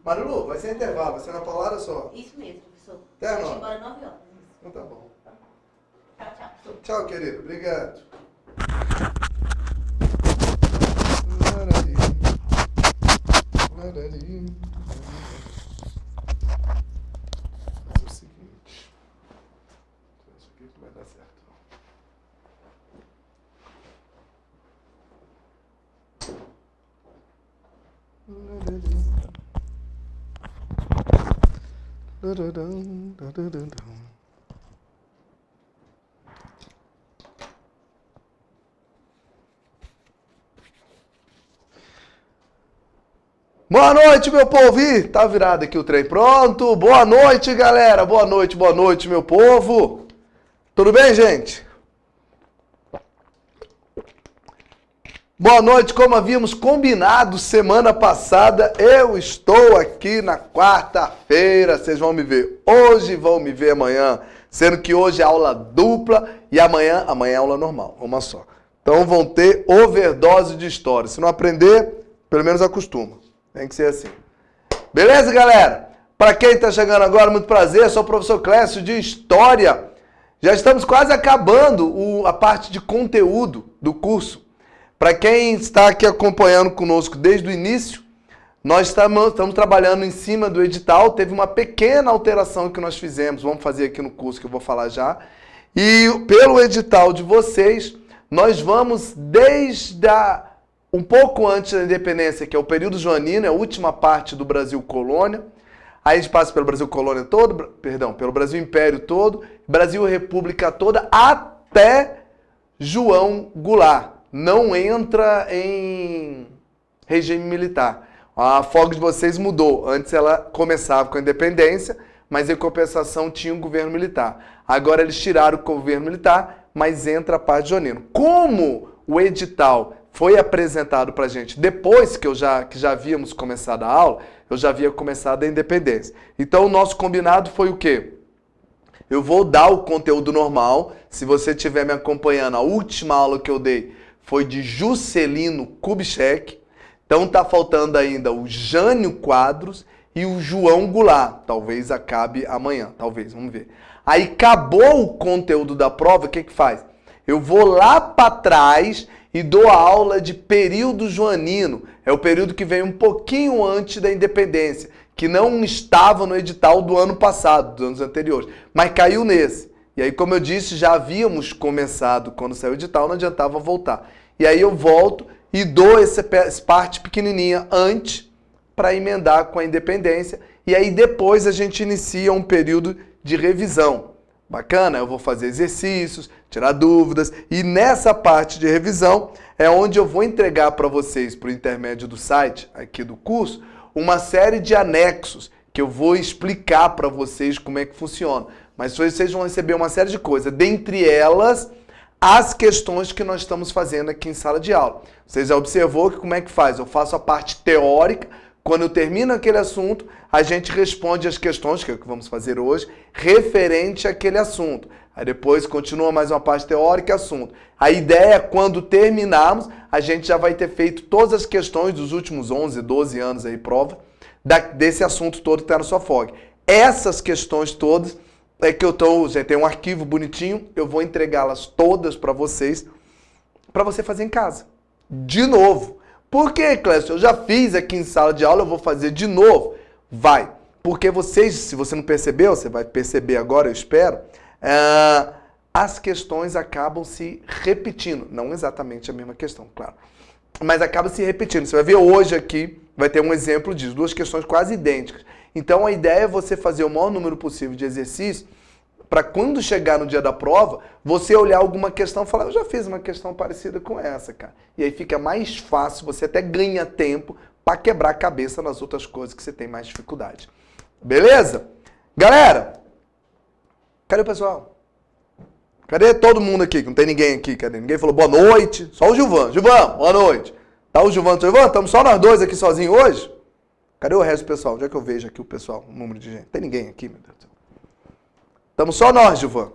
Marilu, vai ser intervalo, vai ser uma palavra só. Isso mesmo, professor. Até Vai nove. embora 9 horas. Então tá bom. Tchau, tchau, professor. Tchau, querido. Obrigado. Fazer o seguinte. Isso aqui que vai dar certo. Boa noite, meu povo! Ih, tá virado aqui o trem. Pronto! Boa noite, galera! Boa noite, meu povo! Tudo bem, gente? Boa noite, como havíamos combinado semana passada, eu estou aqui na quarta-feira, vocês vão me ver hoje, vão me ver amanhã, sendo que hoje é aula dupla e amanhã é aula normal, uma só. Então vão ter overdose de história. Se não aprender, pelo menos acostuma. Tem que ser assim. Beleza, galera? Para quem está chegando agora, muito prazer, sou o professor Clécio de História. Já estamos quase acabando a parte de conteúdo do curso. Para quem está aqui acompanhando conosco desde o início, nós estamos trabalhando em cima do edital. Teve uma pequena alteração que nós fizemos, vamos fazer aqui no curso que eu vou falar já. E pelo edital de vocês, nós vamos desde um pouco antes da independência, que é o período joanino, é a última parte do Brasil Colônia. Aí a gente passa pelo Brasil Colônia todo, pelo Brasil Império todo, Brasil República toda, até João Goulart. Não entra em regime militar. A folga de vocês mudou. Antes ela começava com a independência, mas em compensação tinha um governo militar. Agora eles tiraram o governo militar, mas entra a parte joanina. Como o edital foi apresentado para a gente depois que já havíamos começado a aula, eu já havia começado a independência. Então o nosso combinado foi o quê? Eu vou dar o conteúdo normal. Se você estiver me acompanhando, a última aula que eu dei foi de Juscelino Kubitschek. Então tá faltando ainda o Jânio Quadros e o João Goulart. Talvez acabe amanhã, talvez, vamos ver. Aí acabou o conteúdo da prova, o que faz? Eu vou lá para trás e dou a aula de período joanino. É o período que vem um pouquinho antes da independência, que não estava no edital do ano passado, dos anos anteriores, mas caiu nesse. E aí, como eu disse, já havíamos começado quando saiu o edital, não adiantava voltar. E aí eu volto e dou essa parte pequenininha antes para emendar com a independência. E aí depois a gente inicia um período de revisão. Bacana? Eu vou fazer exercícios, tirar dúvidas. E nessa parte de revisão é onde eu vou entregar para vocês, por intermédio do site aqui do curso, uma série de anexos que eu vou explicar para vocês como é que funciona. Mas vocês vão receber uma série de coisas, dentre elas as questões que nós estamos fazendo aqui em sala de aula. Vocês já observou que como é que faz? Eu faço a parte teórica, quando eu termino aquele assunto, a gente responde as questões, que é o que vamos fazer hoje, referente àquele assunto. Aí depois continua mais uma parte teórica e assunto. A ideia é, quando terminarmos, a gente já vai ter feito todas as questões dos últimos 11, 12 anos aí, prova, desse assunto todo que está na sua FOG. Essas questões todas é que já tem um arquivo bonitinho, eu vou entregá-las todas para você fazer em casa. De novo. Por que, Clécio? Eu já fiz aqui em sala de aula, eu vou fazer de novo. Vai. Porque vocês, se você não percebeu, você vai perceber agora, eu espero, as questões acabam se repetindo. Não exatamente a mesma questão, claro. Mas acaba se repetindo. Você vai ver hoje aqui, vai ter um exemplo disso. Duas questões quase idênticas. Então a ideia é você fazer o maior número possível de exercícios para quando chegar no dia da prova, você olhar alguma questão e falar, eu já fiz uma questão parecida com essa, cara. E aí fica mais fácil, você até ganha tempo para quebrar a cabeça nas outras coisas que você tem mais dificuldade. Beleza? Galera, cadê o pessoal? Cadê todo mundo aqui? Não tem ninguém aqui, cadê? Ninguém falou boa noite. Só o Gilvan. Gilvan, boa noite. Tá o Gilvan, estamos só nós dois aqui sozinhos hoje? Cadê o resto do pessoal? Onde é que eu vejo aqui o pessoal, o número de gente? Não tem ninguém aqui, meu Deus do céu. Estamos só nós, Gilvan.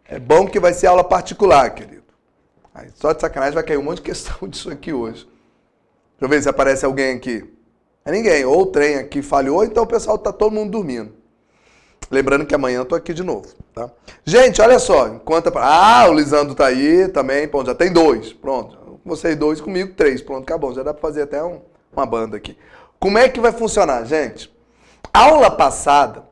É bom que vai ser aula particular, querido. Aí, só de sacanagem vai cair um monte de questão disso aqui hoje. eu ver se aparece alguém aqui. É ninguém. Ou o trem aqui falhou, então o pessoal tá todo mundo dormindo. Lembrando que amanhã eu tô aqui de novo, tá? Gente, olha só. Enquanto... Ah, o Lisandro tá aí também. Pronto, já tem 2. Pronto. Vocês 2 comigo 3. Pronto, acabou. Já dá pra fazer até uma banda aqui. Como é que vai funcionar, gente? Aula passada,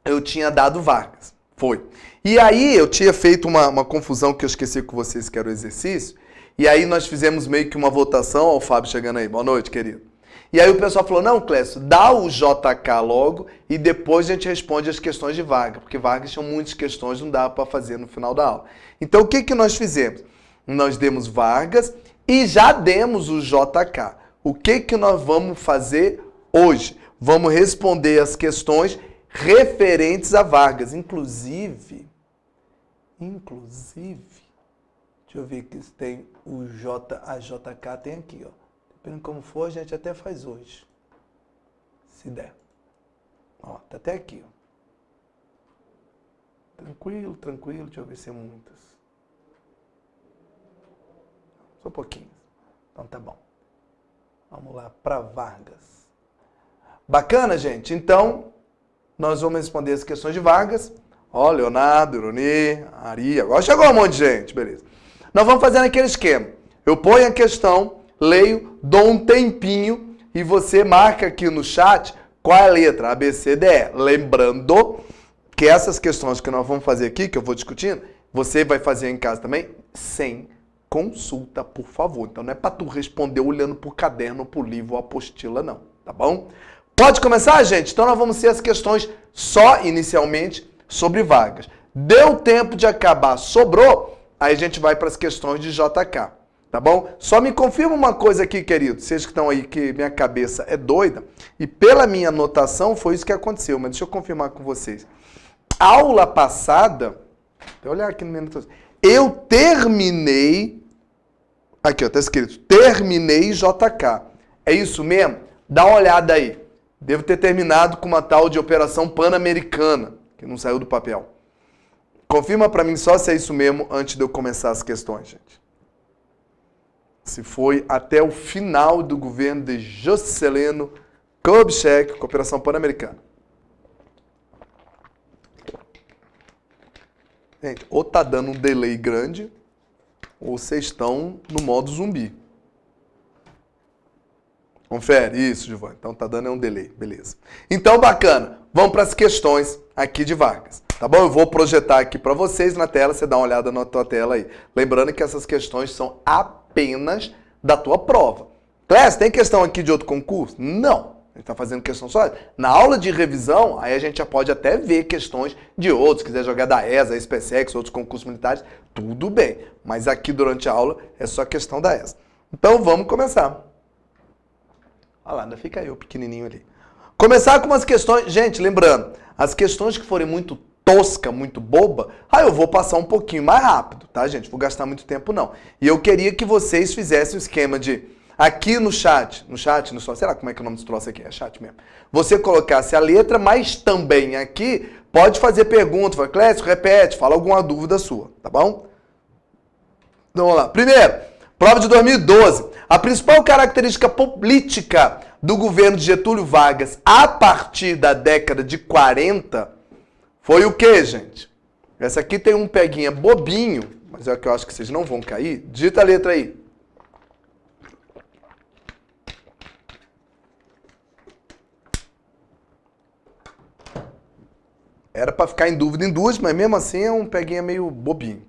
eu tinha dado Vargas. Foi. E aí eu tinha feito uma confusão que eu esqueci com vocês, que era o exercício. E aí nós fizemos meio que uma votação. Ó, o Fábio chegando aí. Boa noite, querido. E aí o pessoal falou, não, Clécio, dá o JK logo e depois a gente responde as questões de Vargas, porque Vargas tinha muitas questões, não dava para fazer no final da aula. Então o que, que nós fizemos? Nós demos Vargas e já demos o JK. O que, que nós vamos fazer hoje? Vamos responder as questões referentes a Vargas. Inclusive, deixa eu ver que tem a JK tem aqui, ó. Dependendo como for, a gente até faz hoje. Se der. Ó, tá até aqui, ó. Tranquilo, tranquilo. Deixa eu ver se é muitas. Só um pouquinho. Então tá bom. Vamos lá para Vargas. Bacana, gente? Então, nós vamos responder as questões de Vargas. Ó, Leonardo, Ironi, Ari. Agora chegou um monte de gente. Beleza. Nós vamos fazendo aquele esquema. Eu ponho a questão... leio, dou um tempinho e você marca aqui no chat qual é a letra, A, B, C, D, E. Lembrando que essas questões que nós vamos fazer aqui, que eu vou discutindo, você vai fazer em casa também, sem consulta, por favor. Então não é para tu responder olhando pro caderno, pro livro ou apostila, não. Tá bom? Pode começar, gente? Então nós vamos ser as questões só, inicialmente, sobre Vargas. Deu tempo de acabar, sobrou, aí a gente vai para as questões de JK. Tá bom? Só me confirma uma coisa aqui, querido. Vocês que estão aí, que minha cabeça é doida. E pela minha anotação, foi isso que aconteceu. Mas deixa eu confirmar com vocês. Aula passada... Deixa eu olhar aqui no minha anotação. Eu terminei... Aqui, ó, tá escrito. Terminei JK. É isso mesmo? Dá uma olhada aí. Devo ter terminado com uma tal de Operação Pan-Americana, que não saiu do papel. Confirma pra mim só se é isso mesmo antes de eu começar as questões, gente. Se foi até o final do governo de Juscelino Kubitschek, com a Operação Pan-Americana. Gente, ou tá dando um delay grande, ou vocês estão no modo zumbi. Confere, isso, Giovanni. Então tá dando um delay, beleza. Então, bacana. Vamos para as questões aqui de Vargas. Tá bom? Eu vou projetar aqui para vocês na tela, você dá uma olhada na tua tela aí. Lembrando que essas questões são apenas da tua prova. Clécio, tem questão aqui de outro concurso? Não. A gente está fazendo questão só. Na aula de revisão, aí a gente já pode até ver questões de outros. Se quiser jogar da ESA, SpaceX, outros concursos militares, tudo bem. Mas aqui durante a aula é só questão da ESA. Então vamos começar. Olha lá, ainda fica aí o pequenininho ali. Começar com umas questões... Gente, lembrando, as questões que forem muito tosca, muito boba, aí eu vou passar um pouquinho mais rápido, tá, gente? Vou gastar muito tempo, não. E eu queria que vocês fizessem o esquema de... Aqui no chat, sei lá como é que é o nome desse troço aqui, é chat mesmo. Você colocasse a letra, mas também aqui pode fazer pergunta, fala, Clécio, repete, fala alguma dúvida sua, tá bom? Então vamos lá. Primeiro, prova de 2012. A principal característica política do governo de Getúlio Vargas a partir da década de 40 foi o quê, gente? Essa aqui tem um peguinha bobinho, mas é o que eu acho que vocês não vão cair. Digita a letra aí. Era para ficar em dúvida em duas, mas mesmo assim é um peguinha meio bobinho.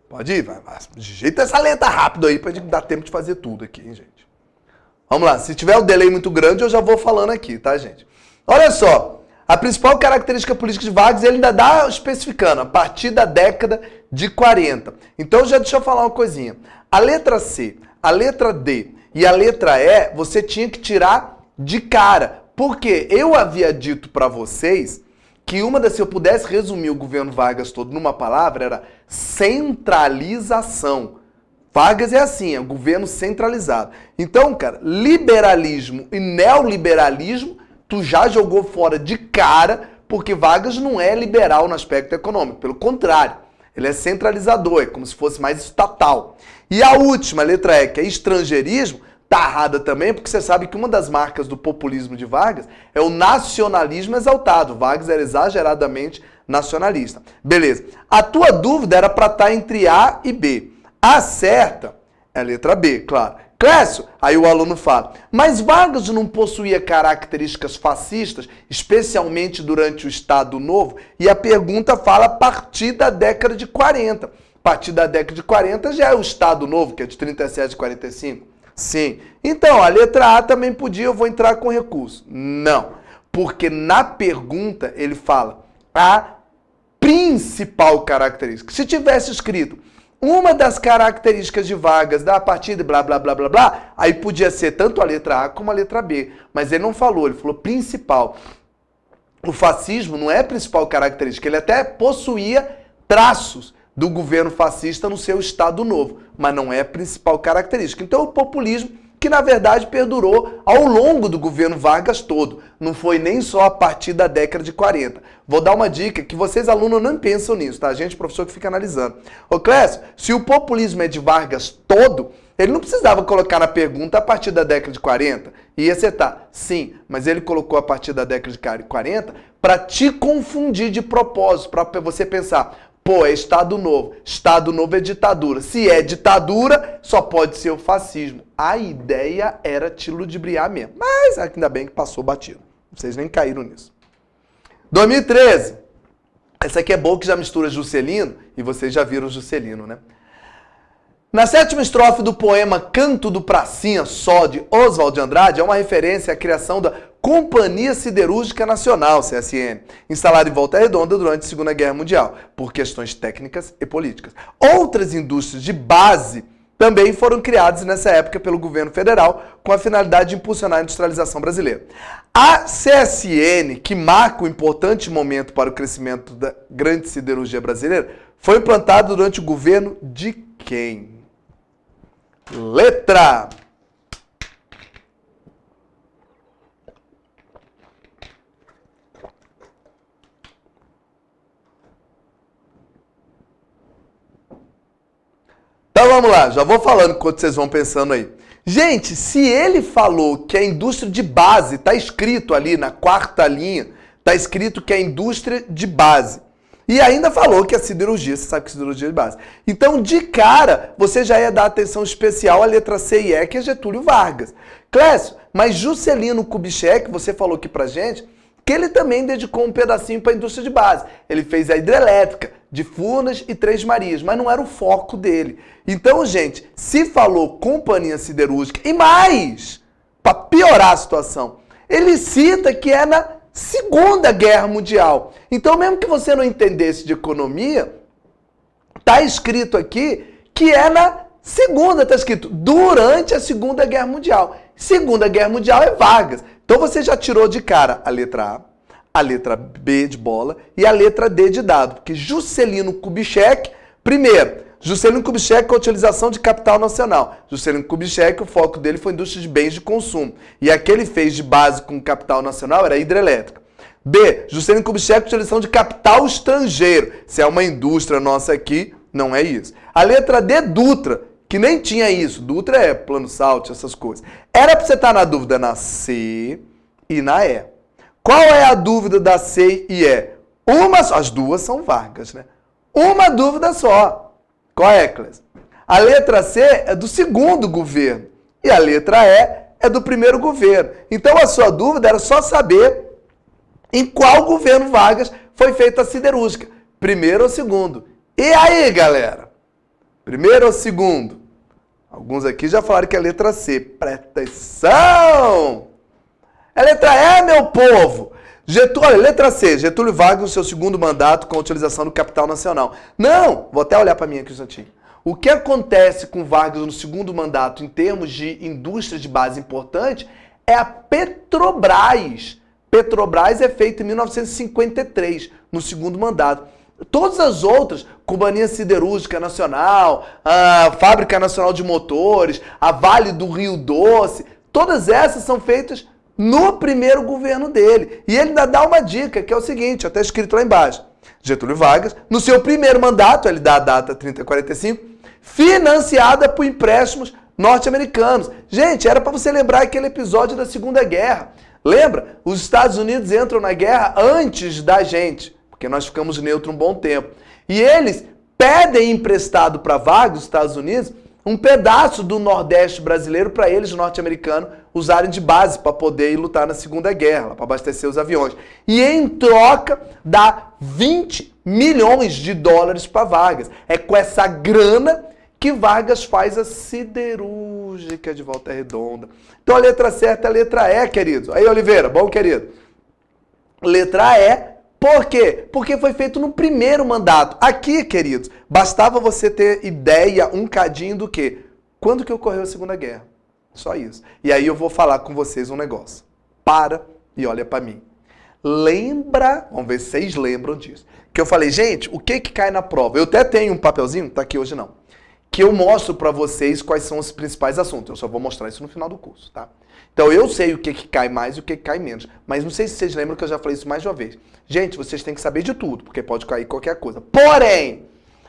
Pode ir, vai. Digita essa letra rápido aí para dar tempo de fazer tudo aqui, hein, gente. Vamos lá, se tiver um delay muito grande, eu já vou falando aqui, tá, gente? Olha só, a principal característica política de Vargas, ele ainda dá especificando, a partir da década de 40. Então, já deixa eu falar uma coisinha. A letra C, a letra D e a letra E, você tinha que tirar de cara. Porque eu havia dito para vocês que se eu pudesse resumir o governo Vargas todo numa palavra, era centralização. Vargas é assim, é um governo centralizado. Então, cara, liberalismo e neoliberalismo, tu já jogou fora de cara, porque Vargas não é liberal no aspecto econômico. Pelo contrário, ele é centralizador, é como se fosse mais estatal. E a última, letra E, que é estrangeirismo, tá errada também, porque você sabe que uma das marcas do populismo de Vargas é o nacionalismo exaltado. Vargas era exageradamente nacionalista. Beleza. A tua dúvida era para estar entre A e B. A certa é a letra B, claro. Clécio, aí o aluno fala, mas Vargas não possuía características fascistas, especialmente durante o Estado Novo? E a pergunta fala a partir da década de 40. A partir da década de 40 já é o Estado Novo, que é de 37 e 45. Sim. Então, a letra A também podia, eu vou entrar com recurso. Não. Porque na pergunta ele fala a principal característica. Se tivesse escrito uma das características de Vargas da partida, blá, blá, blá, blá, blá, aí podia ser tanto a letra A como a letra B. Mas ele não falou, ele falou principal. O fascismo não é a principal característica, ele até possuía traços do governo fascista no seu Estado Novo, mas não é a principal característica. Então o populismo, que na verdade perdurou ao longo do governo Vargas todo, não foi nem só a partir da década de 40. Vou dar uma dica que vocês, alunos, não pensam nisso, tá? A gente, professor, que fica analisando. Ô Clécio, se o populismo é de Vargas todo, ele não precisava colocar na pergunta a partir da década de 40 e ia acertar. Sim, mas ele colocou a partir da década de 40 para te confundir de propósito, para você pensar, pô, é Estado Novo. Estado Novo é ditadura. Se é ditadura, só pode ser o fascismo. A ideia era te ludibriar mesmo. Mas ainda bem que passou batido. Vocês nem caíram nisso. 2013. Essa aqui é boa que já mistura Juscelino, e vocês já viram Juscelino, né? Na sétima estrofe do poema Canto do Pracinha Só, de Oswald de Andrade, é uma referência à criação da Companhia Siderúrgica Nacional, CSN, instalada em Volta Redonda durante a Segunda Guerra Mundial, por questões técnicas e políticas. Outras indústrias de base também foram criadas nessa época pelo governo federal, com a finalidade de impulsionar a industrialização brasileira. A CSN, que marca um importante momento para o crescimento da grande siderurgia brasileira, foi implantada durante o governo de quem? Letra. Então vamos lá, já vou falando enquanto vocês vão pensando aí. Gente, se ele falou que a indústria de base, está escrito ali na quarta linha, está escrito que é a indústria de base. E ainda falou que a siderurgia, você sabe que a siderurgia é de base. Então, de cara, você já ia dar atenção especial à letra C e E, que é Getúlio Vargas. Clécio, mas Juscelino Kubitschek, você falou aqui pra gente, que ele também dedicou um pedacinho para a indústria de base. Ele fez a hidrelétrica de Furnas e Três Marias, mas não era o foco dele. Então, gente, se falou companhia siderúrgica, e mais, para piorar a situação, ele cita que é na Segunda Guerra Mundial. Então, mesmo que você não entendesse de economia, tá escrito aqui que é na segunda, tá escrito durante a Segunda Guerra Mundial. Segunda Guerra Mundial é Vargas. Então você já tirou de cara a letra A letra B de bola e a letra D de dado. Porque Juscelino Kubitschek, primeiro, Juscelino Kubitschek com a utilização de capital nacional. Juscelino Kubitschek, o foco dele foi indústria de bens de consumo. E a que ele fez de base com capital nacional era a hidrelétrica. B, Juscelino Kubitschek com utilização de capital estrangeiro. Se é uma indústria nossa aqui, não é isso. A letra D, Dutra, que nem tinha isso. Dutra é plano Salt, essas coisas. Era para você estar na dúvida na C e na E. Qual é a dúvida da C e E? As duas são Vargas, né? Uma dúvida só. Qual é, Clécio? A letra C é do segundo governo e a letra E é do primeiro governo. Então a sua dúvida era só saber em qual governo Vargas foi feita a siderúrgica. Primeiro ou segundo? E aí, galera? Primeiro ou segundo? Alguns aqui já falaram que é a letra C. Presta atenção! É a letra E, meu povo! Olha, letra C, Getúlio Vargas no seu segundo mandato com a utilização do capital nacional. Não, vou até olhar para mim aqui um instantinho. O que acontece com Vargas no segundo mandato em termos de indústria de base importante é a Petrobras. Petrobras é feita em 1953, no segundo mandato. Todas as outras, Companhia Siderúrgica Nacional, a Fábrica Nacional de Motores, a Vale do Rio Doce, todas essas são feitas no primeiro governo dele. E ele ainda dá uma dica, que é o seguinte, até escrito lá embaixo. Getúlio Vargas, no seu primeiro mandato, ele dá a data 3045, financiada por empréstimos norte-americanos. Gente, era para você lembrar aquele episódio da Segunda Guerra. Lembra? Os Estados Unidos entram na guerra antes da gente, porque nós ficamos neutros um bom tempo. E eles pedem emprestado para Vargas, os Estados Unidos, um pedaço do Nordeste brasileiro para eles, norte-americanos, usarem de base para poder ir lutar na Segunda Guerra, para abastecer os aviões. E em troca, dá 20 milhões de dólares para Vargas. É com essa grana que Vargas faz a siderúrgica de Volta Redonda. Então a letra certa é a letra E, queridos. Aí, Oliveira, bom, querido? Letra E. Por quê? Porque foi feito no primeiro mandato. Aqui, queridos, bastava você ter ideia, um cadinho do quê? Quando que ocorreu a Segunda Guerra? Só isso. E aí eu vou falar com vocês um negócio. Para e olha para mim. Lembra, vamos ver se vocês lembram disso, que eu falei, gente, o que cai na prova? Eu até tenho um papelzinho, tá aqui hoje não, que eu mostro para vocês quais são os principais assuntos. Eu só vou mostrar isso no final do curso, tá? Então eu sei o que cai mais e o que cai menos. Mas não sei se vocês lembram que eu já falei isso mais de uma vez. Gente, vocês têm que saber de tudo, porque pode cair qualquer coisa. Porém,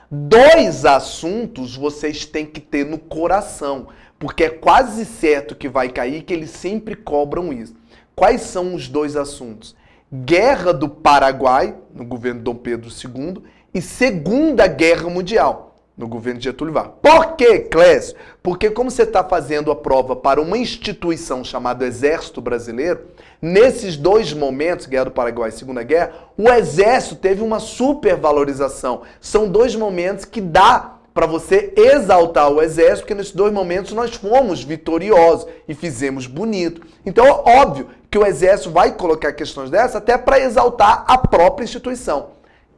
2 assuntos vocês têm que ter no coração, porque é quase certo que vai cair, que eles sempre cobram isso. Quais são os 2 assuntos? Guerra do Paraguai, no governo Dom Pedro II, e Segunda Guerra Mundial, no governo de Getúlio Vargas. Por quê, Clécio? Porque como você está fazendo a prova para uma instituição chamada Exército Brasileiro, nesses 2 momentos, Guerra do Paraguai e Segunda Guerra, o Exército teve uma supervalorização. São 2 momentos que dá para você exaltar o Exército, porque nesses 2 momentos nós fomos vitoriosos e fizemos bonito. Então, óbvio que o Exército vai colocar questões dessas até para exaltar a própria instituição.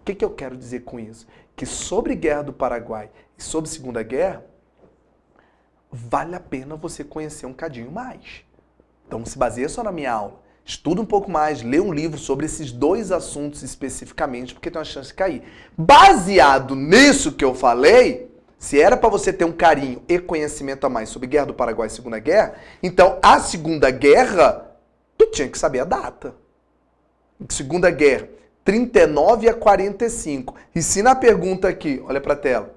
O que eu quero dizer com isso? Que sobre Guerra do Paraguai e sobre Segunda Guerra, vale a pena você conhecer um cadinho mais. Então, se baseia só na minha aula. Estuda um pouco mais, lê um livro sobre esses 2 assuntos especificamente, porque tem uma chance de cair. Baseado nisso que eu falei, se era para você ter um carinho e conhecimento a mais sobre Guerra do Paraguai e Segunda Guerra, então a Segunda Guerra, tu tinha que saber a data. Segunda Guerra, 39 a 45. E se na pergunta aqui, olha para a tela,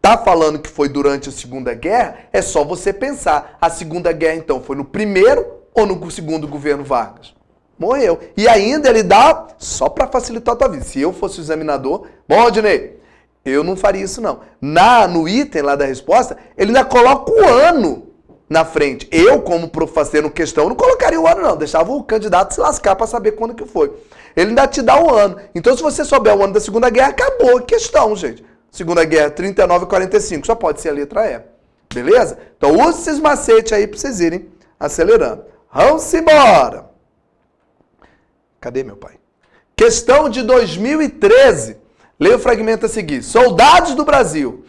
tá falando que foi durante a Segunda Guerra, é só você pensar. A Segunda Guerra, então, foi no primeiro ou no segundo governo Vargas? Morreu. E ainda ele dá, só para facilitar a tua vida. Se eu fosse o examinador, bom, Odinei, eu não faria isso não. No item lá da resposta, ele ainda coloca o ano na frente. Eu, como fazendo questão, não colocaria o ano não. Deixava o candidato se lascar para saber quando que foi. Ele ainda te dá o ano. Então, se você souber o ano da Segunda Guerra, acabou a questão, gente. Segunda Guerra, 39 a 45. Só pode ser a letra E. Beleza? Então, use esses macetes aí para vocês irem acelerando. Vamos embora. Cadê meu pai? Questão de 2013. Leia o fragmento a seguir. Soldados do Brasil.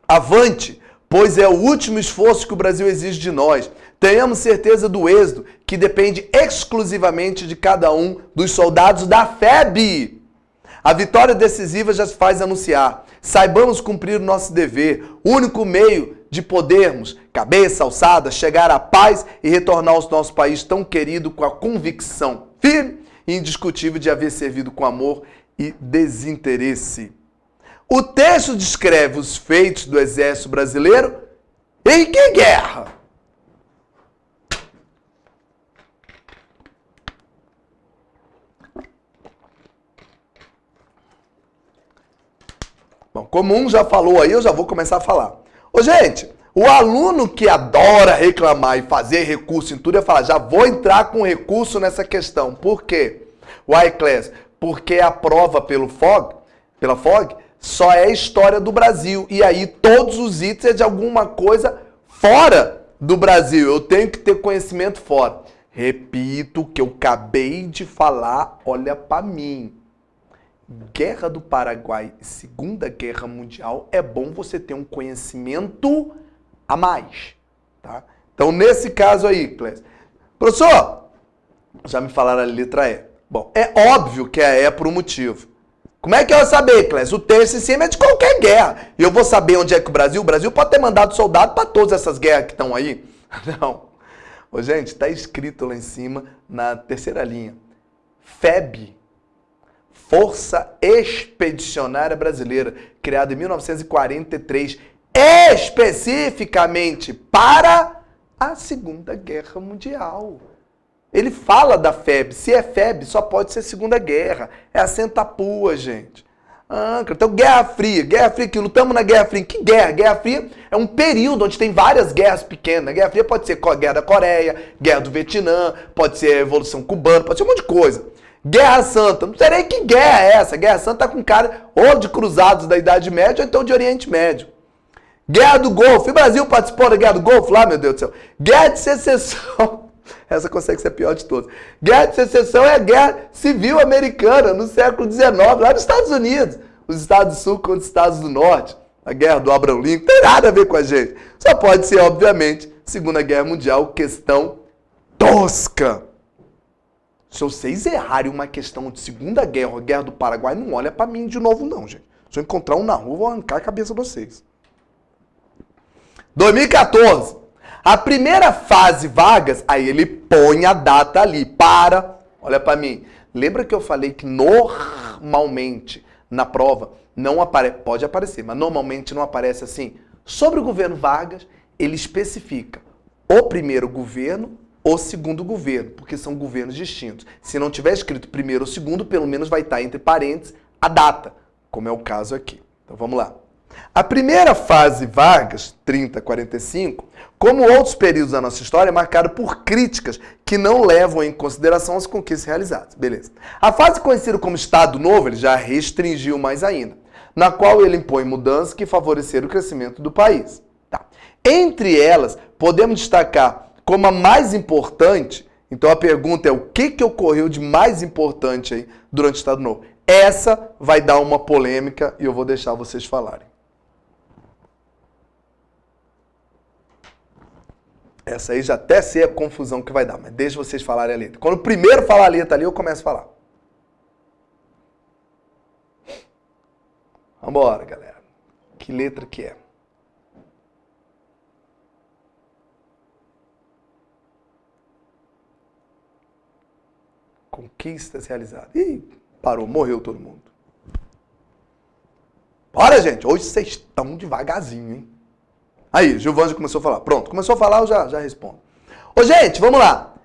Avante, pois é o último esforço que o Brasil exige de nós. Tenhamos certeza do êxito, que depende exclusivamente de cada um dos soldados da FEB. A vitória decisiva já se faz anunciar. Saibamos cumprir o nosso dever, o único meio de podermos, cabeça alçada, chegar à paz e retornar ao nosso país tão querido com a convicção firme e indiscutível de haver servido com amor e desinteresse. O texto descreve os feitos do Exército Brasileiro em que guerra? Bom, como um já falou aí, eu já vou começar a falar. Ô, gente, o aluno que adora reclamar e fazer recurso em tudo, ia falar, já vou entrar com recurso nessa questão. Por quê? Why, class? Porque a prova pela FOG, só é história do Brasil. E aí todos os itens é de alguma coisa fora do Brasil. Eu tenho que ter conhecimento fora. Repito o que eu acabei de falar, olha para mim. Guerra do Paraguai e Segunda Guerra Mundial, é bom você ter um conhecimento a mais, tá? Então, nesse caso aí, Clécio, professor, já me falaram a letra E. Bom, é óbvio que é por um motivo. Como é que eu vou saber, Clécio? O texto em cima é de qualquer guerra. E eu vou saber onde é que o Brasil pode ter mandado soldado para todas essas guerras que estão aí? Não. Ô, gente, está escrito lá em cima, na terceira linha. FEB. Força Expedicionária Brasileira, criada em 1943, especificamente para a Segunda Guerra Mundial. Ele fala da FEB. Se é FEB, só pode ser Segunda Guerra. É a senta-pua, gente. Então, Guerra Fria, que lutamos na Guerra Fria. Que guerra? Guerra Fria é um período onde tem várias guerras pequenas. A Guerra Fria pode ser a Guerra da Coreia, Guerra do Vietnã, pode ser a Revolução Cubana, pode ser um monte de coisa. Guerra Santa, não sei nem que guerra é essa. Guerra Santa tá com cara ou de cruzados da Idade Média ou então de Oriente Médio. Guerra do Golfo. E o Brasil participou da Guerra do Golfo lá, meu Deus do céu. Guerra de Secessão. Essa consegue ser a pior de todas. Guerra de Secessão é a Guerra Civil Americana no século XIX, lá nos Estados Unidos. Os Estados do Sul contra os Estados do Norte. A Guerra do Abraham Lincoln. Não tem nada a ver com a gente. Só pode ser, obviamente, Segunda Guerra Mundial, questão tosca. Se vocês errarem uma questão de Segunda Guerra ou Guerra do Paraguai, não olha pra mim de novo não, gente. Se eu encontrar um na rua, eu vou arrancar a cabeça de vocês. 2014. A primeira fase Vargas, aí ele põe a data ali. Olha pra mim. Lembra que eu falei que normalmente na prova não aparece, pode aparecer, mas normalmente não aparece assim. Sobre o governo Vargas, ele especifica o primeiro governo, o segundo governo, porque são governos distintos. Se não tiver escrito primeiro ou segundo, pelo menos vai estar entre parênteses a data, como é o caso aqui. Então vamos lá. A primeira fase Vargas, 30 a 45, como outros períodos da nossa história, é marcada por críticas que não levam em consideração as conquistas realizadas. Beleza. A fase conhecida como Estado Novo, ele já restringiu mais ainda, na qual ele impõe mudanças que favoreceram o crescimento do país. Tá. Entre elas, podemos destacar como a mais importante, então a pergunta é o que ocorreu de mais importante aí durante o Estado Novo? Essa vai dar uma polêmica e eu vou deixar vocês falarem. Essa aí já até sei a confusão que vai dar, mas deixa vocês falarem a letra. Quando o primeiro falar a letra ali, eu começo a falar. Vambora, galera. Que letra que é? Conquistas realizadas. Ih, parou, morreu todo mundo. Bora, gente. Hoje vocês estão devagarzinho, hein? Aí, Gilvânio começou a falar. Pronto, começou a falar, eu já respondo. Ô, gente, vamos lá.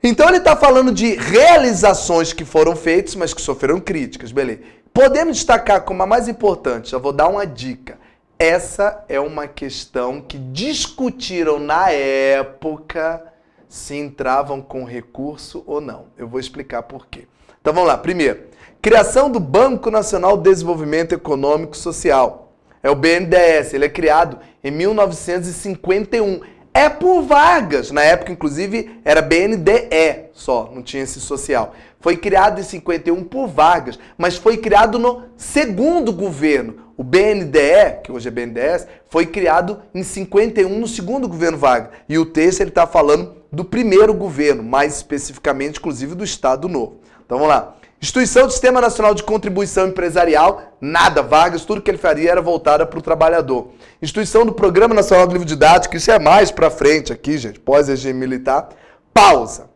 Então ele está falando de realizações que foram feitas, mas que sofreram críticas, beleza. Podemos destacar como a mais importante, já vou dar uma dica. Essa é uma questão que discutiram na época se entravam com recurso ou não. Eu vou explicar por quê. Então vamos lá. Primeiro, criação do Banco Nacional de Desenvolvimento Econômico e Social. É o BNDES, ele é criado em 1951. É por Vargas, na época inclusive era BNDE só, não tinha esse social. Foi criado em 51 por Vargas, mas foi criado no segundo governo. O BNDE, que hoje é BNDES, foi criado em 51 no segundo governo Vargas. E o texto ele está falando do primeiro governo, mais especificamente inclusive do Estado Novo. Então vamos lá. Instituição do Sistema Nacional de Contribuição Empresarial, nada, Vargas, tudo que ele faria era voltada para o trabalhador. Instituição do Programa Nacional de Livro Didático, isso é mais para frente aqui, gente, pós-regime militar. Pausa.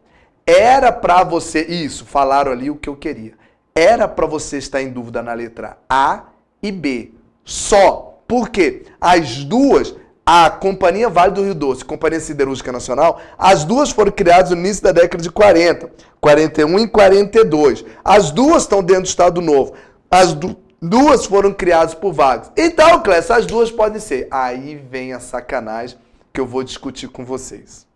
Era para você, isso, falaram ali o que eu queria. Era para você estar em dúvida na letra A e B. Só. Por quê? As duas, a Companhia Vale do Rio Doce e a Companhia Siderúrgica Nacional, as duas foram criadas no início da década de 40, 41 e 42. As duas estão dentro do Estado Novo. As duas foram criadas por Vargas. Então, Clécio, as duas podem ser. Aí vem a sacanagem que eu vou discutir com vocês.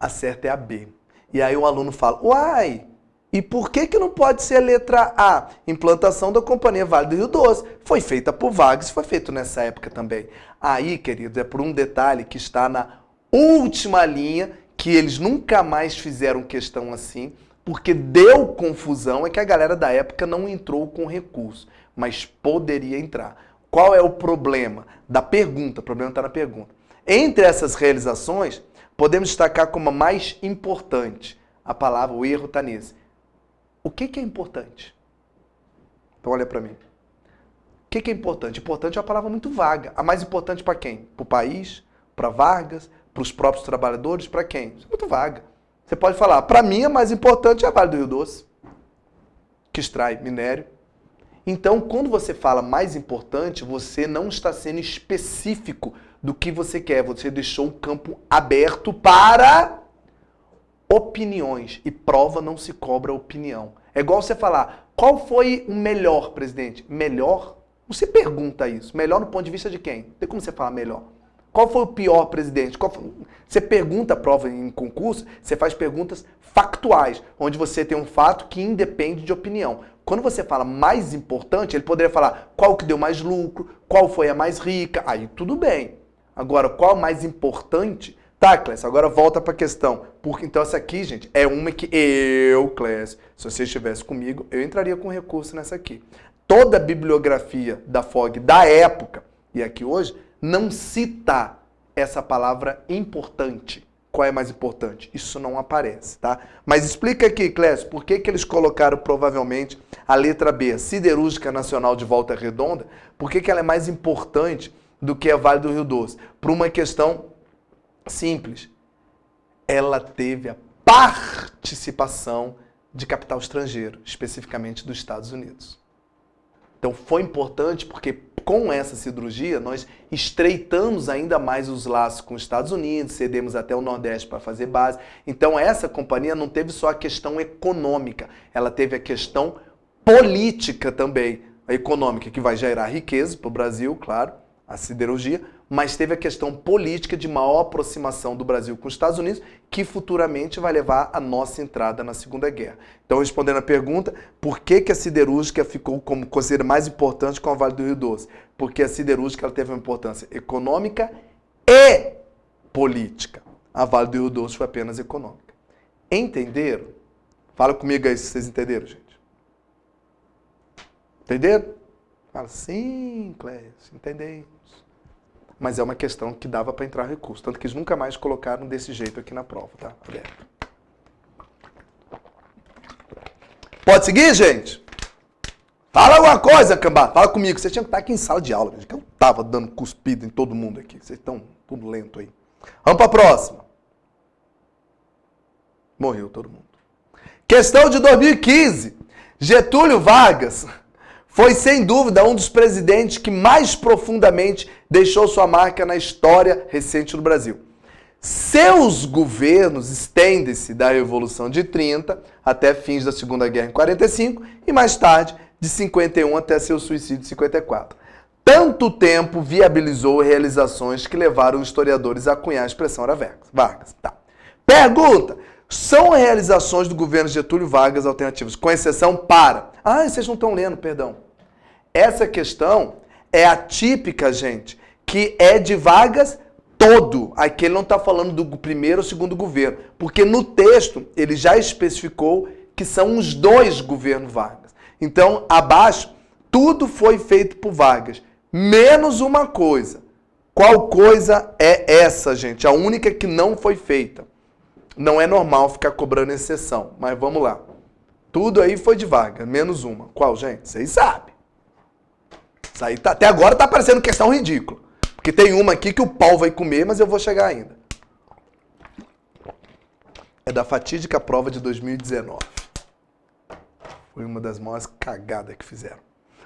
A certa é a B. E aí o aluno fala, uai, e por que não pode ser a letra A? Implantação da Companhia Vale do Rio Doce. Foi feita por Vargas, foi feito nessa época também. Aí, querido, é por um detalhe que está na última linha, que eles nunca mais fizeram questão assim, porque deu confusão, é que a galera da época não entrou com recurso, mas poderia entrar. Qual é o problema da pergunta? O problema está na pergunta. Entre essas realizações, podemos destacar como a mais importante. A palavra, o erro está nesse. O que é importante? Então olha para mim. O que é importante? Importante é uma palavra muito vaga. A mais importante para quem? Para o país? Para Vargas? Para os próprios trabalhadores? Para quem? Isso é muito vaga. Você pode falar, para mim a mais importante é a Vale do Rio Doce, que extrai minério. Então, quando você fala mais importante, você não está sendo específico do que você quer. Você deixou o campo aberto para opiniões. E prova não se cobra opinião. É igual você falar, qual foi o melhor, presidente? Melhor? Você pergunta isso. Melhor no ponto de vista de quem? Não tem como você falar melhor. Qual foi o pior presidente? Você pergunta a prova em concurso, você faz perguntas factuais, onde você tem um fato que independe de opinião. Quando você fala mais importante, ele poderia falar qual que deu mais lucro, qual foi a mais rica, aí tudo bem. Agora, qual a mais importante? Tá, Clécio, agora volta para a questão. Porque, então essa aqui, gente, é uma que eu, Clécio, se você estivesse comigo, eu entraria com recurso nessa aqui. Toda a bibliografia da FOG da época, e aqui hoje, não cita essa palavra importante. Qual é mais importante? Isso não aparece, tá? Mas explica aqui, Clécio, por que eles colocaram provavelmente a letra B, a Siderúrgica Nacional de Volta Redonda, por que ela é mais importante do que a Vale do Rio Doce? Por uma questão simples. Ela teve a participação de capital estrangeiro, especificamente dos Estados Unidos. Então foi importante porque com essa siderurgia nós estreitamos ainda mais os laços com os Estados Unidos, cedemos até o Nordeste para fazer base. Então essa companhia não teve só a questão econômica, ela teve a questão política também. A econômica que vai gerar riqueza para o Brasil, claro, a siderurgia, mas teve a questão política de maior aproximação do Brasil com os Estados Unidos, que futuramente vai levar a nossa entrada na Segunda Guerra. Então, respondendo a pergunta, por que a siderúrgica ficou como considerada mais importante com a Vale do Rio Doce? Porque a siderúrgica ela teve uma importância econômica e política. A Vale do Rio Doce foi apenas econômica. Entenderam? Fala comigo aí se vocês entenderam, gente. Entenderam? Fala, sim, Clécio, entendemos. Mas é uma questão que dava para entrar recurso. Tanto que eles nunca mais colocaram desse jeito aqui na prova, tá? Aberto. Pode seguir, gente? Fala alguma coisa, cambada. Fala comigo. Vocês tinham que estar aqui em sala de aula, gente. Que eu tava dando cuspida em todo mundo aqui. Vocês estão tudo lento aí. Vamos para a próxima. Morreu todo mundo. Questão de 2015. Getúlio Vargas foi, sem dúvida, um dos presidentes que mais profundamente deixou sua marca na história recente do Brasil. Seus governos estendem-se da Revolução de 30 até fins da Segunda Guerra em 45 e mais tarde de 51 até seu suicídio em 54. Tanto tempo viabilizou realizações que levaram os historiadores a cunhar a expressão era Vargas. Tá. Pergunta: são realizações do governo Getúlio Vargas alternativas, com exceção para... Ah, vocês não estão lendo, perdão. Essa questão é a típica, gente, que é de Vargas todo. Aqui ele não está falando do primeiro ou segundo governo, porque no texto ele já especificou que são os dois governos Vargas. Então, abaixo, tudo foi feito por Vargas, menos uma coisa. Qual coisa é essa, gente? A única que não foi feita. Não é normal ficar cobrando exceção, mas vamos lá. Tudo aí foi de Vargas, menos uma. Qual, gente? Vocês sabem. Isso aí até agora tá parecendo questão ridícula. Porque tem uma aqui que o pau vai comer, mas eu vou chegar ainda. É da fatídica prova de 2019. Foi uma das maiores cagadas que fizeram.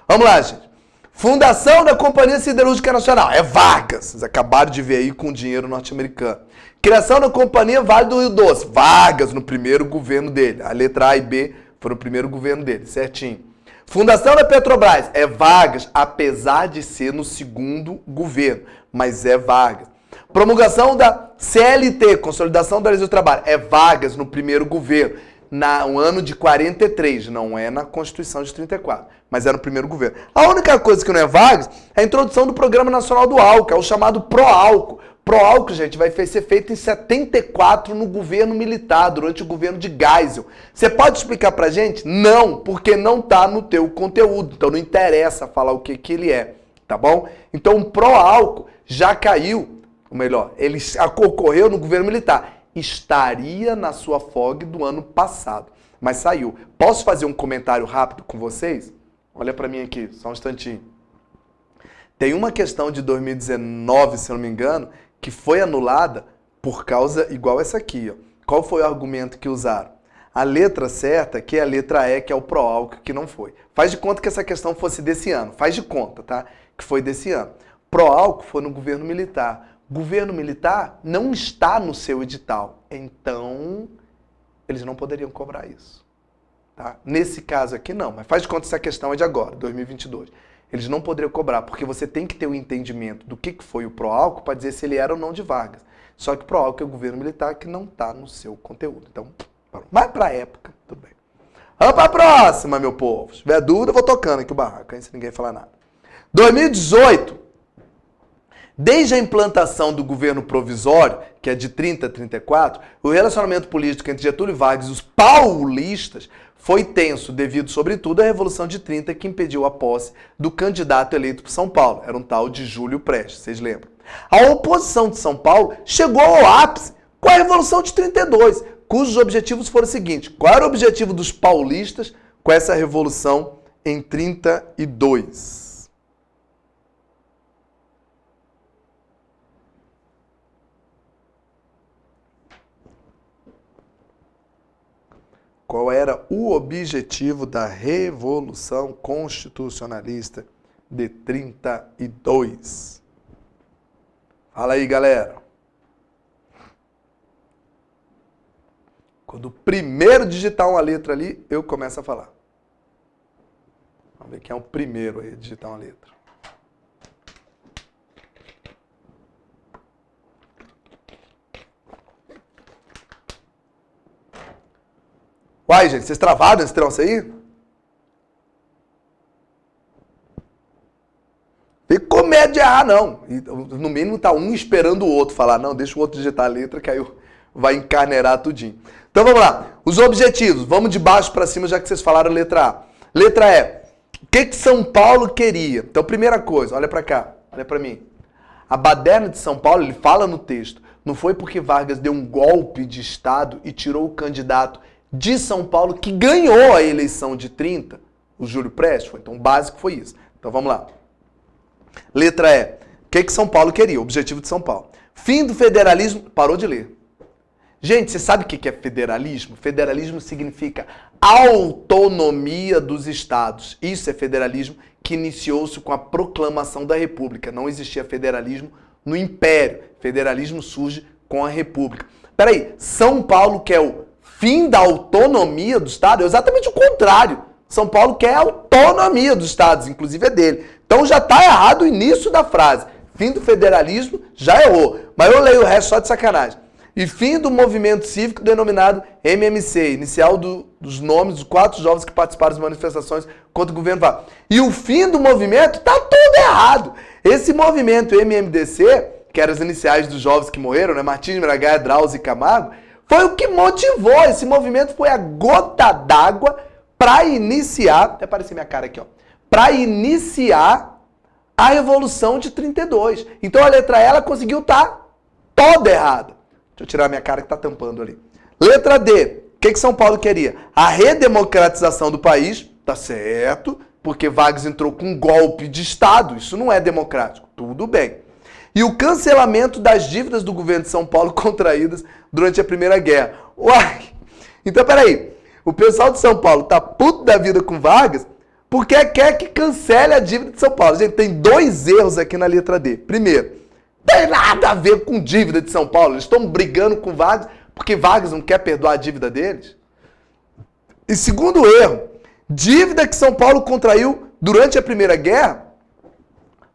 Vamos lá, gente. Fundação da Companhia Siderúrgica Nacional. É Vargas. Vocês acabaram de ver aí com dinheiro norte-americano. Criação da Companhia Vale do Rio Doce. Vargas no primeiro governo dele. A letra A e B foram o primeiro governo dele, certinho. Fundação da Petrobras. É Vargas, apesar de ser no segundo governo. Mas é Vargas. Promulgação da CLT, Consolidação da Lei do Trabalho. É Vargas no primeiro governo. No ano de 43, não é na Constituição de 34, mas é no primeiro governo. A única coisa que não é Vargas é a introdução do Programa Nacional do Álcool, é o chamado Proálcool. Proálcool, gente, vai ser feito em 74 no governo militar, durante o governo de Geisel. Você pode explicar pra gente? Não, porque não tá no teu conteúdo, então não interessa falar o que ele é, tá bom? Então o Proálcool já caiu, ou melhor, ele ocorreu no governo militar. Estaria na sua FOG do ano passado, mas saiu. Posso fazer um comentário rápido com vocês? Olha para mim aqui, só um instantinho. Tem uma questão de 2019, se eu não me engano, que foi anulada por causa, igual essa aqui. Ó. Qual foi o argumento que usaram? A letra certa, que é a letra E, que é o Proálcool, que não foi. Faz de conta que essa questão fosse desse ano. Faz de conta, tá? Que foi desse ano. Pró-álcool foi no governo militar. Governo militar não está no seu edital. Então, eles não poderiam cobrar isso. Tá? Nesse caso aqui, não. Mas faz de conta que essa questão é de agora, 2022. Eles não poderiam cobrar, porque você tem que ter o entendimento do que foi o pró-álcool para dizer se ele era ou não de Vargas. Só que pró-álcool é o governo militar que não está no seu conteúdo. Então, mas para a época, tudo bem. Vamos para a próxima, meu povo. Se tiver dúvida, eu vou tocando aqui o barraco, hein, se ninguém falar nada. 2018, desde a implantação do governo provisório, que é de 30 a 34, o relacionamento político entre Getúlio Vargas e os paulistas foi tenso devido, sobretudo, à Revolução de 30, que impediu a posse do candidato eleito por São Paulo. Era um tal de Júlio Prestes, vocês lembram? A oposição de São Paulo chegou ao ápice com a Revolução de 32, cujos objetivos foram os seguintes. Qual era o objetivo dos paulistas com essa Revolução em 32? Qual era o objetivo da Revolução Constitucionalista de 32? Fala aí, galera. Quando o primeiro digitar uma letra ali, eu começo a falar. Vamos ver quem é o primeiro aí a digitar uma letra. Uai, gente, vocês travaram esse troço aí? Fica com medo de errar, não. E, no mínimo tá um esperando o outro falar. Não, deixa o outro digitar a letra que aí vai encarneirar tudinho. Então vamos lá. Os objetivos. Vamos de baixo para cima, já que vocês falaram a letra A. Letra E. O que São Paulo queria? Então, primeira coisa, olha para cá, olha para mim. A baderna de São Paulo, ele fala no texto, não foi porque Vargas deu um golpe de Estado e tirou o candidato de São Paulo que ganhou a eleição de 30, o Júlio Prestes. Então, o básico foi isso. Então, vamos lá. Letra E. O que São Paulo queria? O objetivo de São Paulo. Fim do federalismo. Parou de ler. Gente, você sabe o que é federalismo? Federalismo significa autonomia dos estados. Isso é federalismo que iniciou-se com a proclamação da República. Não existia federalismo no Império. Federalismo surge com a República. Peraí, São Paulo quer o fim da autonomia do estado? É exatamente o contrário. São Paulo quer a autonomia dos estados, inclusive é dele. Então já está errado o início da frase. Fim do federalismo, já errou. Mas eu leio o resto só de sacanagem. E fim do movimento cívico denominado MMC, inicial dos nomes dos 4 jovens que participaram das manifestações contra o governo Vargas. E o fim do movimento está tudo errado. Esse movimento MMDC, que eram as iniciais dos jovens que morreram, né? Martins, Miragaia, Drauzio e Camargo, foi o que motivou. Esse movimento foi a gota d'água para iniciar, até apareceu minha cara aqui, ó, para iniciar a Revolução de 32. Então a letra E, ela conseguiu estar toda errada. Deixa eu tirar minha cara que está tampando ali. Letra D. O que São Paulo queria? A redemocratização do país, tá certo, porque Vargas entrou com um golpe de Estado, isso não é democrático, tudo bem. E o cancelamento das dívidas do governo de São Paulo contraídas durante a Primeira Guerra. Uai! Então, peraí, o pessoal de São Paulo tá puto da vida com Vargas porque quer que cancele a dívida de São Paulo. Gente, tem 2 erros aqui na letra D. Primeiro, tem nada a ver com dívida de São Paulo. Eles estão brigando com Vargas porque Vargas não quer perdoar a dívida deles. E segundo erro, dívida que São Paulo contraiu durante a Primeira Guerra.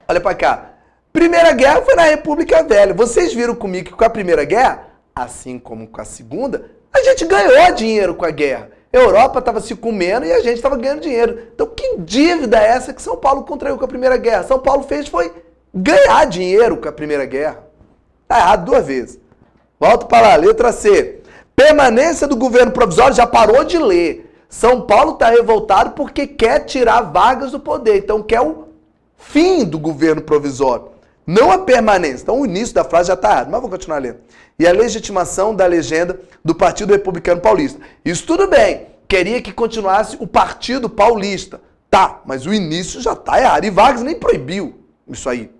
Olha para cá. Primeira Guerra foi na República Velha. Vocês viram comigo que com a Primeira Guerra, assim como com a Segunda, a gente ganhou dinheiro com a guerra. A Europa estava se comendo e a gente estava ganhando dinheiro. Então que dívida é essa que São Paulo contraiu com a Primeira Guerra? São Paulo fez foi ganhar dinheiro com a Primeira Guerra. Tá errado 2 vezes. Volto para lá, letra C. Permanência do governo provisório, já parou de ler. São Paulo está revoltado porque quer tirar Vargas do poder. Então quer o fim do governo provisório, não a permanência. Então o início da frase já está errado, mas vou continuar lendo. E a legitimação da legenda do Partido Republicano Paulista. Isso tudo bem. Queria que continuasse o Partido Paulista. Tá, mas o início já está errado. E Vargas nem proibiu isso aí.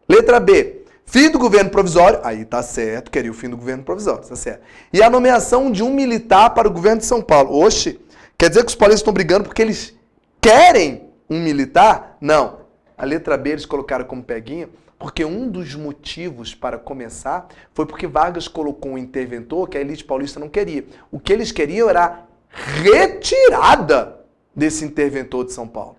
Letra B. Fim do governo provisório. Aí tá certo, queria o fim do governo provisório, tá certo. E a nomeação de um militar para o governo de São Paulo. Oxe, quer dizer que os paulistas estão brigando porque eles querem um militar? Não. A letra B eles colocaram como peguinha, porque um dos motivos para começar foi porque Vargas colocou um interventor que a elite paulista não queria. O que eles queriam era a retirada desse interventor de São Paulo.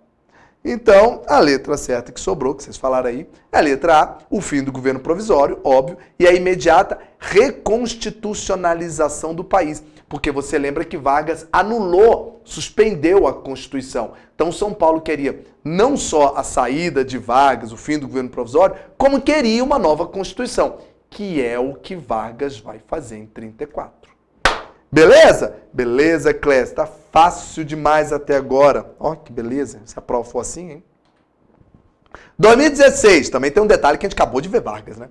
Então, a letra certa que sobrou, que vocês falaram aí, é a letra A, o fim do governo provisório, óbvio, e a imediata reconstitucionalização do país. Porque você lembra que Vargas anulou, suspendeu a Constituição. Então, São Paulo queria não só a saída de Vargas, o fim do governo provisório, como queria uma nova Constituição, que é o que Vargas vai fazer em 34. Beleza? Beleza, Clécio. Tá fácil demais até agora. Ó, que beleza. Se a prova for assim, hein? 2016. Também tem um detalhe que a gente acabou de ver Vargas, né?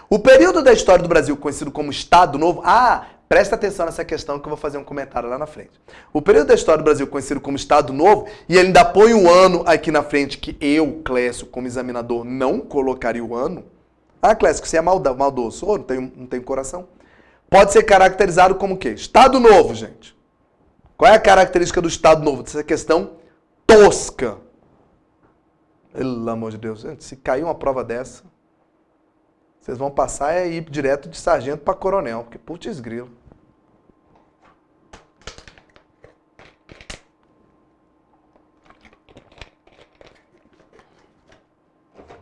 O período da história do Brasil conhecido como Estado Novo... Ah, presta atenção nessa questão que eu vou fazer um comentário lá na frente. O período da história do Brasil conhecido como Estado Novo, e ele ainda põe o ano aqui na frente, que eu, Clécio, como examinador, não colocaria o ano. Ah, Clécio, que você é maldoso. Oh, não tenho coração. Pode ser caracterizado como o quê? Estado Novo, gente. Qual é a característica do Estado Novo? Dessa questão tosca. Pelo amor de Deus. Gente, se cair uma prova dessa, vocês vão passar e ir direto de sargento para coronel. Porque putz grilo.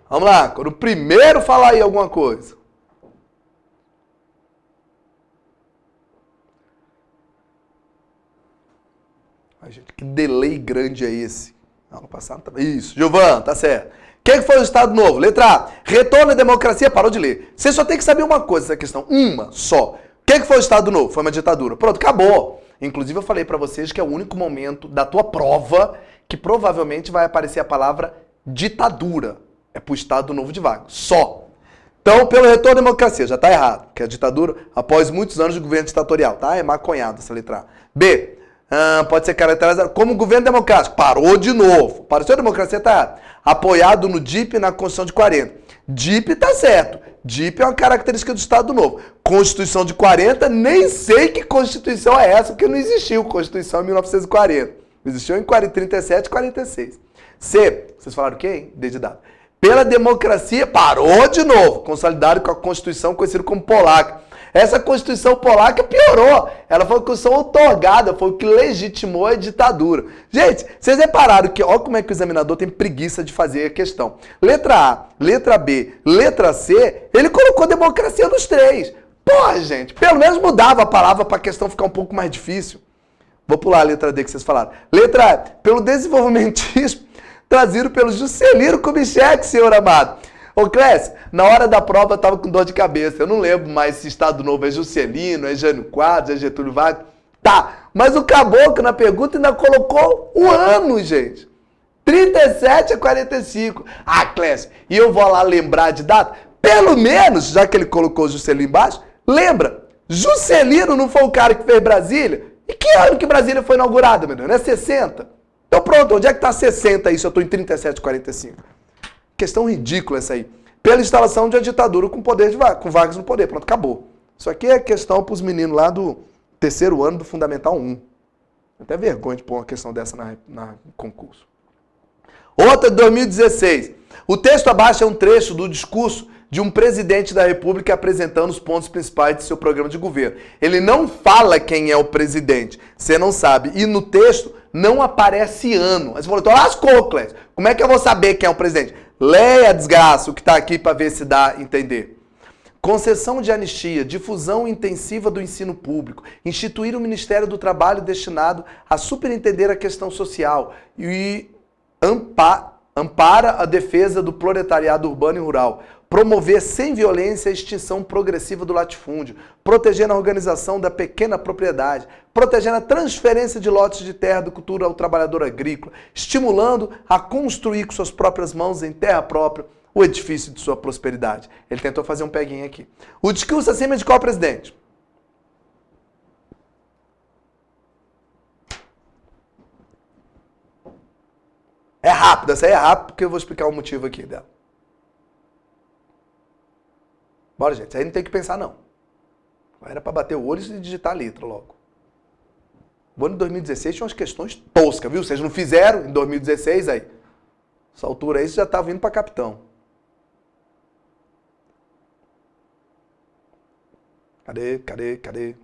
Vamos lá. Quando o primeiro falar aí alguma coisa. Ai, gente, que delay grande é esse? Não, no passado tá... Isso, Gilvan, tá certo. O que foi o Estado Novo? Letra A. Retorno à democracia, parou de ler. Você só tem que saber uma coisa, essa questão. Uma só. O que foi o Estado Novo? Foi uma ditadura. Pronto, acabou. Inclusive eu falei pra vocês que é o único momento da tua prova que provavelmente vai aparecer a palavra ditadura. É pro Estado Novo de Vargas. Só. Então, pelo retorno à democracia, já tá errado. Que é a ditadura após muitos anos de governo ditatorial. Tá? É maconhado essa letra A. B. Pode ser caracterizado como governo democrático. Parou de novo. Pareceu a democracia, tá errado. Apoiado no DIP e na Constituição de 40. DIP tá certo. DIP é uma característica do Estado Novo. Constituição de 40, nem sei que Constituição é essa, porque não existiu Constituição em 1940. Existiu em 37 e 46. C. Vocês falaram o quê, hein? D de dado. Pela democracia, parou de novo. Consolidado com a Constituição conhecida como polaca. Essa Constituição polaca piorou. Ela foi a Constituição outorgada, foi o que legitimou a ditadura. Gente, vocês repararam que, olha como é que o examinador tem preguiça de fazer a questão. Letra A, letra B, letra C, ele colocou democracia nos três. Porra, gente, pelo menos mudava a palavra para a questão ficar um pouco mais difícil. Vou pular a letra D que vocês falaram. Letra A, pelo desenvolvimentismo trazido pelo Juscelino Kubitschek, senhor amado. Ô, Clécio, na hora da prova eu tava com dor de cabeça. Eu não lembro mais se Estado Novo é Juscelino, é Jânio Quadros, é Getúlio Vargas. Tá, mas o caboclo na pergunta ainda colocou o ano, gente. 37 a 45. Ah, Clécio, e eu vou lá lembrar de data? Pelo menos, já que ele colocou Juscelino embaixo, lembra, Juscelino não foi o cara que fez Brasília? E que ano que Brasília foi inaugurada, meu Deus? Não é 60? Então pronto, onde é que tá 60 aí se eu tô em 37 a 45? Questão ridícula essa aí. Pela instalação de uma ditadura com poder com Vargas no poder. Pronto, acabou. Isso aqui é questão para os meninos lá do terceiro ano do Fundamental 1. Até vergonha de pôr uma questão dessa na concurso. Outra de 2016. O texto abaixo é um trecho do discurso de um presidente da República apresentando os pontos principais de seu programa de governo. Ele não fala quem é o presidente. Você não sabe. E no texto não aparece ano. Aí você falou, então lascou, Clécio. Como é que eu vou saber quem é o presidente? Leia, desgraça, o que está aqui para ver se dá a entender. Concessão de anistia, difusão intensiva do ensino público, instituir o Ministério do Trabalho destinado a superintender a questão social e ampara a defesa do proletariado urbano e rural, promover sem violência a extinção progressiva do latifúndio, protegendo a organização da pequena propriedade, protegendo a transferência de lotes de terra do cultura ao trabalhador agrícola, estimulando a construir com suas próprias mãos em terra própria o edifício de sua prosperidade. Ele tentou fazer um peguinho aqui. O discurso acima de qual presidente? É rápido, essa aí é rápido porque eu vou explicar o motivo aqui dela. Bora, gente. Isso aí não tem que pensar, não. Era para bater o olho e digitar a letra logo. O ano de 2016 tinha umas questões toscas, viu? Vocês não fizeram em 2016 aí. Essa altura aí você já estava indo para capitão. Cadê?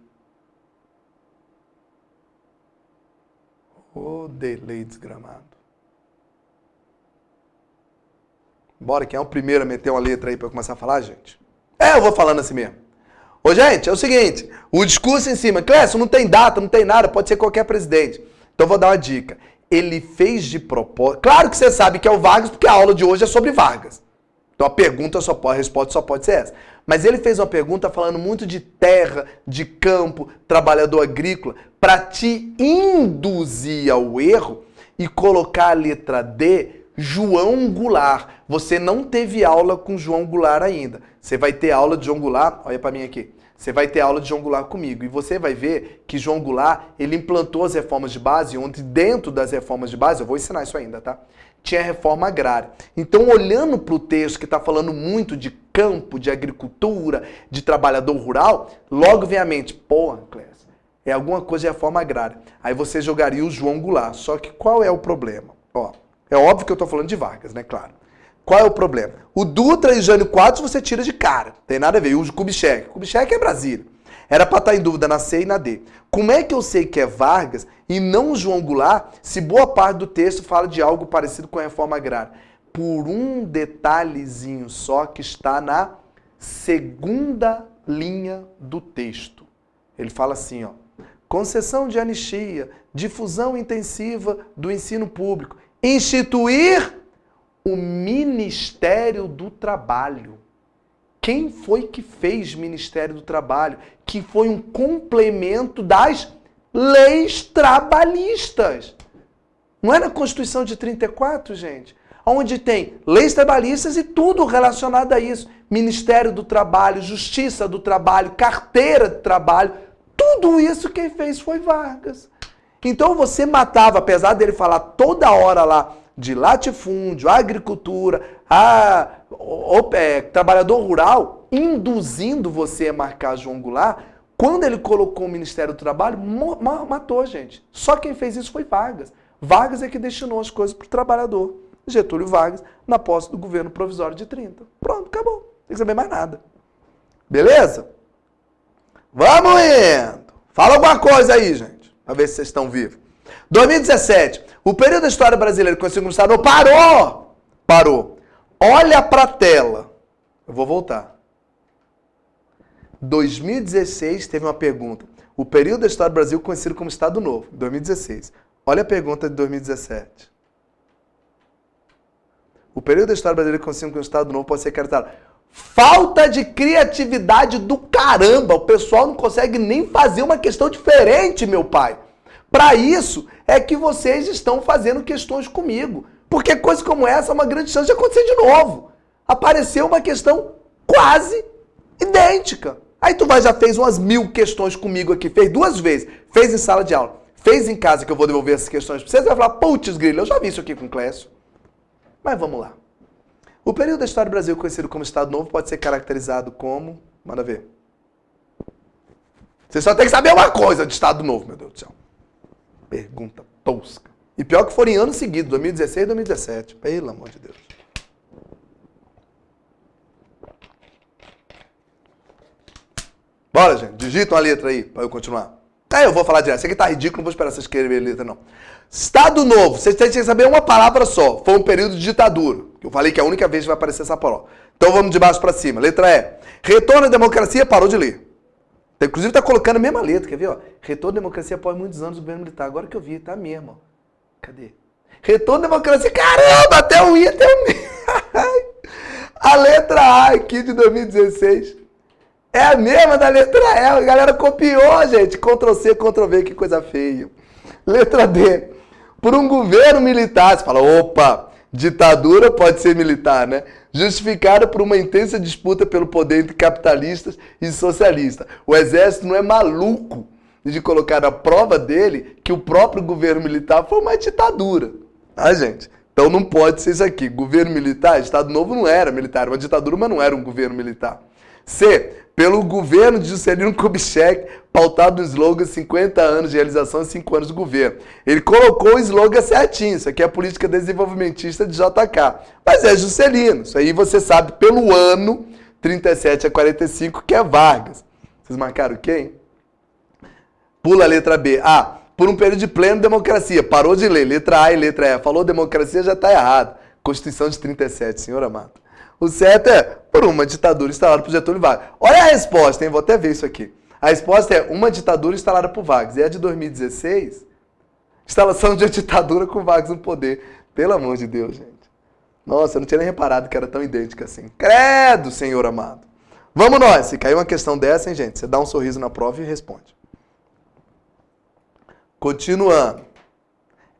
Ô, delay desgramado. Bora, quem é o primeiro a meter uma letra aí para eu começar a falar, gente? Eu vou falando assim mesmo. Ô, gente, é o seguinte, o discurso em cima, Clécio, não tem data, não tem nada, pode ser qualquer presidente. Então vou dar uma dica. Ele fez de propósito. Claro que você sabe que é o Vargas, porque a aula de hoje é sobre Vargas. Então a resposta só pode ser essa. Mas ele fez uma pergunta falando muito de terra, de campo, trabalhador agrícola, para te induzir ao erro e colocar a letra D, João Goulart. Você não teve aula com João Goulart ainda. Você vai ter aula de João Goulart, olha para mim aqui. Você vai ter aula de João Goulart comigo. E você vai ver que João Goulart, ele implantou as reformas de base, onde dentro das reformas de base, eu vou ensinar isso ainda, tá? Tinha a reforma agrária. Então, olhando para o texto que está falando muito de campo, de agricultura, de trabalhador rural, logo vem à mente, porra, Clécio, é alguma coisa de reforma agrária. Aí você jogaria o João Goulart. Só que qual é o problema? Ó, é óbvio que eu estou falando de Vargas, né? Claro. Qual é o problema? O Dutra e Jânio Quadros você tira de cara. Tem nada a ver. E o Kubitschek. Kubitschek é Brasília. Era para estar em dúvida na C e na D. Como é que eu sei que é Vargas e não João Goulart se boa parte do texto fala de algo parecido com a reforma agrária? Por um detalhezinho só que está na segunda linha do texto. Ele fala assim, ó. Concessão de anistia, difusão intensiva do ensino público, instituir o Ministério do Trabalho. Quem foi que fez Ministério do Trabalho? Que foi um complemento das leis trabalhistas. Não é na Constituição de 34, gente? Onde tem leis trabalhistas e tudo relacionado a isso. Ministério do Trabalho, Justiça do Trabalho, Carteira de Trabalho. Tudo isso quem fez foi Vargas. Então você matava, apesar dele falar toda hora lá de latifúndio, agricultura, trabalhador rural, induzindo você a marcar João Goulart, quando ele colocou o Ministério do Trabalho, matou, gente. Só quem fez isso foi Vargas. Vargas é que destinou as coisas para o trabalhador. Getúlio Vargas, na posse do governo provisório de 30. Pronto, acabou. Não tem que saber mais nada. Beleza? Vamos indo. Fala alguma coisa aí, gente, para ver se vocês estão vivos. 2017. O período da história brasileira conhecido como Estado Novo parou. Olha para a tela. Eu vou voltar. 2016 teve uma pergunta. O período da história do Brasil conhecido como Estado Novo. 2016. Olha a pergunta de 2017. O período da história brasileira conhecido como Estado Novo pode ser caracterizado. Falta de criatividade do caramba. O pessoal não consegue nem fazer uma questão diferente, meu pai. Para isso é que vocês estão fazendo questões comigo. Porque coisa como essa é uma grande chance de acontecer de novo. Apareceu uma questão quase idêntica. Aí tu já fez umas 1000 questões comigo aqui. Fez 2 vezes. Fez em sala de aula. Fez em casa, que eu vou devolver essas questões para vocês. Você vai falar, putz, grilo, eu já vi isso aqui com o Clécio. Mas vamos lá. O período da história do Brasil conhecido como Estado Novo pode ser caracterizado como... Manda ver. Você só tem que saber uma coisa de Estado Novo, meu Deus do céu. Pergunta tosca. E pior que foram em anos seguidos, 2016 e 2017. Pelo amor de Deus. Bora, gente. Digita uma letra aí, para eu continuar. Eu vou falar direto. Isso aqui tá ridículo, não vou esperar vocês escreverem letra, não. Estado Novo. Vocês têm que saber uma palavra só. Foi um período de ditadura. Eu falei que é a única vez que vai aparecer essa palavra. Então vamos de baixo para cima. Letra E. Retorno à democracia, parou de ler. Inclusive tá colocando a mesma letra, quer ver? Ó? Retorno à democracia após muitos anos do governo militar. Agora que eu vi, tá mesmo. Ó. Cadê? Retorno à democracia. Caramba, até o I, até o I. A letra A aqui de 2016 é a mesma da letra E. A galera copiou, gente. Ctrl-C, Ctrl-V, que coisa feia. Letra D. Por um governo militar. Você fala, opa, ditadura pode ser militar, né? Justificada por uma intensa disputa pelo poder entre capitalistas e socialistas. O exército não é maluco de colocar na prova dele que o próprio governo militar foi uma ditadura. Tá, gente? Então não pode ser isso aqui. Governo militar, Estado Novo não era militar, era uma ditadura, mas não era um governo militar. C. Pelo governo de Juscelino Kubitschek, pautado no slogan 50 anos de realização e 5 anos do governo. Ele colocou o slogan certinho, isso aqui é a política desenvolvimentista de JK. Mas é Juscelino, isso aí você sabe pelo ano 37 a 45, que é Vargas. Vocês marcaram quem? Pula a letra B. A. Por um período de plena democracia. Parou de ler. Letra A e letra E. Falou democracia, já está errado. Constituição de 37, senhor Amado. O certo é por uma ditadura instalada por Getúlio Vargas. Olha a resposta, hein? Vou até ver isso aqui. A resposta é uma ditadura instalada por Vargas. E a de 2016, instalação de uma ditadura com Vargas no poder. Pelo amor de Deus, gente. Nossa, eu não tinha nem reparado que era tão idêntica assim. Credo, senhor amado. Vamos nós. Se cair uma questão dessa, hein, gente? Você dá um sorriso na prova e responde. Continuando.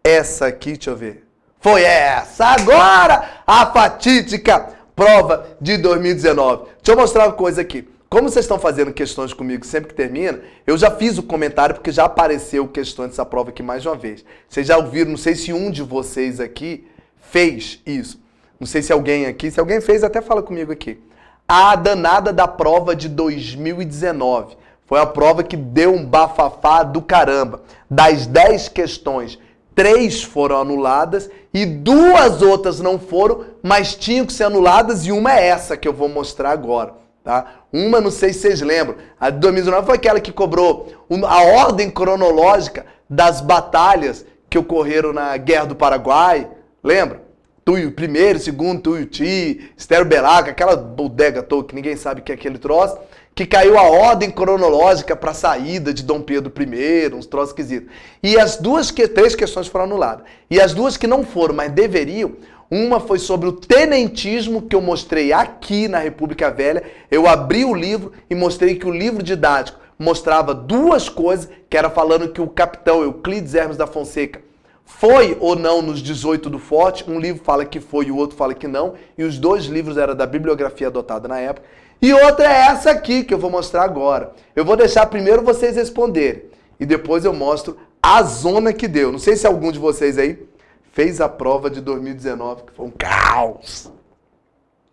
Essa aqui, deixa eu ver. Foi essa. Agora, a fatídica prova de 2019. Deixa eu mostrar uma coisa aqui. Como vocês estão fazendo questões comigo sempre que termina, eu já fiz o comentário porque já apareceu questões dessa prova aqui mais de uma vez. Vocês já ouviram, não sei se um de vocês aqui fez isso. Não sei se alguém aqui, se alguém fez, até fala comigo aqui. A danada da prova de 2019. Foi a prova que deu um bafafá do caramba. Das 10 questões, 3 foram anuladas e 2 outras não foram, mas tinham que ser anuladas e uma é essa que eu vou mostrar agora. Tá? Uma, não sei se vocês lembram, a de 2019 foi aquela que cobrou a ordem cronológica das batalhas que ocorreram na Guerra do Paraguai. Lembra? Tuiu primeiro, segundo, Tuiuti, Estéreo Belaca, aquela bodega toda que ninguém sabe o que é aquele troço, que caiu a ordem cronológica para a saída de Dom Pedro I, uns troços esquisitos. E as 3 questões foram anuladas. E as 2 que não foram, mas deveriam, uma foi sobre o tenentismo, que eu mostrei aqui na República Velha. Eu abri o livro e mostrei que o livro didático mostrava 2 coisas, que era falando que o capitão Euclides Hermes da Fonseca foi ou não nos 18 do Forte. Um livro fala que foi e o outro fala que não. E os 2 livros eram da bibliografia adotada na época. E outra é essa aqui, que eu vou mostrar agora. Eu vou deixar primeiro vocês responderem. E depois eu mostro a zona que deu. Não sei se algum de vocês aí fez a prova de 2019, que foi um caos.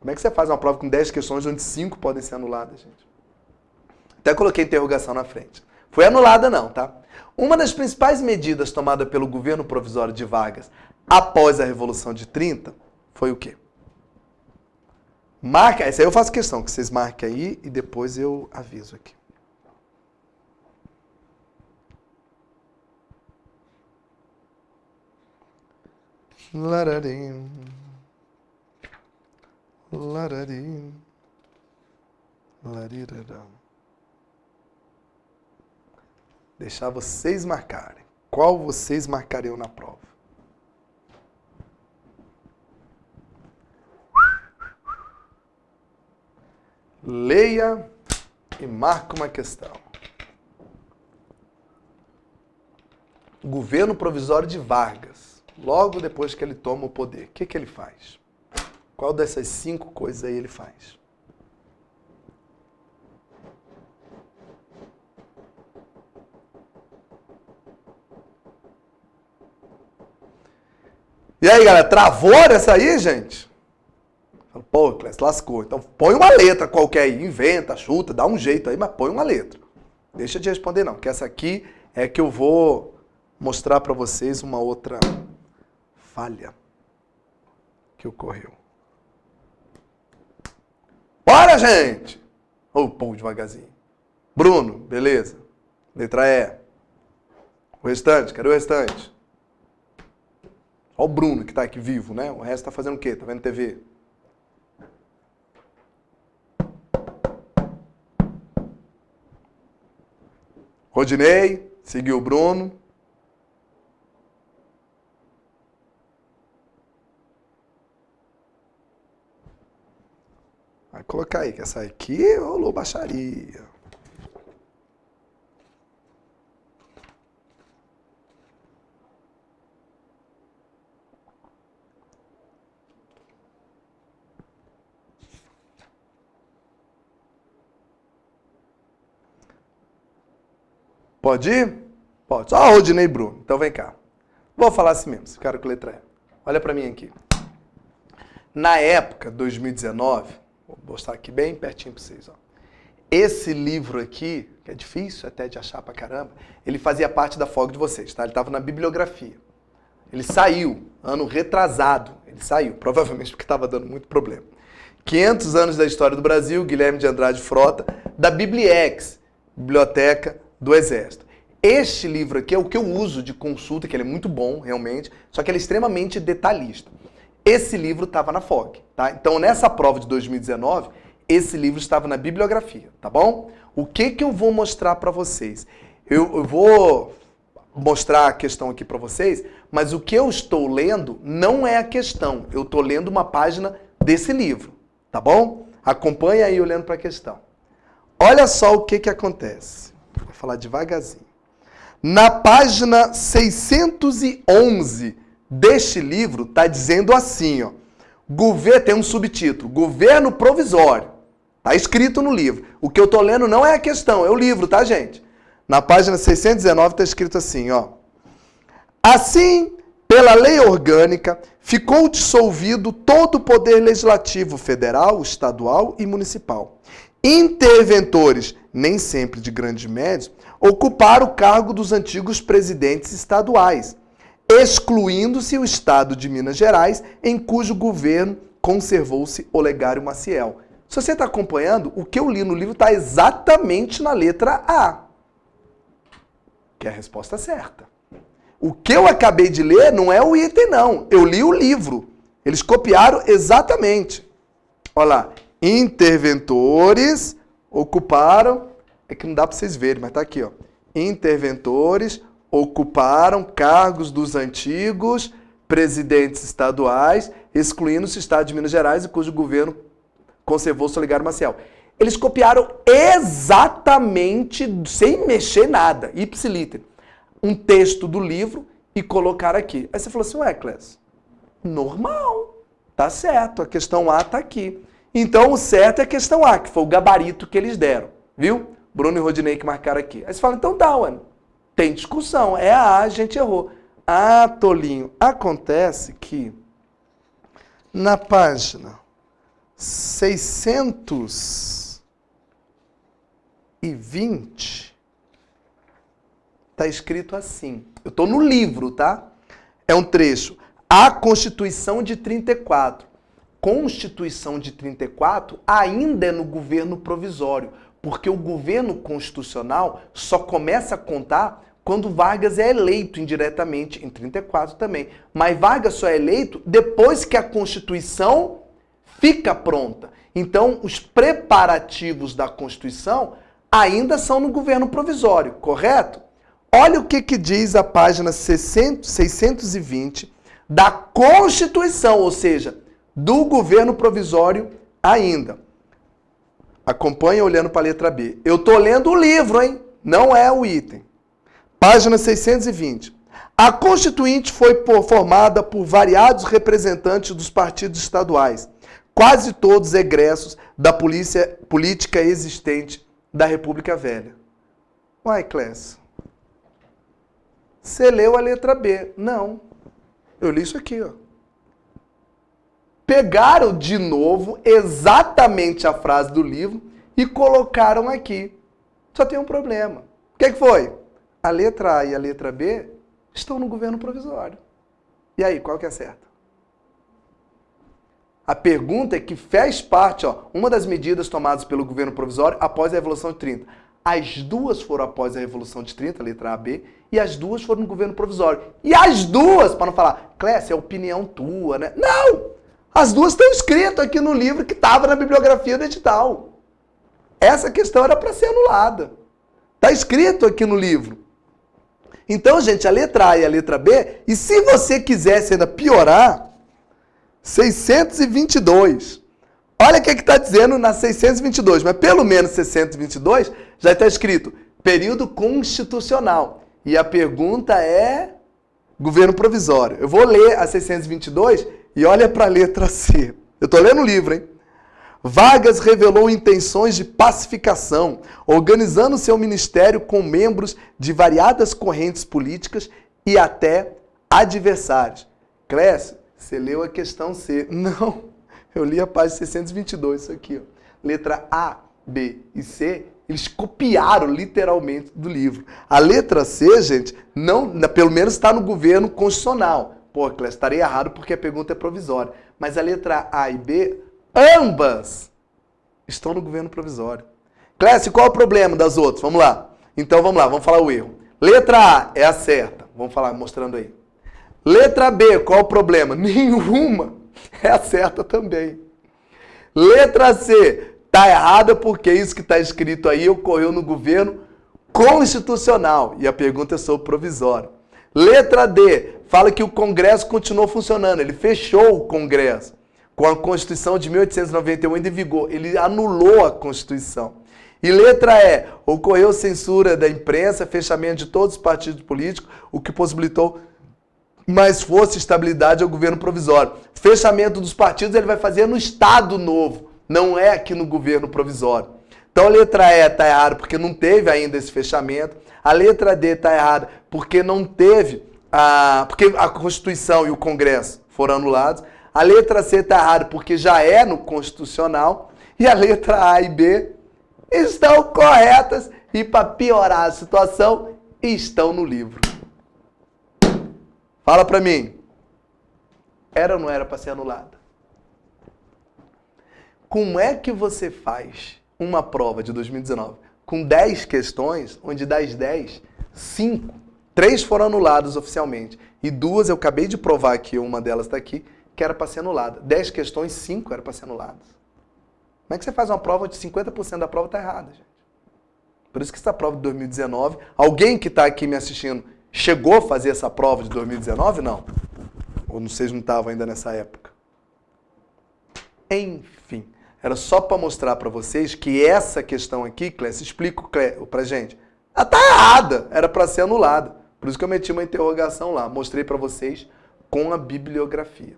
Como é que você faz uma prova com 10 questões, onde 5 podem ser anuladas, gente? Até coloquei interrogação na frente. Foi anulada não, tá? Uma das principais medidas tomadas pelo governo provisório de Vargas após a Revolução de 30 foi o quê? Marca, essa aí eu faço questão, que vocês marquem aí e depois eu aviso aqui. Lararim. Lararim. Larirarão. Deixar vocês marcarem. Qual vocês marcariam na prova? Leia e marca uma questão. Governo provisório de Vargas, logo depois que ele toma o poder, o que ele faz? Qual dessas 5 coisas aí ele faz? E aí, galera, travou nessa aí, gente? Pô, Clécio, lascou. Então põe uma letra qualquer aí, inventa, chuta, dá um jeito aí, mas põe uma letra. Deixa de responder não, que essa aqui é que eu vou mostrar para vocês uma outra falha que ocorreu. Bora, gente! Ô, pô, devagarzinho. Bruno, beleza. Letra E. O restante, cadê o restante? Só o Bruno que tá aqui vivo, né? O resto tá fazendo o quê? Tá vendo TV? Rodinei, seguiu o Bruno. Vai colocar aí, que essa aqui rolou baixaria. Pode ir? Pode. Só Rodinei e Bruno. Então vem cá. Vou falar assim mesmo, esse cara com letra E. Olha pra mim aqui. Na época, 2019, vou mostrar aqui bem pertinho pra vocês. Ó. Esse livro aqui, que é difícil até de achar pra caramba, ele fazia parte da FOG de vocês, tá? Ele estava na bibliografia. Ele saiu, ano retrasado, ele saiu, provavelmente porque estava dando muito problema. 500 anos da história do Brasil, Guilherme de Andrade Frota, da Bibliex, Biblioteca do Exército. Este livro aqui é o que eu uso de consulta, que ele é muito bom, realmente, só que ele é extremamente detalhista. Esse livro estava na FOG, tá? Então, nessa prova de 2019, esse livro estava na bibliografia, tá bom? O que eu vou mostrar para vocês? Eu vou mostrar a questão aqui para vocês, mas o que eu estou lendo não é a questão. Eu estou lendo uma página desse livro, tá bom? Acompanha aí olhando para a questão. Olha só o que acontece. Vou falar devagarzinho. Na página 611 deste livro, está dizendo assim, ó. Tem um subtítulo, Governo Provisório. Está escrito no livro. O que eu estou lendo não é a questão, é o livro, tá, gente? Na página 619 está escrito assim, ó. Assim, pela lei orgânica, ficou dissolvido todo o poder legislativo federal, estadual e municipal. Interventores, nem sempre de grandes médios, ocuparam o cargo dos antigos presidentes estaduais, excluindo-se o estado de Minas Gerais, em cujo governo conservou-se Olegário Maciel. Se você está acompanhando, o que eu li no livro está exatamente na letra A, que é a resposta certa. O que eu acabei de ler não é o item, não. Eu li o livro. Eles copiaram exatamente. Olha lá. Interventores ocuparam... É que não dá para vocês verem, mas está aqui, ó. Interventores ocuparam cargos dos antigos presidentes estaduais, excluindo-se o estado de Minas Gerais, e cujo governo conservou-se Olegário Maciel. Eles copiaram exatamente, sem mexer nada, ipsiliter, um texto do livro e colocaram aqui. Aí você falou assim, ué, Clécio, normal, tá certo, a questão A tá aqui. Então o certo é a questão A, que foi o gabarito que eles deram, viu? Bruno e Rodinei que marcaram aqui. Aí você fala, então tá, ué, tem discussão, é a A, a gente errou. Ah, tolinho, acontece que na página 620 está escrito assim. Eu estou no livro, tá? É um trecho. A Constituição de 34. Constituição de 34 ainda é no governo provisório, porque o governo constitucional só começa a contar quando Vargas é eleito indiretamente, em 34 também. Mas Vargas só é eleito depois que a Constituição fica pronta. Então, os preparativos da Constituição ainda são no governo provisório, correto? Olha o que diz a página 620 da Constituição, ou seja, do governo provisório ainda. Acompanha olhando para a letra B. Eu estou lendo o livro, hein? Não é o item. Página 620. A Constituinte foi formada por variados representantes dos partidos estaduais, quase todos egressos da política existente da República Velha. Uai, Clécio, você leu a letra B. Não. Eu li isso aqui, ó. Pegaram de novo exatamente a frase do livro e colocaram aqui. Só tem um problema. O que foi? A letra A e a letra B estão no governo provisório. E aí, qual que é certa? A pergunta é que faz parte, ó, uma das medidas tomadas pelo governo provisório após a Revolução de 30. As duas foram após a Revolução de 30, letra A, B, e as duas foram no governo provisório. E as duas, para não falar, Clécio, é opinião tua, né? Não! As duas estão escritas aqui no livro que estava na bibliografia do edital. Essa questão era para ser anulada. Está escrito aqui no livro. Então, gente, a letra A e a letra B, e se você quisesse ainda piorar, 622. Olha o que está dizendo na 622, mas pelo menos 622 já está escrito período constitucional. E a pergunta é governo provisório. Eu vou ler a 622 e olha para a letra C. Eu estou lendo o livro, hein? Vargas revelou intenções de pacificação, organizando seu ministério com membros de variadas correntes políticas e até adversários. Clécio, você leu a questão C. Não, eu li a página 622, isso aqui, ó. Letra A. B e C, eles copiaram literalmente do livro. A letra C, gente, não, pelo menos está no governo constitucional. Pô, Clécio, estaria errado porque a pergunta é provisória. Mas a letra A e B, ambas estão no governo provisório. Clécio, qual é o problema das outras? Vamos lá. Então vamos lá, vamos falar o erro. Letra A é a certa. Vamos falar, mostrando aí. Letra B, qual é o problema? Nenhuma é a certa também. Letra C, tá errada porque isso que está escrito aí ocorreu no governo constitucional. E a pergunta é sobre provisório. Letra D, fala que o Congresso continuou funcionando. Ele fechou o Congresso. Com a Constituição de 1891 ainda em vigor. Ele anulou a Constituição. E letra E, ocorreu censura da imprensa, fechamento de todos os partidos políticos, o que possibilitou mais força e estabilidade ao governo provisório. Fechamento dos partidos ele vai fazer no Estado Novo, não é aqui no governo provisório. Então a letra E está errada porque não teve ainda esse fechamento. A letra D está errada porque não teve, porque a Constituição e o Congresso foram anulados. A letra C está errada porque já é no Constitucional. E a letra A e B estão corretas e, para piorar a situação, estão no livro. Fala para mim. Era ou não era para ser anulada? Como é que você faz uma prova de 2019 com 10 questões, onde das 10, 3 foram anuladas oficialmente e 2 eu acabei de provar aqui, uma delas está aqui, que era para ser anulada. 10 questões, 5 eram para ser anuladas. Como é que você faz uma prova onde 50% da prova está errada, gente? Por isso que essa prova de 2019, alguém que está aqui me assistindo chegou a fazer essa prova de 2019? Não. Ou vocês não estavam ainda nessa época. Enfim, era só para mostrar para vocês que essa questão aqui, Clécio, explica para gente. Ela está errada, era para ser anulada. Por isso que eu meti uma interrogação lá. Mostrei para vocês com a bibliografia.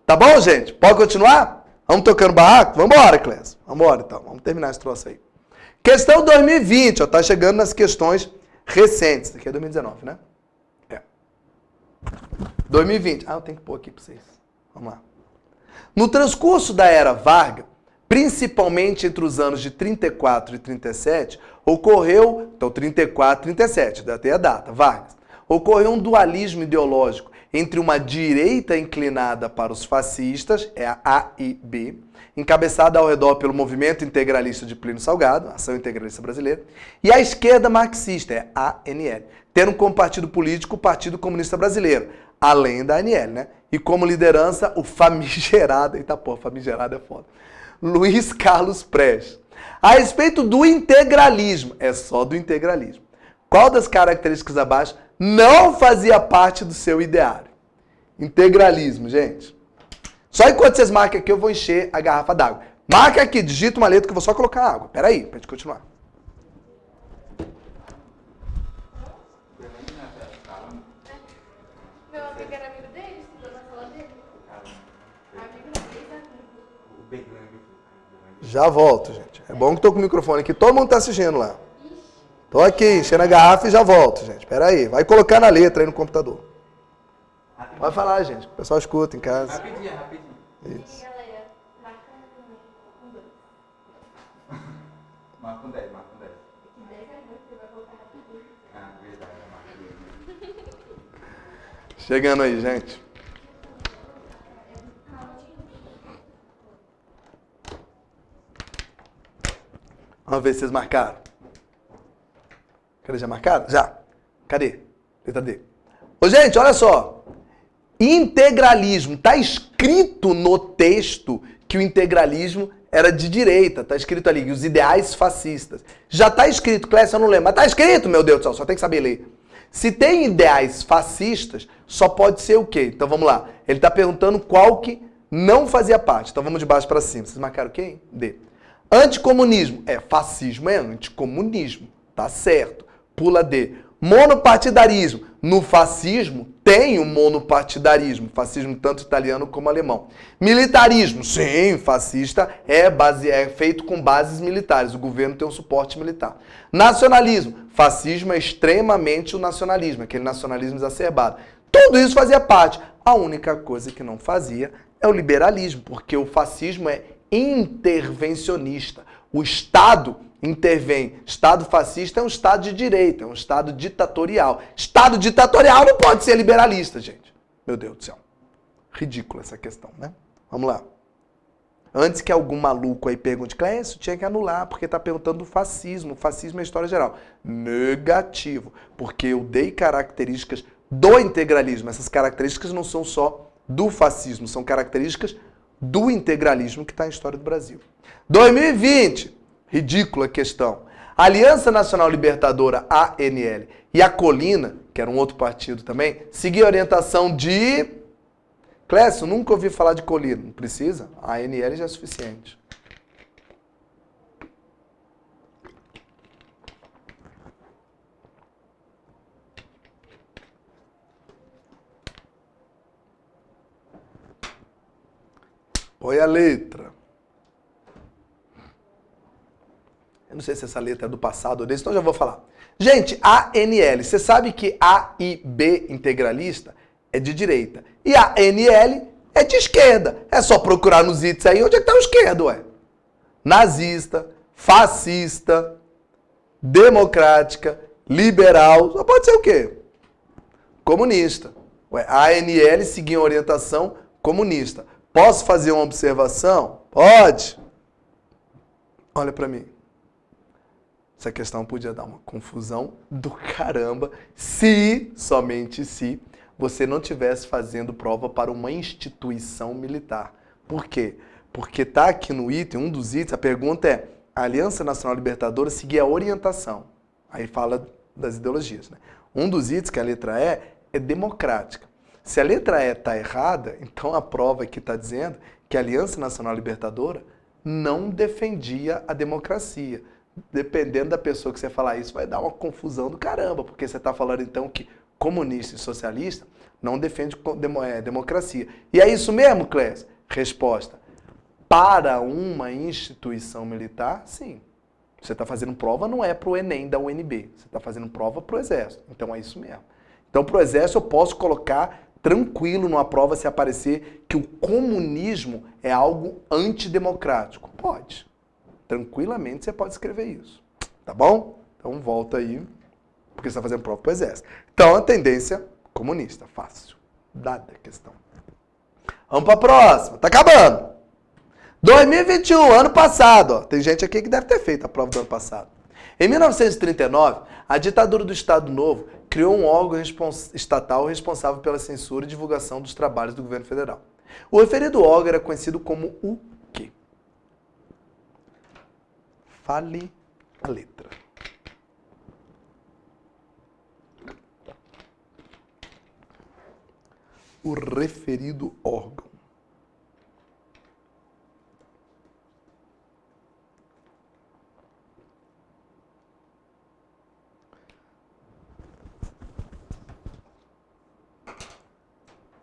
Tá bom, gente? Pode continuar? Vamos tocando barraco? Vamos embora, Clécio. Vamos embora, então. Vamos terminar esse troço aí. Questão 2020, ó. Tá chegando nas questões recentes. Isso aqui é 2019, né? É. 2020. Eu tenho que pôr aqui para vocês. Vamos lá. No transcurso da era Vargas, principalmente entre os anos de 34 e 37, ocorreu... Então, 34 e 37, até a data, Vargas. Ocorreu um dualismo ideológico entre uma direita inclinada para os fascistas, é a A e B, encabeçada ao redor pelo movimento integralista de Plínio Salgado, Ação Integralista Brasileira, e a esquerda marxista, é a ANL, tendo como partido político o Partido Comunista Brasileiro, além da ANL, né? E como liderança, o famigerado, eita porra, famigerado é foda, Luiz Carlos Prestes. A respeito do integralismo, é só do integralismo. Qual das características abaixo não fazia parte do seu ideário? Integralismo, gente. Só enquanto vocês marcam aqui, eu vou encher a garrafa d'água. Marca aqui, digita uma letra que eu vou só colocar água. Pera aí, pra gente continuar. Meu amigo era amigo dele, estudou na sala dele. Amigo não, fez Já volto, gente. É bom que tô com o microfone aqui. Todo mundo tá assistindo lá. Tô aqui, enchendo a garrafa e já volto, gente. Pera aí. Vai colocar na letra aí no computador. Vai falar, gente. O pessoal escuta em casa. Rapidinho. Isso. galera, marca com 2. Marca com 10. Que 10 é muito, você vai colocar rapidinho. Ah, verdade, marca 2. Chegando aí, gente. Vamos ver se vocês marcaram. Cadê? Já marcaram? Já. Cadê? Letra D. Ô, gente, olha só. Integralismo. Está escrito no texto que o integralismo era de direita. Está escrito ali, os ideais fascistas. Já está escrito, Clécio, eu não lembro. Mas está escrito, meu Deus do céu, só tem que saber ler. Se tem ideais fascistas, só pode ser o quê? Então vamos lá. Ele está perguntando qual que não fazia parte. Então vamos de baixo para cima. Vocês marcaram quem? D. Anticomunismo. Fascismo é anticomunismo. Tá certo. Pula D. Monopartidarismo. No fascismo tem o monopartidarismo. Fascismo tanto italiano como alemão. Militarismo. Sim, fascista é feito com bases militares. O governo tem um suporte militar. Nacionalismo. Fascismo é extremamente o nacionalismo. Aquele nacionalismo exacerbado. Tudo isso fazia parte. A única coisa que não fazia é o liberalismo. Porque o fascismo é intervencionista. O Estado intervém. Estado fascista é um Estado de direita, é um Estado ditatorial. Estado ditatorial não pode ser liberalista, gente. Meu Deus do céu. Ridícula essa questão, né? Vamos lá. Antes que algum maluco aí pergunte, Clécio, tinha que anular, porque está perguntando do fascismo. O fascismo é história geral. Negativo. Porque eu dei características do integralismo. Essas características não são só do fascismo, são características do integralismo que está em história do Brasil. 2020, ridícula questão. A Aliança Nacional Libertadora, ANL, e a Colina, que era um outro partido também, seguia a orientação de... Clécio, nunca ouvi falar de Colina. Não precisa? A ANL já é suficiente. Põe a letra. Eu não sei se essa letra é do passado ou desse, então já vou falar. Gente, ANL, você sabe que A e B integralista é de direita. E a ANL é de esquerda. É só procurar nos itens aí onde é que tá o esquerdo, ué. Nazista, fascista, democrática, liberal, só pode ser o quê? Comunista. Ué, a ANL seguia a orientação comunista. Posso fazer uma observação? Pode. Olha para mim. Essa questão podia dar uma confusão do caramba se, somente se, você não estivesse fazendo prova para uma instituição militar. Por quê? Porque tá aqui no item, um dos itens, a pergunta é, a Aliança Nacional Libertadora seguia a orientação. Aí fala das ideologias, né? Um dos itens, que é a letra E, é democrática. Se a letra E está errada, então a prova aqui está dizendo que a Aliança Nacional Libertadora não defendia a democracia. Dependendo da pessoa que você falar isso, vai dar uma confusão do caramba, porque você está falando então que comunista e socialista não defende democracia. E é isso mesmo, Clécio? Resposta. Para uma instituição militar, sim. Você está fazendo prova não é para o Enem da UNB, você está fazendo prova para o Exército. Então é isso mesmo. Então para o Exército eu posso colocar tranquilo numa prova se aparecer que o comunismo é algo antidemocrático. Pode. Tranquilamente você pode escrever isso. Tá bom? Então volta aí, porque você está fazendo prova para o Exército. Então a tendência comunista, fácil. Dada a questão. Vamos para a próxima. Tá acabando. 2021, ano passado. Ó. Tem gente aqui que deve ter feito a prova do ano passado. Em 1939, a ditadura do Estado Novo criou um órgão estatal responsável pela censura e divulgação dos trabalhos do governo federal. O referido órgão era conhecido como o quê? Fale a letra. O referido órgão.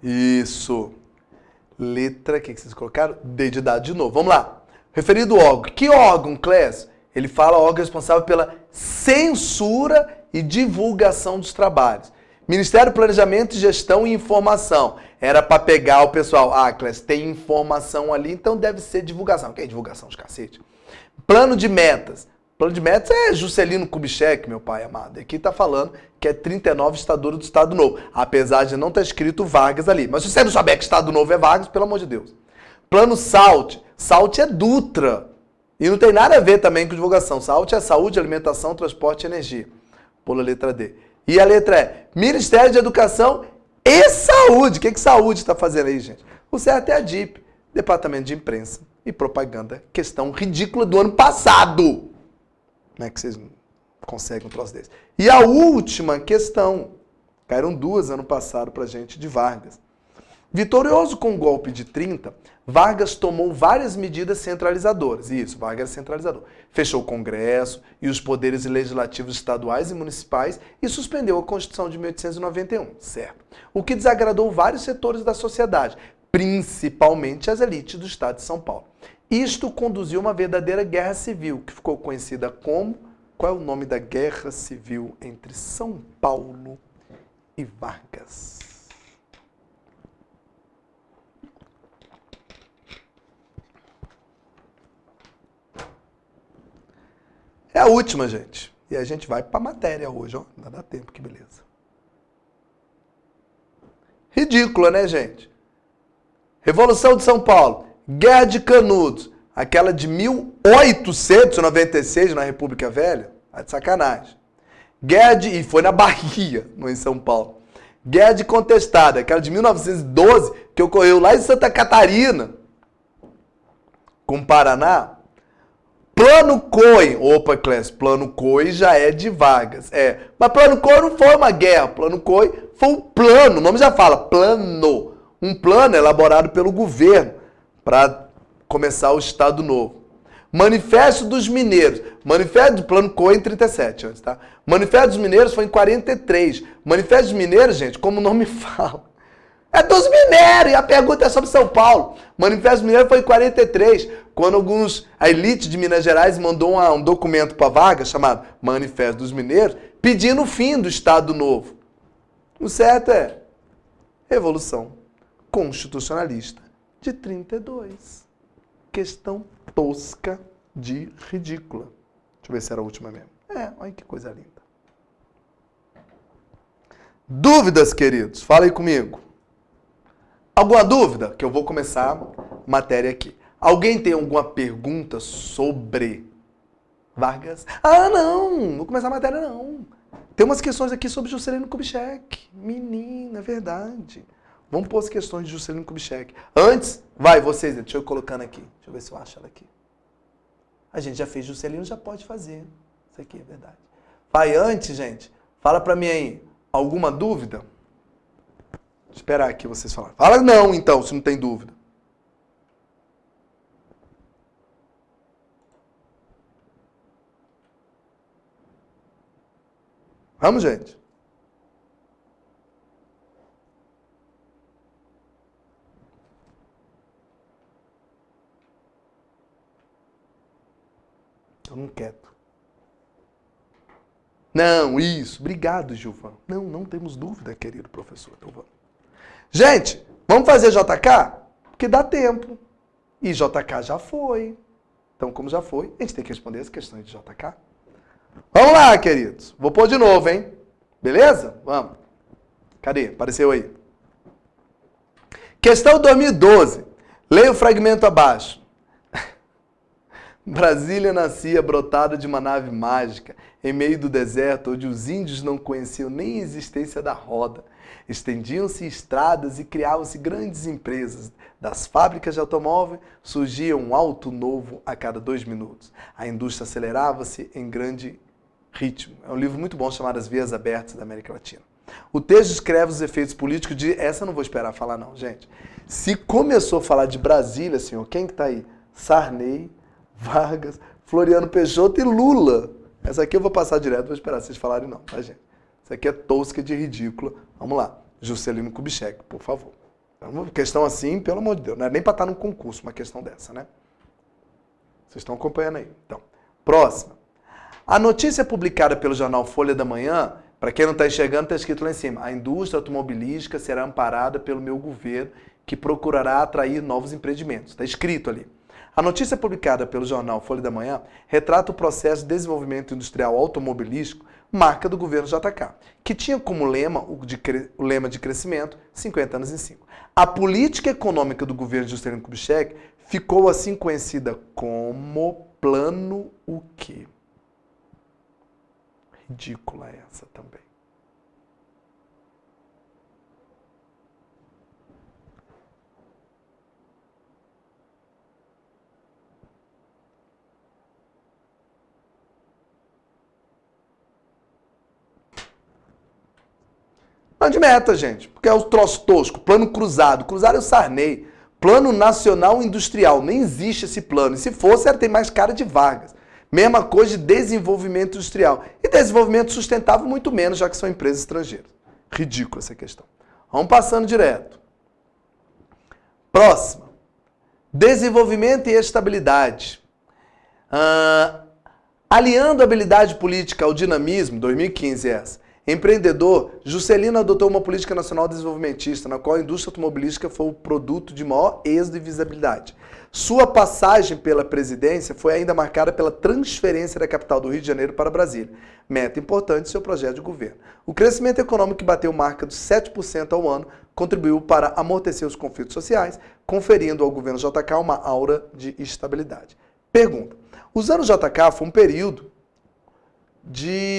Isso. Letra, o que vocês colocaram? D de dado de novo. Vamos lá. Referido órgão. Que órgão, Clécio? Ele fala órgão responsável pela censura e divulgação dos trabalhos. Ministério do Planejamento, Gestão e Informação. Era para pegar o pessoal. Ah, Clécio, tem informação ali, então deve ser divulgação. Que é divulgação de cacete? Plano de metas. Plano de metas é Juscelino Kubitschek, meu pai amado. Aqui está falando que é 39 estaduras do Estado Novo. Apesar de não estar escrito Vargas ali. Mas se você não souber que Estado Novo é Vargas, pelo amor de Deus. Plano SALT. SALT é Dutra. E não tem nada a ver também com divulgação. SALT é Saúde, Alimentação, Transporte e Energia. Pula a letra D. E a letra E. Ministério de Educação e Saúde. O que saúde está fazendo aí, gente? O certo é a DIP. Departamento de Imprensa e Propaganda. Questão ridícula do ano passado. Como é que vocês conseguem um troço desse? E a última questão. Caíram duas ano passado pra gente de Vargas. Vitorioso com o golpe de 30, Vargas tomou várias medidas centralizadoras. Isso, Vargas era centralizador. Fechou o Congresso e os poderes legislativos estaduais e municipais e suspendeu a Constituição de 1891, certo? O que desagradou vários setores da sociedade, principalmente as elites do estado de São Paulo. Isto conduziu a uma verdadeira guerra civil, que ficou conhecida como... Qual é o nome da guerra civil entre São Paulo e Vargas? É a última, gente. E a gente vai pra matéria hoje, ó. Ainda dá tempo, que beleza. Ridícula, né, gente? Revolução de São Paulo. Guerra de Canudos. Aquela de 1896 na República Velha. Tá de sacanagem. E foi na Bahia, não em São Paulo. Guerra de Contestada. Aquela de 1912, que ocorreu lá em Santa Catarina, com Paraná. Plano COI. Opa, Clécio, Plano COI já é de Vargas. Mas Plano COI não foi uma guerra. Plano COI foi um plano. O nome já fala, plano. Um plano elaborado pelo governo para começar o Estado Novo. Manifesto dos Mineiros. Manifesto do Plano COI em 37, antes, tá? Manifesto dos Mineiros foi em 43. Manifesto dos Mineiros, gente, como o nome fala, é dos minérios, e a pergunta é sobre São Paulo. Manifesto dos Mineiros foi em 43, quando a elite de Minas Gerais mandou um documento para Vargas, chamado Manifesto dos Mineiros, pedindo o fim do Estado Novo. O certo é Revolução Constitucionalista de 32. Questão tosca de ridícula. Deixa eu ver se era a última mesmo. Olha que coisa linda. Dúvidas, queridos? Fala aí comigo. Alguma dúvida? Que eu vou começar a matéria aqui. Alguém tem alguma pergunta sobre Vargas? Não vou começar a matéria não. Tem umas questões aqui sobre Juscelino Kubitschek. Menina, é verdade. Vamos pôr as questões de Juscelino Kubitschek. Antes, vai, vocês, deixa eu ir colocando aqui. Deixa eu ver se eu acho ela aqui. A gente já fez Juscelino, já pode fazer. Isso aqui é verdade. Vai, antes, gente, fala pra mim aí. Alguma dúvida? Vou esperar aqui vocês falarem. Fala não, então, se não tem dúvida. Vamos, gente. Eu não quieto. Não, isso. Obrigado, Gilvan. Não temos dúvida, querido professor. Então vamos. Gente, vamos fazer JK? Porque dá tempo. E JK já foi. Então, como já foi, a gente tem que responder as questões de JK. Vamos lá, queridos. Vou pôr de novo, hein? Beleza? Vamos. Cadê? Apareceu aí. Questão 2012. Leia o fragmento abaixo. Brasília nascia brotada de uma nave mágica, em meio do deserto, onde os índios não conheciam nem a existência da roda. Estendiam-se estradas e criavam-se grandes empresas. Das fábricas de automóvel surgia um auto novo a cada 2 minutos. A indústria acelerava-se em grande ritmo. É um livro muito bom chamado As Vias Abertas da América Latina. O texto descreve os efeitos políticos de... Essa eu não vou esperar falar não, gente. Se começou a falar de Brasília, senhor, quem que tá aí? Sarney, Vargas, Floriano Peixoto e Lula. Essa aqui eu vou passar direto, vou esperar vocês falarem não, tá, gente? Isso aqui é tosca de ridícula. Vamos lá. Juscelino Kubitschek, por favor. Uma questão assim, pelo amor de Deus. Não é nem para estar num concurso uma questão dessa, né? Vocês estão acompanhando aí. Então, próxima. A notícia publicada pelo jornal Folha da Manhã, para quem não está enxergando, está escrito lá em cima. A indústria automobilística será amparada pelo meu governo, que procurará atrair novos empreendimentos. Está escrito ali. A notícia publicada pelo jornal Folha da Manhã retrata o processo de desenvolvimento industrial automobilístico, marca do governo JK, que tinha como lema o lema de crescimento 50 anos em 5. A política econômica do governo de Juscelino Kubitschek ficou assim conhecida como Plano o quê? Ridícula essa também. Plano de meta, gente, porque é o troço tosco. Plano cruzado. Cruzado é o Sarney. Plano Nacional Industrial. Nem existe esse plano. E se fosse, tem mais cara de Vargas. Mesma coisa de desenvolvimento industrial. E desenvolvimento sustentável, muito menos, já que são empresas estrangeiras. Ridícula essa questão. Vamos passando direto. Próxima. Desenvolvimento e estabilidade. Aliando a habilidade política ao dinamismo, 2015 essa, Empreendedor, Juscelino adotou uma política nacional desenvolvimentista, na qual a indústria automobilística foi o produto de maior êxito e visibilidade. Sua passagem pela presidência foi ainda marcada pela transferência da capital do Rio de Janeiro para Brasília, meta importante de seu projeto de governo. O crescimento econômico, que bateu marca dos 7% ao ano, contribuiu para amortecer os conflitos sociais, conferindo ao governo JK uma aura de estabilidade. Pergunta: os anos JK foi um período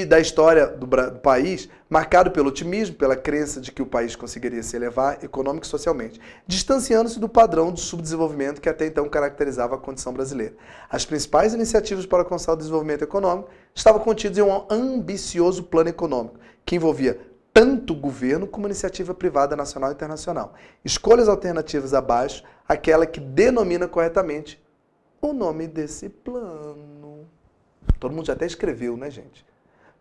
da história do país marcado pelo otimismo, pela crença de que o país conseguiria se elevar econômico e socialmente, distanciando-se do padrão de subdesenvolvimento que até então caracterizava a condição brasileira. As principais iniciativas para alcançar o desenvolvimento econômico estavam contidas em um ambicioso plano econômico, que envolvia tanto o governo como a iniciativa privada nacional e internacional. Escolhas alternativas abaixo, aquela que denomina corretamente o nome desse plano. Todo mundo já até escreveu, né, gente?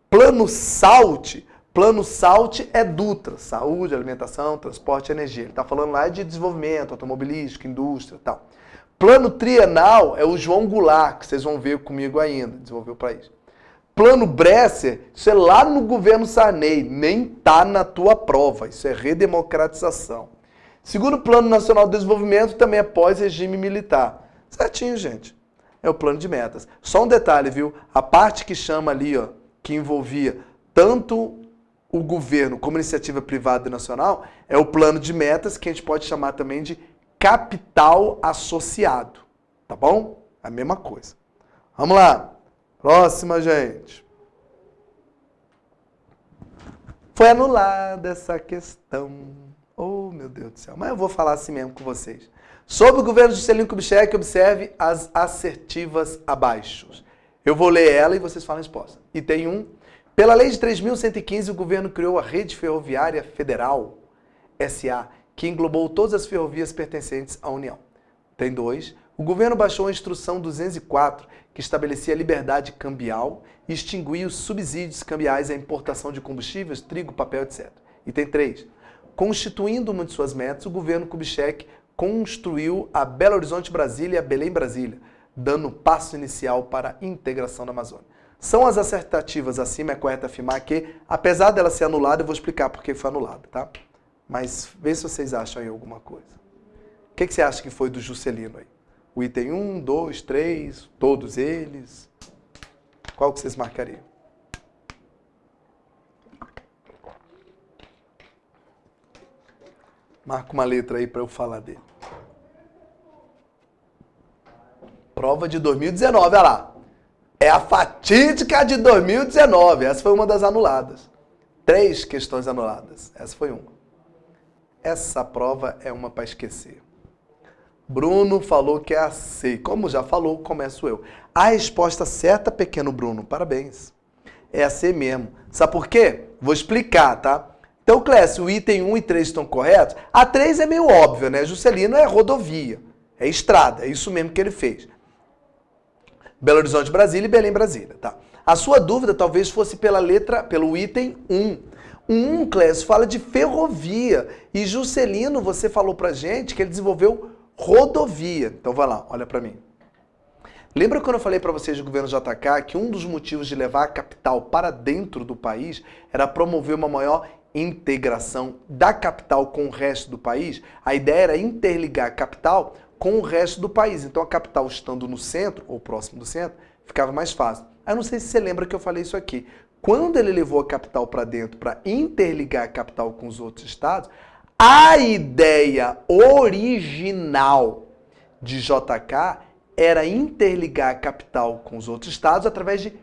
Plano SALT. Plano SALT é Dutra, saúde, alimentação, transporte e energia. Ele está falando lá de desenvolvimento automobilístico, indústria e tal. Plano trienal é o João Goulart, que vocês vão ver comigo ainda, desenvolveu o país. Plano Bresser, isso é lá no governo Sarney, nem tá na tua prova, isso é redemocratização. Segundo Plano Nacional de Desenvolvimento, também é pós-regime militar. Certinho, gente. É o plano de metas. Só um detalhe, viu? A parte que chama ali, ó, que envolvia tanto o governo como a iniciativa privada e nacional, é o plano de metas, que a gente pode chamar também de capital associado. Tá bom? A mesma coisa. Vamos lá. Próxima, gente. Foi anulada essa questão. Oh, meu Deus do céu. Mas eu vou falar assim mesmo com vocês. Sobre o governo de Juscelino Kubitschek, observe as assertivas abaixo. Eu vou ler ela e vocês falam a resposta. Item 1. Pela Lei de 3.115, o governo criou a Rede Ferroviária Federal, SA, que englobou todas as ferrovias pertencentes à União. Item 2. O governo baixou a Instrução 204, que estabelecia a liberdade cambial e extinguia os subsídios cambiais à importação de combustíveis, trigo, papel, etc. Item 3. Constituindo uma de suas metas, o governo Kubitschek construiu a Belo Horizonte Brasília e a Belém Brasília, dando passo inicial para a integração da Amazônia. São as assertativas acima, é correto afirmar que, apesar dela ser anulada, eu vou explicar por que foi anulada, tá? Mas vê se vocês acham aí alguma coisa. O que você acha que foi do Juscelino aí? O item 1, 2, 3, todos eles? Qual que vocês marcariam? Marca uma letra aí para eu falar dele. Prova de 2019, olha lá. É a fatídica de 2019. Essa foi uma das anuladas. 3 questões anuladas. Essa foi uma. Essa prova é uma para esquecer. Bruno falou que é a C. Como já falou, começo eu. A resposta certa, pequeno Bruno, parabéns. É a C mesmo. Sabe por quê? Vou explicar, tá? Então, Clécio, o item 1 e 3 estão corretos? A 3 é meio óbvio, né? Juscelino é rodovia, é estrada, é isso mesmo que ele fez. Belo Horizonte, Brasília e Belém, Brasília, tá? A sua dúvida talvez fosse pelo item 1. O 1, Clécio, fala de ferrovia. E Juscelino, você falou pra gente que ele desenvolveu rodovia. Então vai lá, olha pra mim. Lembra quando eu falei para vocês do governo JK que um dos motivos de levar a capital para dentro do país era promover uma maior integração da capital com o resto do país? A ideia era interligar a capital com o resto do país. Então a capital estando no centro, ou próximo do centro, ficava mais fácil. Eu não sei se você lembra que eu falei isso aqui. Quando ele levou a capital para dentro para interligar a capital com os outros estados, a ideia original de JK era interligar a capital com os outros estados através de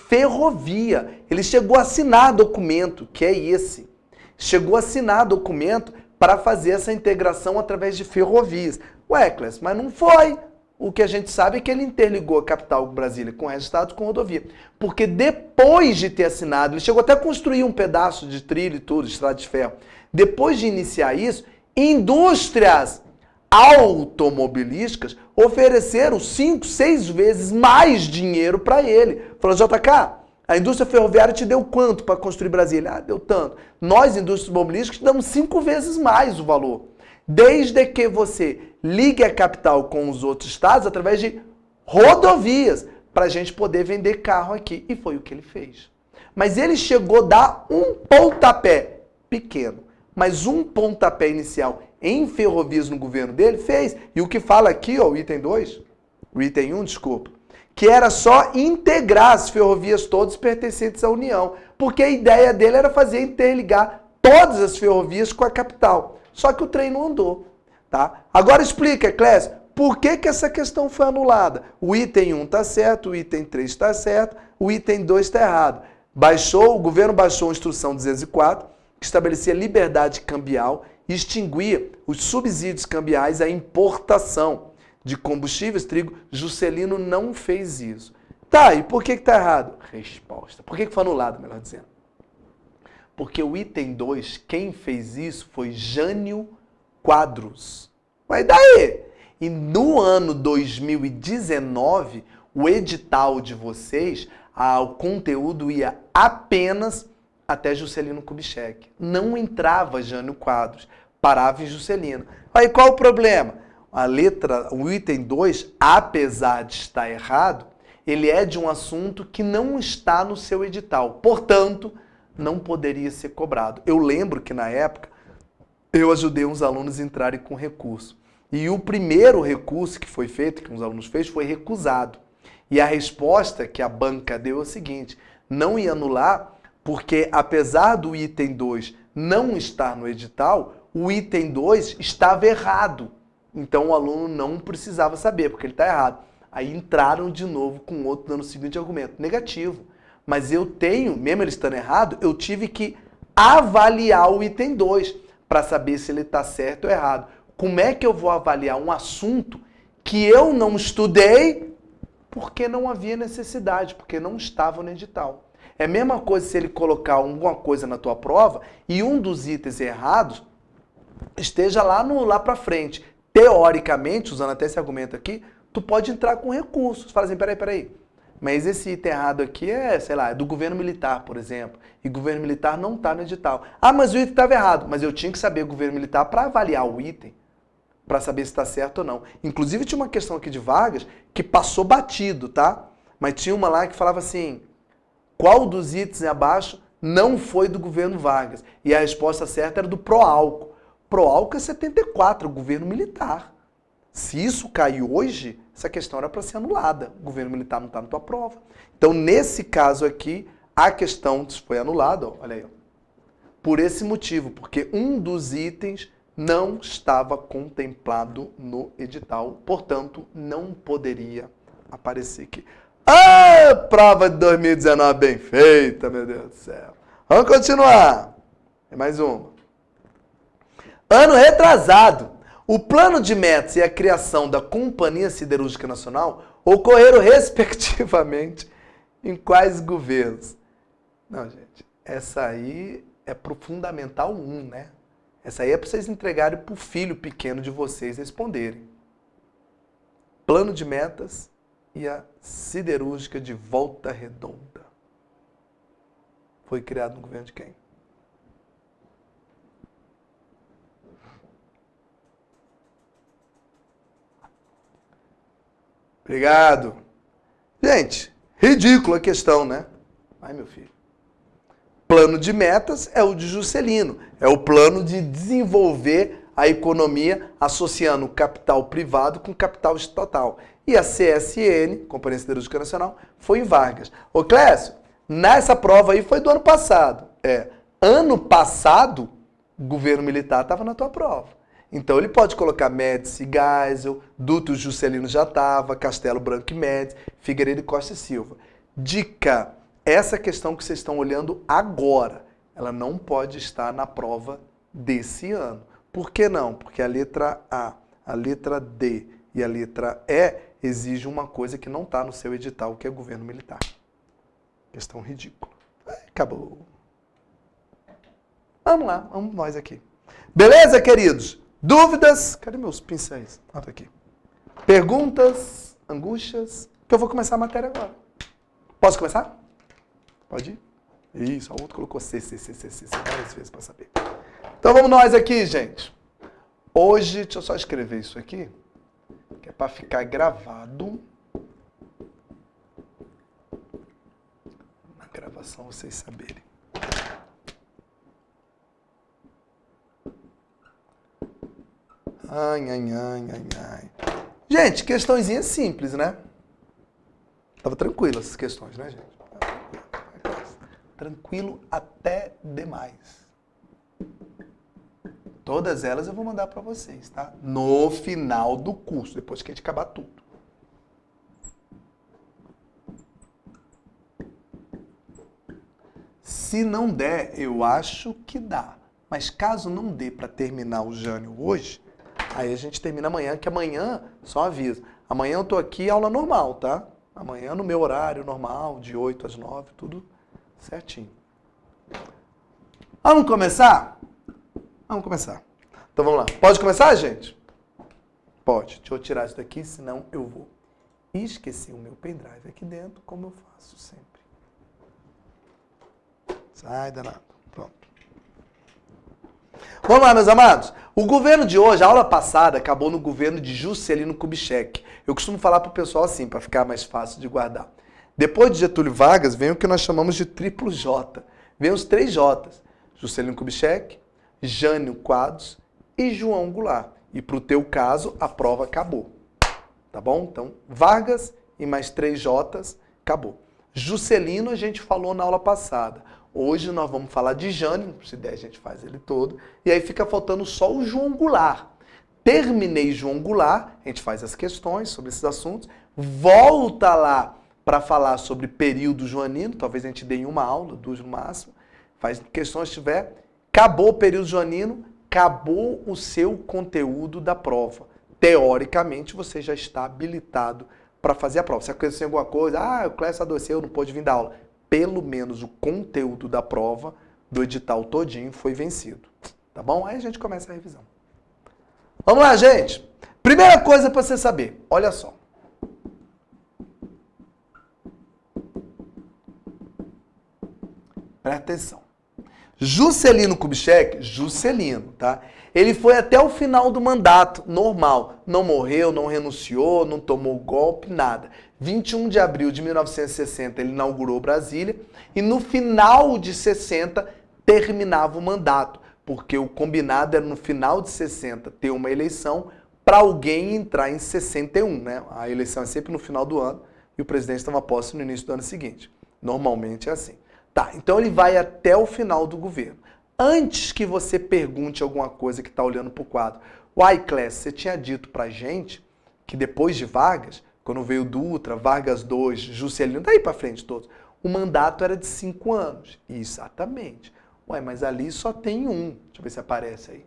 ferrovia. Ele chegou a assinar documento, que é esse. Chegou a assinar documento para fazer essa integração através de ferrovias. Ué, Clécio, mas não foi. O que a gente sabe é que ele interligou a capital Brasília com o resto do estado com rodovia. Porque depois de ter assinado, ele chegou até a construir um pedaço de trilho e tudo, estrada de ferro. Depois de iniciar isso, indústrias automobilísticas ofereceram 5, 6 vezes mais dinheiro para ele. Falou, JK, a indústria ferroviária te deu quanto para construir Brasília? Ah, deu tanto. Nós, indústrias automobilísticas, damos 5 vezes mais o valor. Desde que você ligue a capital com os outros estados através de rodovias, para a gente poder vender carro aqui. E foi o que ele fez. Mas ele chegou a dar um pontapé pequeno, mas um pontapé inicial em ferrovias no governo dele fez. E o que fala aqui, ó, o item 2, o item 1, desculpa, que era só integrar as ferrovias todas pertencentes à União, porque a ideia dele era fazer interligar todas as ferrovias com a capital. Só que o trem não andou, tá? Agora explica, Clécio, por que que essa questão foi anulada? O item 1 está certo, o item 3 está certo, o item 2 está errado. O governo baixou a instrução 204, que estabelecia liberdade cambial e extinguia os subsídios cambiais à importação de combustíveis, trigo. Juscelino não fez isso. Tá, e por que que tá errado? Resposta. Por que que foi anulado, melhor dizendo? Porque o item 2, quem fez isso foi Jânio Quadros. Mas daí? E no ano 2019, o edital de vocês, o conteúdo ia apenas até Juscelino Kubitschek. Não entrava Jânio Quadros, parava em Juscelino. Aí qual o problema? O item 2, apesar de estar errado, ele é de um assunto que não está no seu edital. Portanto, não poderia ser cobrado. Eu lembro que na época eu ajudei uns alunos a entrarem com recurso. E o primeiro recurso que foi feito, que uns alunos fez, foi recusado. E a resposta que a banca deu é o seguinte: não ia anular, porque apesar do item 2 não estar no edital, o item 2 estava errado. Então o aluno não precisava saber, porque ele está errado. Aí entraram de novo com outro dando o seguinte argumento: negativo. Mas eu tenho, mesmo ele estando errado, eu tive que avaliar o item 2 para saber se ele está certo ou errado. Como é que eu vou avaliar um assunto que eu não estudei porque não havia necessidade, porque não estava no edital? É a mesma coisa se ele colocar alguma coisa na tua prova e um dos itens errados esteja lá para frente. Teoricamente, usando até esse argumento aqui, tu pode entrar com recursos. Fala assim, peraí. Mas esse item errado aqui é, sei lá, é do governo militar, por exemplo. E governo militar não está no edital. Ah, mas o item estava errado. Mas eu tinha que saber o governo militar para avaliar o item, para saber se está certo ou não. Inclusive tinha uma questão aqui de Vargas que passou batido, tá? Mas tinha uma lá que falava assim: qual dos itens abaixo não foi do governo Vargas? E a resposta certa era do Proálcool. Proálcool é 74, o governo militar. Se isso cair hoje, essa questão era para ser anulada. O governo militar não está na tua prova. Então, nesse caso aqui, a questão foi anulada, ó, olha aí, ó, por esse motivo, porque um dos itens não estava contemplado no edital, portanto, não poderia aparecer aqui. Ah, prova de 2019 bem feita, meu Deus do céu. Vamos continuar. É mais uma. Ano retrasado, o plano de metas e a criação da Companhia Siderúrgica Nacional ocorreram respectivamente em quais governos? Não, gente, essa aí é pro Fundamental 1, né? Essa aí é para vocês entregarem pro filho pequeno de vocês responderem. Plano de metas e a siderúrgica de Volta Redonda. Foi criado no governo de quem? Obrigado. Gente, ridícula a questão, né? Ai, meu filho. Plano de metas é o de Juscelino. É o plano de desenvolver a economia associando o capital privado com capital estatal. E a CSN, Companhia Siderúrgica Nacional, foi em Vargas. Ô Clécio, nessa prova aí foi do ano passado. Ano passado, o governo militar estava na tua prova. Então ele pode colocar Médici, Geisel, Duto Juscelino já estava, Castelo Branco e Médici, Figueiredo e Costa e Silva. Dica, essa questão que vocês estão olhando agora, ela não pode estar na prova desse ano. Por que não? Porque a letra A, a letra D e a letra E exigem uma coisa que não está no seu edital, que é governo militar. Questão ridícula. Acabou. Vamos lá, vamos nós aqui. Beleza, queridos? Dúvidas? Cadê meus pincéis? Ah, tá aqui. Perguntas? Angústias? Que eu vou começar a matéria agora. Posso começar? Pode ir? Isso, o outro colocou C, várias vezes para saber. Então vamos nós aqui, gente. Hoje, deixa eu só escrever isso aqui, que é para ficar gravado. Na gravação. situação vocês saberem. Ai, ai, ai, ai, ai. Gente, questõezinha simples, né? Tava tranquilo essas questões, né, gente? Tranquilo até demais. Todas elas eu vou mandar para vocês, tá? No final do curso, depois que a gente acabar tudo. Se não der, eu acho que dá. Mas caso não dê para terminar o Jânio hoje, aí a gente termina amanhã, que amanhã, só aviso, amanhã eu tô aqui aula normal, tá? Amanhã no meu horário normal, de 8 às 9, tudo certinho. Vamos começar? Vamos começar. Então vamos lá. Pode começar, gente? Pode. Deixa eu tirar isso daqui, senão eu vou. Esqueci o meu pendrive aqui dentro, como eu faço sempre. Sai, danado. Pronto. Vamos lá, meus amados. O governo de hoje, a aula passada, acabou no governo de Juscelino Kubitschek. Eu costumo falar para o pessoal assim, para ficar mais fácil de guardar. Depois de Getúlio Vargas, vem o que nós chamamos de triplo J. Vem os 3 J's. Juscelino Kubitschek, Jânio Quadros e João Goulart. E para o teu caso, a prova acabou. Tá bom? Então, Vargas e mais 3 J's, acabou. Juscelino a gente falou na aula passada. Hoje nós vamos falar de Jânio, se der a gente faz ele todo. E aí fica faltando só o João Goulart. Terminei João Goulart, a gente faz as questões sobre esses assuntos. Volta lá para falar sobre período joanino, talvez a gente dê em uma aula, 2 no máximo. Faz questões se tiver. Acabou o período joanino, acabou o seu conteúdo da prova. Teoricamente, você já está habilitado para fazer a prova. Se acontecer alguma coisa, o Clécio adoeceu, não pôde vir da aula. Pelo menos o conteúdo da prova, do edital todinho, foi vencido. Tá bom? Aí a gente começa a revisão. Vamos lá, gente. Primeira coisa para você saber. Olha só. Presta atenção. Juscelino Kubitschek, Juscelino, tá? Ele foi até o final do mandato, normal. Não morreu, não renunciou, não tomou golpe, nada. 21 de abril de 1960 ele inaugurou Brasília e no final de 60 terminava o mandato, porque o combinado era no final de 60 ter uma eleição para alguém entrar em 61, né? A eleição é sempre no final do ano e o presidente toma posse no início do ano seguinte. Normalmente é assim. Tá, então ele vai até o final do governo. Antes que você pergunte alguma coisa que está olhando para o quadro, Clécio, você tinha dito pra gente que depois de Vargas, quando veio Dutra, Vargas II, Juscelino, daí para frente todos, o mandato era de 5 anos. Exatamente. Mas ali só tem um. Deixa eu ver se aparece aí.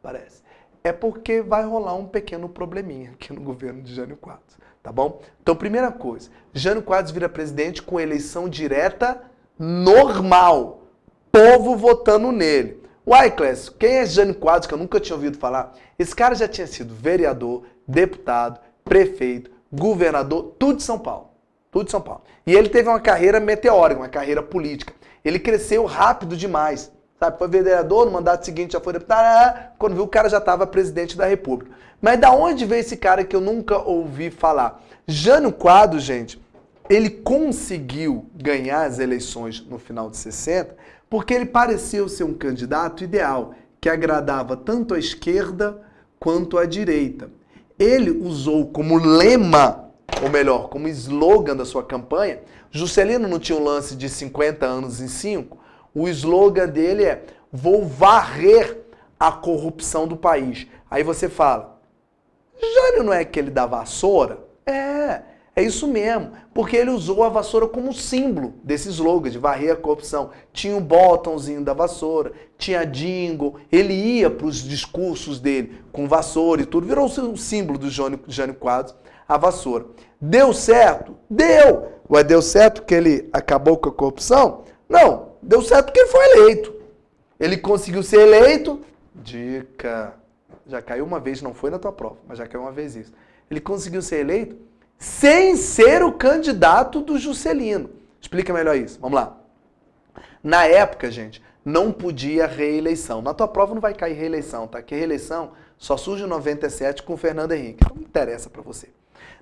Aparece. É porque vai rolar um pequeno probleminha aqui no governo de Jânio Quadros, tá bom? Então, primeira coisa, Jânio Quadros vira presidente com eleição direta normal. Povo votando nele. Clécio, quem é Jânio Quadros, que eu nunca tinha ouvido falar? Esse cara já tinha sido vereador, deputado, prefeito, governador, tudo de São Paulo. Tudo de São Paulo. E ele teve uma carreira meteórica, uma carreira política. Ele cresceu rápido demais. Sabe? Foi vereador, no mandato seguinte já foi deputado. Quando viu, o cara já estava presidente da República. Mas da onde veio esse cara que eu nunca ouvi falar? Jânio Quadros, gente, ele conseguiu ganhar as eleições no final de 60 porque ele pareceu ser um candidato ideal, que agradava tanto a esquerda quanto a direita. Ele usou como lema, ou melhor, como slogan da sua campanha, Juscelino não tinha um lance de 50 anos em 5, o slogan dele é: vou varrer a corrupção do país. Aí você fala, Jânio não é aquele da vassoura? É isso mesmo, porque ele usou a vassoura como símbolo desse slogan de varrer a corrupção. Tinha o botãozinho da vassoura, tinha jingle, ele ia para os discursos dele com vassoura e tudo, virou um símbolo do Jânio Quadros, a vassoura. Deu certo? Deu! Deu certo que ele acabou com a corrupção? Não, deu certo porque ele foi eleito. Ele conseguiu ser eleito, dica, já caiu uma vez, não foi na tua prova, mas já caiu uma vez isso. Ele conseguiu ser eleito sem ser o candidato do Juscelino. Explica melhor isso. Vamos lá. Na época, gente, não podia reeleição. Na tua prova não vai cair reeleição, tá? Que reeleição só surge em 97 com o Fernando Henrique. Então não interessa para você.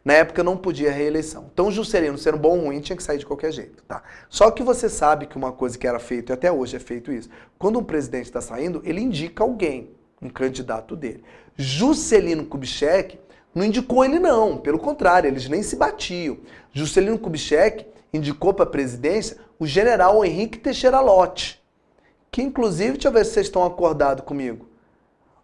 Na época não podia reeleição. Então o Juscelino, sendo bom ou ruim, tinha que sair de qualquer jeito, tá? Só que você sabe que uma coisa que era feita, e até hoje é feito isso, quando um presidente está saindo, ele indica alguém, um candidato dele. Juscelino Kubitschek não indicou ele não, pelo contrário, eles nem se batiam. Juscelino Kubitschek indicou para a presidência o general Henrique Teixeira Lott, que inclusive, deixa eu ver se vocês estão acordados comigo,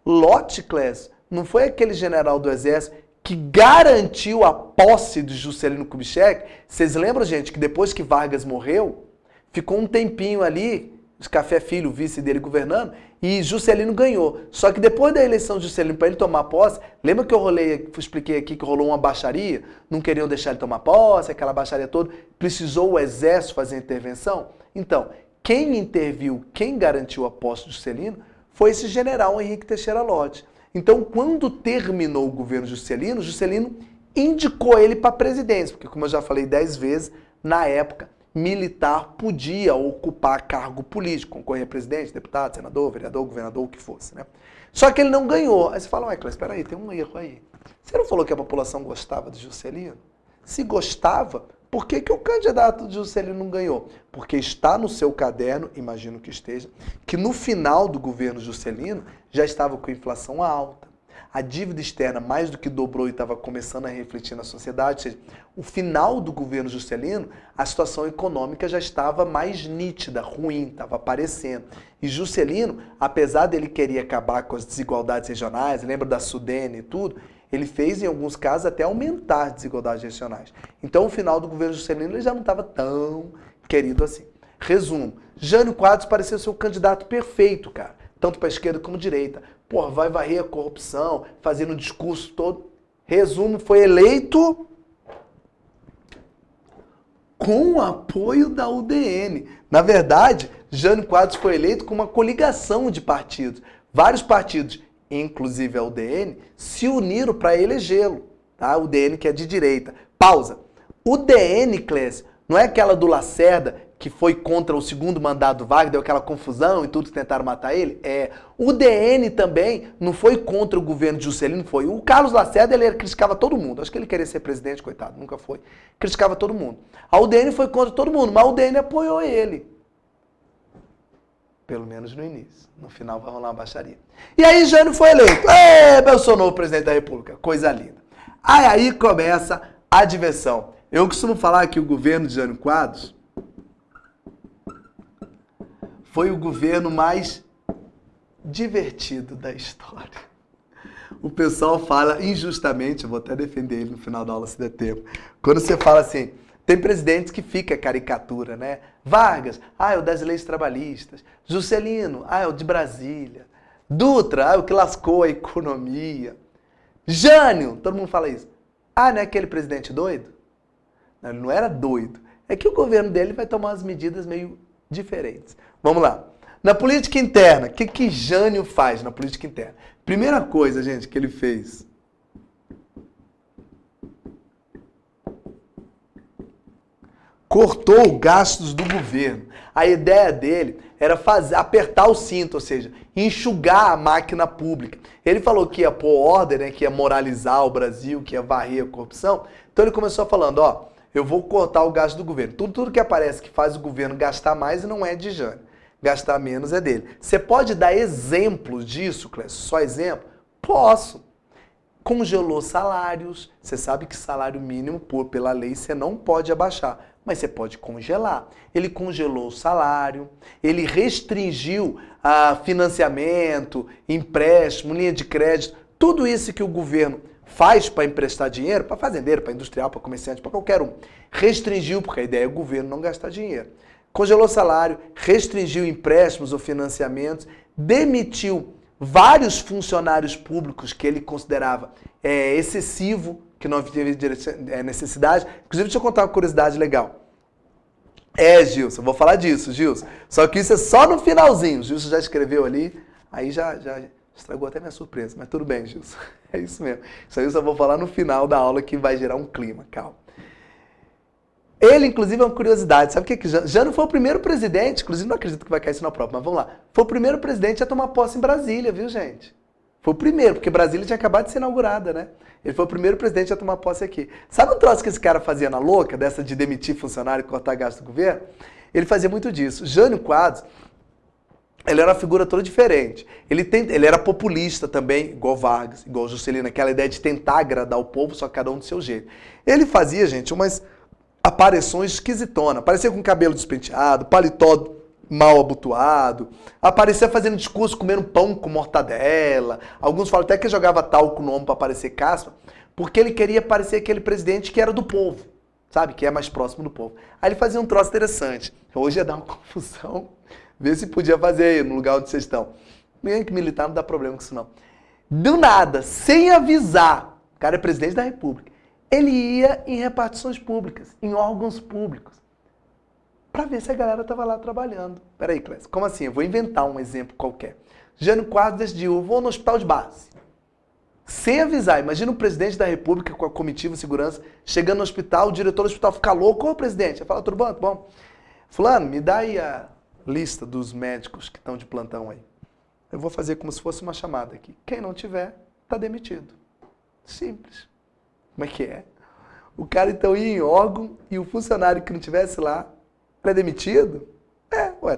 Lott, Clés, não foi aquele general do exército que garantiu a posse de Juscelino Kubitschek? Vocês lembram, gente, que depois que Vargas morreu, ficou um tempinho ali, Café Filho, o vice dele governando, e Juscelino ganhou. Só que depois da eleição de Juscelino, para ele tomar posse, lembra que eu expliquei aqui que rolou uma baixaria? Não queriam deixar ele tomar posse, aquela baixaria toda. Precisou o exército fazer a intervenção? Então, quem interviu, quem garantiu a posse de Juscelino, foi esse general Henrique Teixeira Lott. Então, quando terminou o governo Juscelino, Juscelino indicou ele para a presidência, porque como eu já falei 10 vezes, na época, militar podia ocupar cargo político, concorrer a presidente, deputado, senador, vereador, governador, o que fosse, né? Só que ele não ganhou. Aí você fala, ué, Cláudio, espera aí, tem um erro aí. Você não falou que a população gostava de Juscelino? Se gostava, por que o candidato de Juscelino não ganhou? Porque está no seu caderno, imagino que esteja, que no final do governo Juscelino já estava com a inflação alta. A dívida externa mais do que dobrou e estava começando a refletir na sociedade. Ou seja, o final do governo Juscelino, a situação econômica já estava mais nítida, ruim, estava aparecendo. E Juscelino, apesar dele querer acabar com as desigualdades regionais, lembra da Sudene e tudo, ele fez, em alguns casos, até aumentar as desigualdades regionais. Então, o final do governo Juscelino ele já não estava tão querido assim. Resumo, Jânio Quadros parecia ser o candidato perfeito, cara. Tanto para a esquerda como direita. Porra, vai varrer a corrupção, fazendo um discurso todo. Resumo, foi eleito com o apoio da UDN. Na verdade, Jânio Quadros foi eleito com uma coligação de partidos. Vários partidos, inclusive a UDN, se uniram para elegê-lo. Tá? A UDN que é de direita. Pausa. UDN, Clécio, não é aquela do Lacerda que foi contra o segundo mandato do Wagner, deu aquela confusão e tudo que tentaram matar ele? O DN também não foi contra o governo de Juscelino, foi. O Carlos Lacerda, ele criticava todo mundo. Acho que ele queria ser presidente, coitado, nunca foi. Criticava todo mundo. A UDN foi contra todo mundo, mas a UDN apoiou ele. Pelo menos no início. No final vai rolar uma baixaria. E aí Jânio foi eleito. Eu novo presidente da República. Coisa linda. Aí começa a diversão. Eu costumo falar que o governo de Jânio Quadros foi o governo mais divertido da história. O pessoal fala injustamente, eu vou até defender ele no final da aula se der tempo. Quando você fala assim, tem presidentes que fica caricatura, né? Vargas, é o das leis trabalhistas. Juscelino, é o de Brasília. Dutra, é o que lascou a economia. Jânio, todo mundo fala isso. Não é aquele presidente doido? Não, ele não era doido. É que o governo dele vai tomar umas medidas meio diferentes. Vamos lá. Na política interna, o que Jânio faz na política interna? Primeira coisa, gente, que ele fez. Cortou gastos do governo. A ideia dele era apertar o cinto, ou seja, enxugar a máquina pública. Ele falou que ia pôr ordem, né, que ia moralizar o Brasil, que ia varrer a corrupção. Então ele começou falando, eu vou cortar o gasto do governo. Tudo que aparece que faz o governo gastar mais não é de Jânio. Gastar menos é dele. Você pode dar exemplos disso, Clécio? Só exemplo? Posso. Congelou salários. Você sabe que salário mínimo, pela lei, você não pode abaixar. Mas você pode congelar. Ele congelou o salário. Ele restringiu financiamento, empréstimo, linha de crédito. Tudo isso que o governo faz para emprestar dinheiro, para fazendeiro, para industrial, para comerciante, para qualquer um. Restringiu, porque a ideia é o governo não gastar dinheiro. Congelou salário, restringiu empréstimos ou financiamentos, demitiu vários funcionários públicos que ele considerava excessivo, que não havia necessidade. Inclusive, deixa eu contar uma curiosidade legal. Gilson, vou falar disso, Gilson. Só que isso é só no finalzinho. O Gilson já escreveu ali, aí já estragou até minha surpresa, mas tudo bem, Gilson. É isso mesmo. Isso aí eu só vou falar no final da aula que vai gerar um clima, calma. Ele, inclusive, é uma curiosidade. Sabe o que Jânio foi o primeiro presidente, inclusive não acredito que vai cair isso na prova, mas vamos lá. Foi o primeiro presidente a tomar posse em Brasília, viu, gente? Foi o primeiro, porque Brasília tinha acabado de ser inaugurada, né? Ele foi o primeiro presidente a tomar posse aqui. Sabe um troço que esse cara fazia na louca, dessa de demitir funcionário e cortar gasto do governo? Ele fazia muito disso. Jânio Quadros, ele era uma figura toda diferente. Ele era populista também, igual Vargas, igual Juscelino, aquela ideia de tentar agradar o povo, só que cada um do seu jeito. Ele fazia, gente, umas aparições esquisitonas. Aparecia com cabelo despenteado, paletó mal abotoado, aparecia fazendo discurso comendo pão com mortadela. Alguns falam até que jogava talco no ombro para parecer caspa, porque ele queria parecer aquele presidente que era do povo, sabe? Que é mais próximo do povo. Aí ele fazia um troço interessante. Hoje ia dar uma confusão. Vê se podia fazer aí, no lugar onde vocês estão. Bem que militar não dá problema com isso, não. Do nada, sem avisar, o cara é presidente da República, ele ia em repartições públicas, em órgãos públicos, para ver se a galera estava lá trabalhando. Peraí, Clécio, como assim? Eu vou inventar um exemplo qualquer. Jânio Quadros decidiu, vou no hospital de base. Sem avisar, imagina o presidente da República com a comitiva de segurança, chegando no hospital, o diretor do hospital fica louco, ô presidente, vai falar, tudo bom, tudo bom? Fulano, me dá aí a lista dos médicos que estão de plantão aí. Eu vou fazer como se fosse uma chamada aqui. Quem não tiver, está demitido. Simples. Como é que é? O cara então ia em órgão e o funcionário que não estivesse lá era demitido?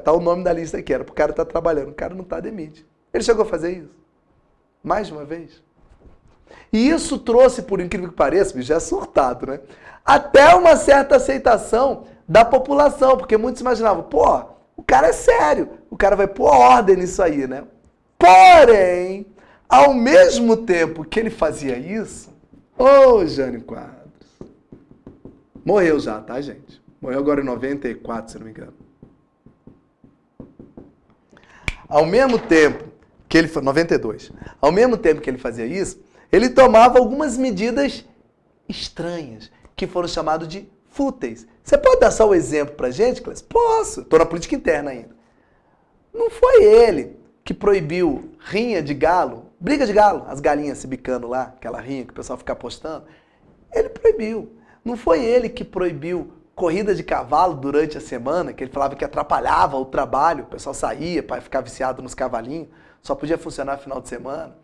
Tá o nome da lista aqui, era pro cara estar trabalhando. O cara não está demite. Ele chegou a fazer isso? Mais de uma vez? E isso trouxe, por incrível que pareça, já é surtado, né? Até uma certa aceitação da população, porque muitos imaginavam, pô, o cara é sério, o cara vai pôr ordem nisso aí, né? Porém, ao mesmo tempo que ele fazia isso, Jânio Quadros, morreu já, tá, gente? Morreu agora em 94, se não me engano. Ao mesmo tempo que ele... 92. Ao mesmo tempo que ele fazia isso, ele tomava algumas medidas estranhas, que foram chamadas de fúteis. Você pode dar só o exemplo pra gente, Clécio? Posso. Estou na política interna ainda. Não foi ele que proibiu rinha de galo, briga de galo, as galinhas se bicando lá, aquela rinha que o pessoal fica apostando. Ele proibiu. Não foi ele que proibiu corrida de cavalo durante a semana, que ele falava que atrapalhava o trabalho, o pessoal saía para ficar viciado nos cavalinhos, só podia funcionar no final de semana.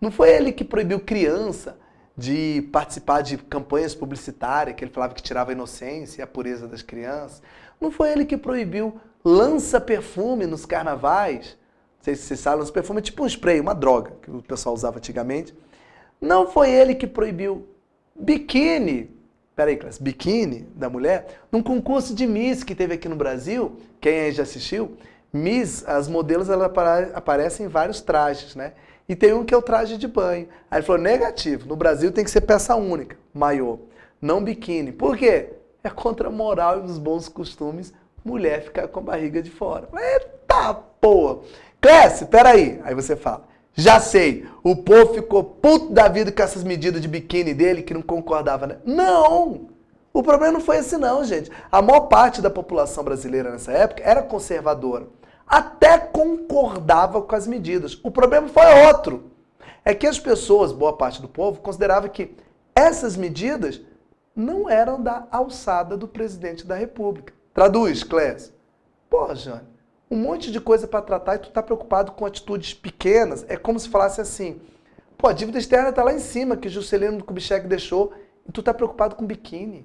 Não foi ele que proibiu criança de participar de campanhas publicitárias, que ele falava que tirava a inocência e a pureza das crianças. Não foi ele que proibiu lança-perfume nos carnavais. Não sei se vocês sabem, lança-perfume é tipo um spray, uma droga que o pessoal usava antigamente. Não foi ele que proibiu biquíni, peraí, Clássico, biquíni da mulher, num concurso de Miss que teve aqui no Brasil, quem aí já assistiu, Miss, as modelos elas aparecem em vários trajes, né? E tem um que é o traje de banho. Aí ele falou, negativo, no Brasil tem que ser peça única, maiô, não biquíni. Por quê? É contra a moral e os bons costumes mulher ficar com a barriga de fora. Eita porra! Clécio, peraí. Aí você fala, já sei, o povo ficou puto da vida com essas medidas de biquíni dele que não concordava, né? Não! O problema não foi esse não, gente. A maior parte da população brasileira nessa época era conservadora. Até concordava com as medidas. O problema foi outro. É que as pessoas, boa parte do povo, considerava que essas medidas não eram da alçada do presidente da República. Traduz, Clécio. Pô, Jânio, um monte de coisa para tratar e tu tá preocupado com atitudes pequenas. É como se falasse assim, pô, a dívida externa tá lá em cima, que Juscelino Kubitschek deixou, e tu tá preocupado com biquíni.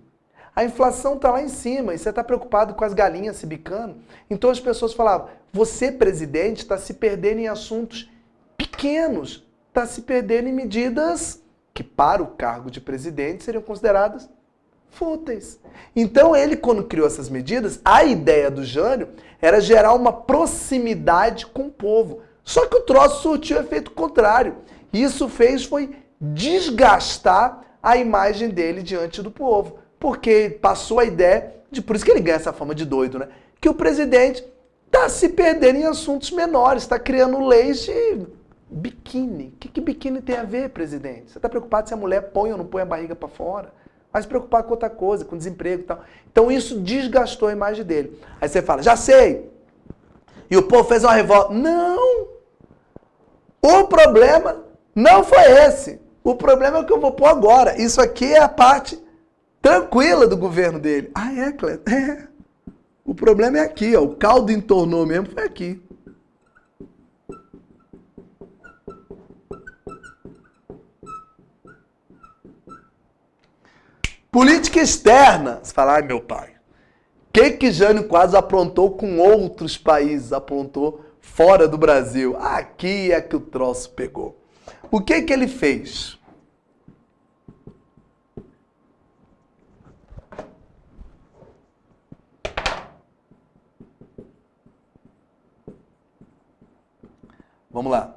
A inflação tá lá em cima e você tá preocupado com as galinhas se bicando. Então as pessoas falavam, você, presidente, está se perdendo em assuntos pequenos, está se perdendo em medidas que, para o cargo de presidente, seriam consideradas fúteis. Então ele, quando criou essas medidas, a ideia do Jânio era gerar uma proximidade com o povo. Só que o troço surtiu efeito contrário. E isso foi desgastar a imagem dele diante do povo. Porque passou a ideia, por isso que ele ganha essa fama de doido, né? Que o presidente está se perdendo em assuntos menores, está criando leis de biquíni. O que biquíni tem a ver, presidente? Você está preocupado se a mulher põe ou não põe a barriga para fora? Vai se preocupar com outra coisa, com desemprego e tal. Então isso desgastou a imagem dele. Aí você fala, já sei. E o povo fez uma revolta. Não! O problema não foi esse. O problema é o que eu vou pôr agora. Isso aqui é a parte tranquila do governo dele. Ah, é, Cléber? É. O problema é aqui, ó. O caldo entornou mesmo, foi aqui. Política externa. Você fala, ai meu pai, o que Jânio Quadros aprontou com outros países, aprontou fora do Brasil? Aqui é que o troço pegou. O que ele fez? Vamos lá.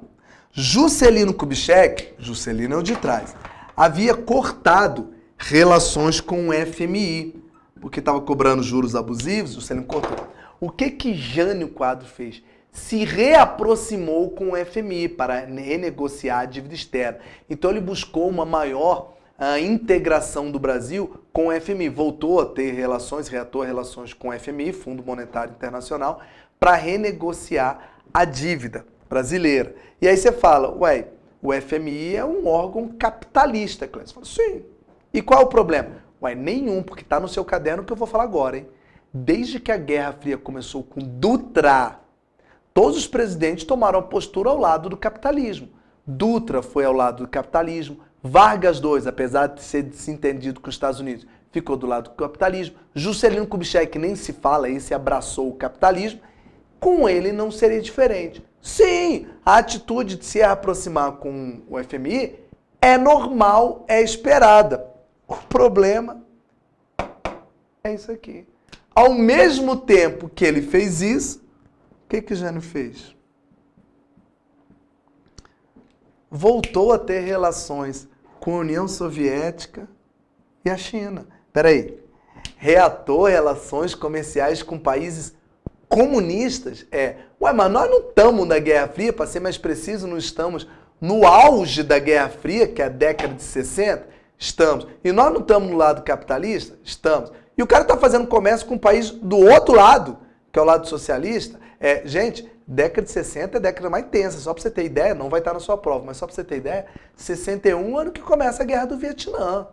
Juscelino Kubitschek, Juscelino é o de trás, havia cortado relações com o FMI, porque estava cobrando juros abusivos, Juscelino cortou. O que Jânio Quadros fez? Se reaproximou com o FMI para renegociar a dívida externa. Então ele buscou uma maior integração do Brasil com o FMI. Voltou a ter relações, reatou relações com o FMI, Fundo Monetário Internacional, para renegociar a dívida brasileira. E aí você fala, ué, o FMI é um órgão capitalista, Clécio. Fala, sim. E qual é o problema? Ué, nenhum, porque está no seu caderno que eu vou falar agora, hein? Desde que a Guerra Fria começou com Dutra, todos os presidentes tomaram a postura ao lado do capitalismo. Dutra foi ao lado do capitalismo, Vargas II, apesar de ser desentendido com os Estados Unidos, ficou do lado do capitalismo, Juscelino Kubitschek nem se fala, esse abraçou o capitalismo, com ele não seria diferente. Sim, a atitude de se aproximar com o FMI é normal, é esperada. O problema é isso aqui. Ao mesmo tempo que ele fez isso, o que Jânio fez? Voltou a ter relações com a União Soviética e a China. Peraí, reatou relações comerciais com países comunistas? Ué, mas nós não estamos na Guerra Fria, para ser mais preciso, não estamos no auge da Guerra Fria, que é a década de 60? Estamos. E nós não estamos no lado capitalista? Estamos. E o cara está fazendo comércio com um país do outro lado, que é o lado socialista. Gente, década de 60 é a década mais tensa, só para você ter ideia, não vai estar na sua prova, mas só para você ter ideia, 61 é o ano que começa a Guerra do Vietnã.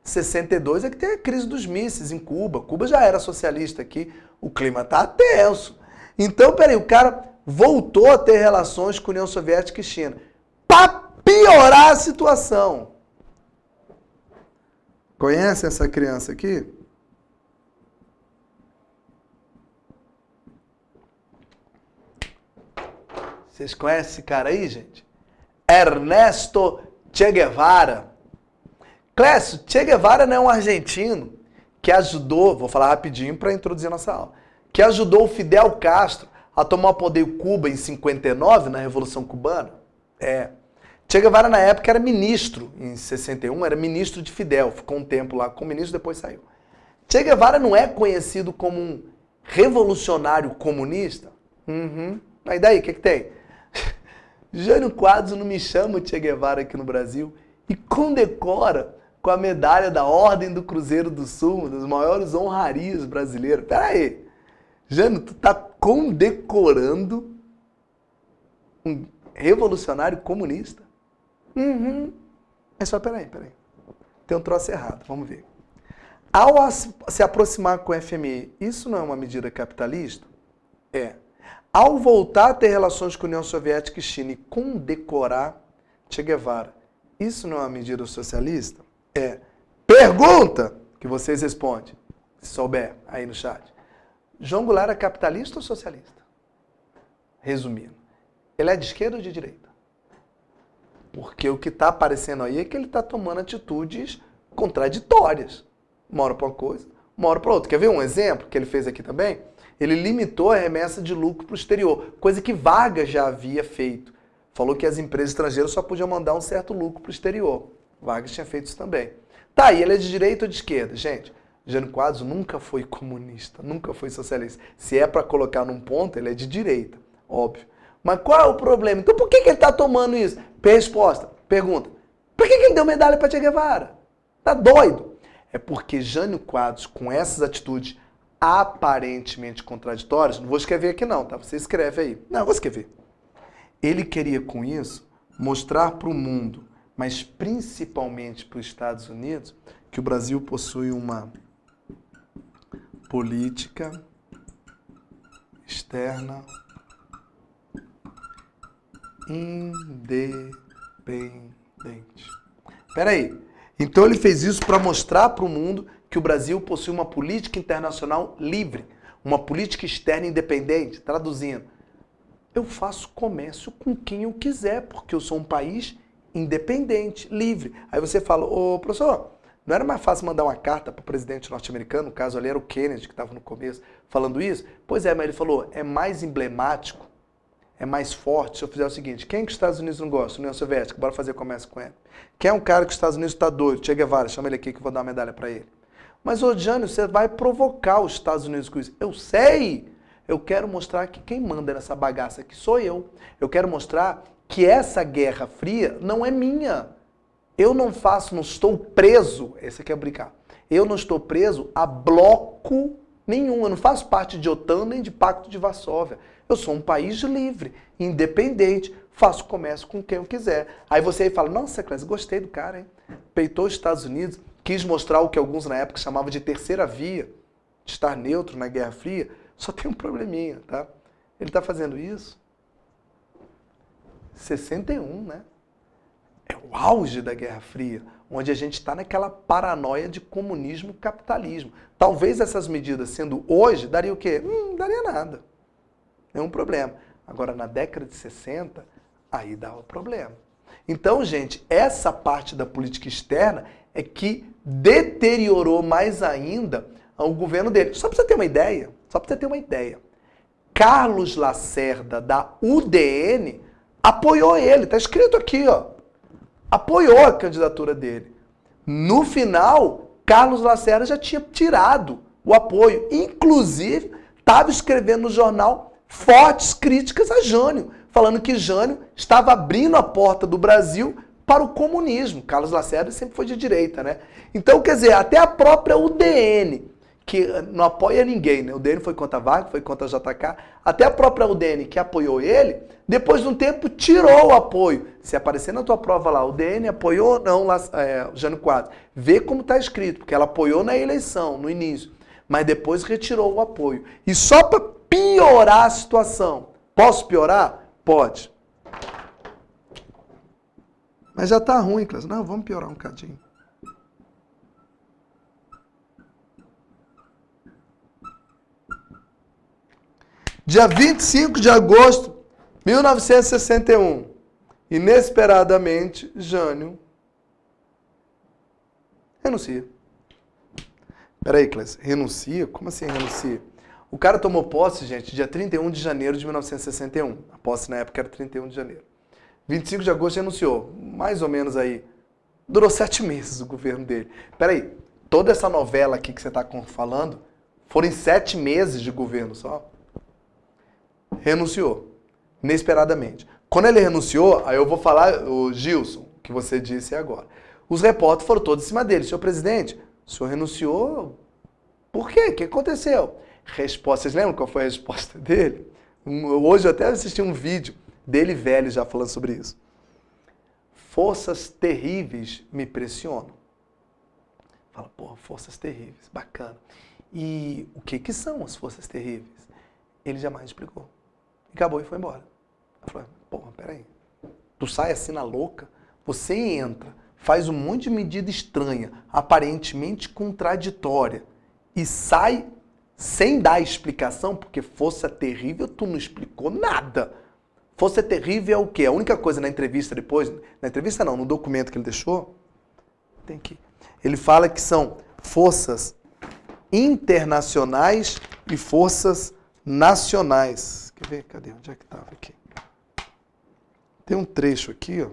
62 é que tem a crise dos mísseis em Cuba. Cuba já era socialista aqui, o clima tá tenso. Então, peraí, o cara voltou a ter relações com a União Soviética e China para piorar a situação. Conhece essa criança aqui? Vocês conhecem esse cara aí, gente? Ernesto Che Guevara. Clécio, Che Guevara não é um argentino que ajudou, vou falar rapidinho para introduzir a nossa aula, que ajudou o Fidel Castro a tomar o poder em Cuba em 59, na Revolução Cubana? Che Guevara, na época, era ministro, em 61, era ministro de Fidel, ficou um tempo lá como ministro, depois saiu. Che Guevara não é conhecido como um revolucionário comunista? Aí daí, o que tem? Jânio Quadros não me chama o Che Guevara aqui no Brasil e condecora com a medalha da Ordem do Cruzeiro do Sul, uma das maiores honrarias brasileiras. Pera aí, Jânio, tu tá condecorando um revolucionário comunista? Mas só peraí. Tem um troço errado, vamos ver. Ao se aproximar com o FMI, isso não é uma medida capitalista? Ao voltar a ter relações com a União Soviética e China e condecorar Che Guevara, isso não é uma medida socialista? Pergunta que vocês respondem, se souber aí no chat. João Goulart é capitalista ou socialista? Resumindo, ele é de esquerda ou de direita? Porque o que está aparecendo aí é que ele está tomando atitudes contraditórias. Uma hora para uma coisa, uma hora para outra. Quer ver um exemplo que ele fez aqui também? Ele limitou a remessa de lucro para o exterior, coisa que Vargas já havia feito. Falou que as empresas estrangeiras só podiam mandar um certo lucro para o exterior. Vargas tinha feito isso também. Tá, e ele é de direita ou de esquerda? Gente, Jânio Quadros nunca foi comunista, nunca foi socialista. Se é para colocar num ponto, ele é de direita, óbvio. Mas qual é o problema? Então por que ele está tomando isso? Resposta, pergunta. Por que ele deu medalha para Che Guevara? Tá doido? É porque Jânio Quadros, com essas atitudes aparentemente contraditórias, não vou escrever aqui não, tá? Você escreve aí. Não, eu vou escrever. Ele queria com isso mostrar para o mundo, mas principalmente para os Estados Unidos, que o Brasil possui uma política externa independente. Espera aí. Então ele fez isso para mostrar para o mundo que o Brasil possui uma política internacional livre, uma política externa independente. Traduzindo, eu faço comércio com quem eu quiser, porque eu sou um país independente, livre. Aí você fala, ô professor, não era mais fácil mandar uma carta para o presidente norte-americano, no caso ali era o Kennedy que estava no começo falando isso? Pois é, mas ele falou, é mais emblemático, é mais forte se eu fizer o seguinte, quem que os Estados Unidos não gosta? União Soviética, bora fazer comércio com ele. Quem é um cara que os Estados Unidos está doido? Che Guevara, chama ele aqui que eu vou dar uma medalha para ele. Mas, ô Jânio, você vai provocar os Estados Unidos com isso. Eu sei! Eu quero mostrar que quem manda nessa bagaça aqui sou eu. Eu quero mostrar que essa Guerra Fria não é minha. Eu não faço, não estou preso, esse aqui é brincar, eu não estou preso a bloco nenhum, eu não faço parte de OTAN nem de Pacto de Varsóvia. Eu sou um país livre, independente, faço comércio com quem eu quiser. Aí você aí fala, nossa, Clécio, gostei do cara, hein? Peitou os Estados Unidos, quis mostrar o que alguns na época chamavam de terceira via, de estar neutro na Guerra Fria. Só tem um probleminha, tá? Ele está fazendo isso 61, né? É o auge da Guerra Fria, onde a gente está naquela paranoia de comunismo capitalismo. Talvez essas medidas sendo hoje, daria o quê? Não daria nada. Nenhum problema. Agora, na década de 60, aí dava problema. Então, gente, essa parte da política externa é que deteriorou mais ainda o governo dele. Só para você ter uma ideia, Carlos Lacerda, da UDN, apoiou ele. Está escrito aqui, ó. Apoiou a candidatura dele. No final, Carlos Lacerda já tinha tirado o apoio. Inclusive, estava escrevendo no jornal fortes críticas a Jânio, falando que Jânio estava abrindo a porta do Brasil para o comunismo. Carlos Lacerda sempre foi de direita, né? Então, quer dizer, até a própria UDN, que não apoia ninguém, né? O UDN foi contra a Vargas, foi contra a JK, até a própria UDN que apoiou ele, depois de um tempo tirou o apoio. Se aparecer na tua prova lá, o UDN apoiou ou não Jânio Quadros, vê como está escrito, porque ela apoiou na eleição, no início, mas depois retirou o apoio. E só para piorar a situação, posso piorar? Pode. Mas já tá ruim, Cláudio. Não, vamos piorar um cadinho. Dia 25 de agosto de 1961, inesperadamente, Jânio renuncia. Peraí, Cláudio, renuncia? Como assim renuncia? O cara tomou posse, gente, dia 31 de janeiro de 1961. A posse na época era 31 de janeiro. 25 de agosto renunciou. Mais ou menos aí. Durou 7 meses o governo dele. Peraí, toda essa novela aqui que você está falando, foram em 7 meses de governo só. Renunciou. Inesperadamente. Quando ele renunciou, aí eu vou falar, o Gilson, que você disse agora. Os repórteres foram todos em cima dele. Senhor presidente, o senhor renunciou? Por quê? O que aconteceu? Resposta. Vocês lembram qual foi a resposta dele? Hoje eu até assisti um vídeo dele velho já falando sobre isso. Forças terríveis me pressionam. Fala, porra, forças terríveis, bacana. E o que são as forças terríveis? Ele jamais explicou. Acabou e foi embora. Eu falei, porra, peraí. Tu sai assim na louca, você entra, faz um monte de medida estranha, aparentemente contraditória, e sai sem dar explicação, porque força terrível, tu não explicou nada. Força terrível é o quê? A única coisa na entrevista depois, na entrevista não, no documento que ele deixou, tem que ele fala que são forças internacionais e forças nacionais. Quer ver? Cadê? Onde é que estava aqui? Tem um trecho aqui, ó.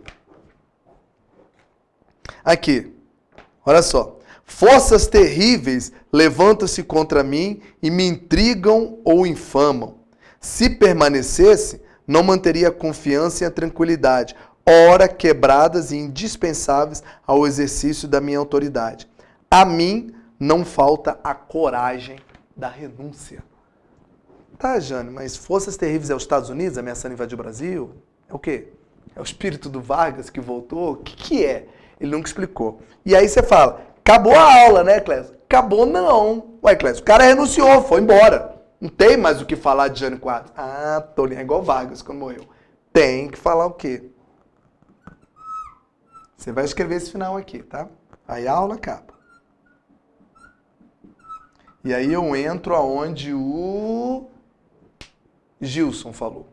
Aqui. Olha só. Forças terríveis levantam-se contra mim e me intrigam ou infamam. Se permanecesse, não manteria a confiança e a tranquilidade, ora quebradas e indispensáveis ao exercício da minha autoridade. A mim não falta a coragem da renúncia. Tá, Jânio, mas forças terríveis é os Estados Unidos ameaçando invadir o Brasil? É o quê? É o espírito do Vargas que voltou? O que é? Ele nunca explicou. E aí você fala, acabou a aula, né, Clésio? Acabou não. Ué, Clésio, o cara renunciou, foi embora. Não tem mais o que falar de Jânio Quadros. Ah, Toninho, é igual Vargas quando morreu. Tem que falar o quê? Você vai escrever esse final aqui, tá? Aí a aula acaba. E aí eu entro aonde o Gilson falou.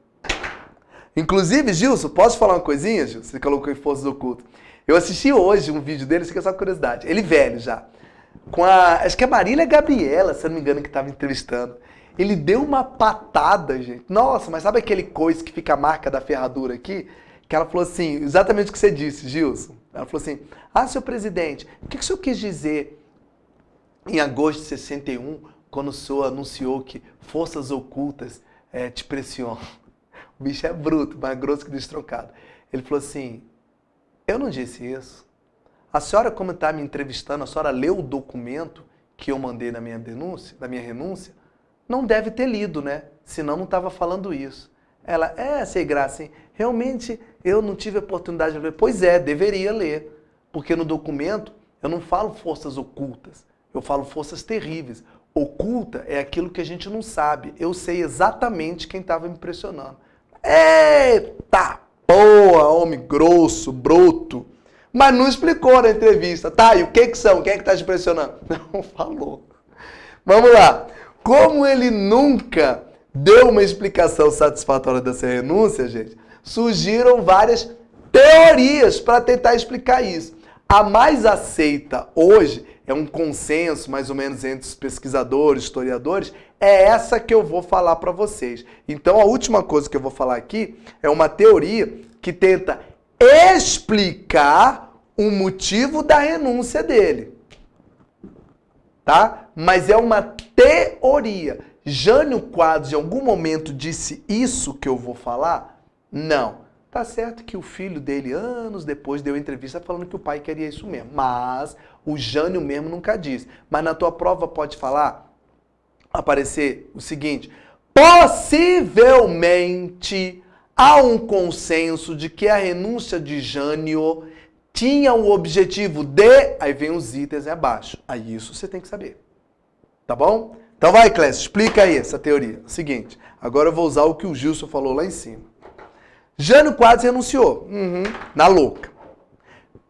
Inclusive, Gilson, posso falar uma coisinha, Gilson? Você colocou em Forças Ocultas. Eu assisti hoje um vídeo dele, isso aqui é só curiosidade. Ele velho já. Com acho que é a Marília Gabriela, se eu não me engano, que estava entrevistando. Ele deu uma patada, gente. Nossa, mas sabe aquele coice que fica a marca da ferradura aqui? Que ela falou assim, exatamente o que você disse, Gilson. Ela falou assim, seu presidente, o que o senhor quis dizer em agosto de 61, quando o senhor anunciou que forças ocultas te pressionam? O bicho é bruto, mais grosso que destrocado. Ele falou assim, eu não disse isso. A senhora, como está me entrevistando, a senhora leu o documento que eu mandei na minha denúncia, da minha renúncia? Não deve ter lido, né? Senão não estava falando isso. Ela, sei graça, hein? Realmente eu não tive a oportunidade de ler. Pois é, deveria ler. Porque no documento eu não falo forças ocultas, eu falo forças terríveis. Oculta é aquilo que a gente não sabe. Eu sei exatamente quem estava me pressionando. Eita, porra, homem grosso, broto. Mas não explicou na entrevista. Tá, e o que são? Quem é que tá te pressionando? Não falou. Vamos lá. Como ele nunca deu uma explicação satisfatória dessa renúncia, gente, surgiram várias teorias para tentar explicar isso. A mais aceita hoje, é um consenso mais ou menos entre os pesquisadores, historiadores, é essa que eu vou falar para vocês. Então a última coisa que eu vou falar aqui é uma teoria que tenta explicar o motivo da renúncia dele. Tá? Mas é uma teoria. Jânio Quadros, em algum momento, disse isso que eu vou falar? Não. Tá certo que o filho dele, anos depois, deu entrevista falando que o pai queria isso mesmo. Mas o Jânio mesmo nunca disse. Mas na tua prova pode falar, aparecer o seguinte, possivelmente há um consenso de que a renúncia de Jânio tinha o objetivo de... Aí vem os itens abaixo. Aí isso você tem que saber. Tá bom? Então vai, Clécio, explica aí essa teoria. Seguinte, agora eu vou usar o que o Gilson falou lá em cima. Jânio Quadros renunciou. Na louca.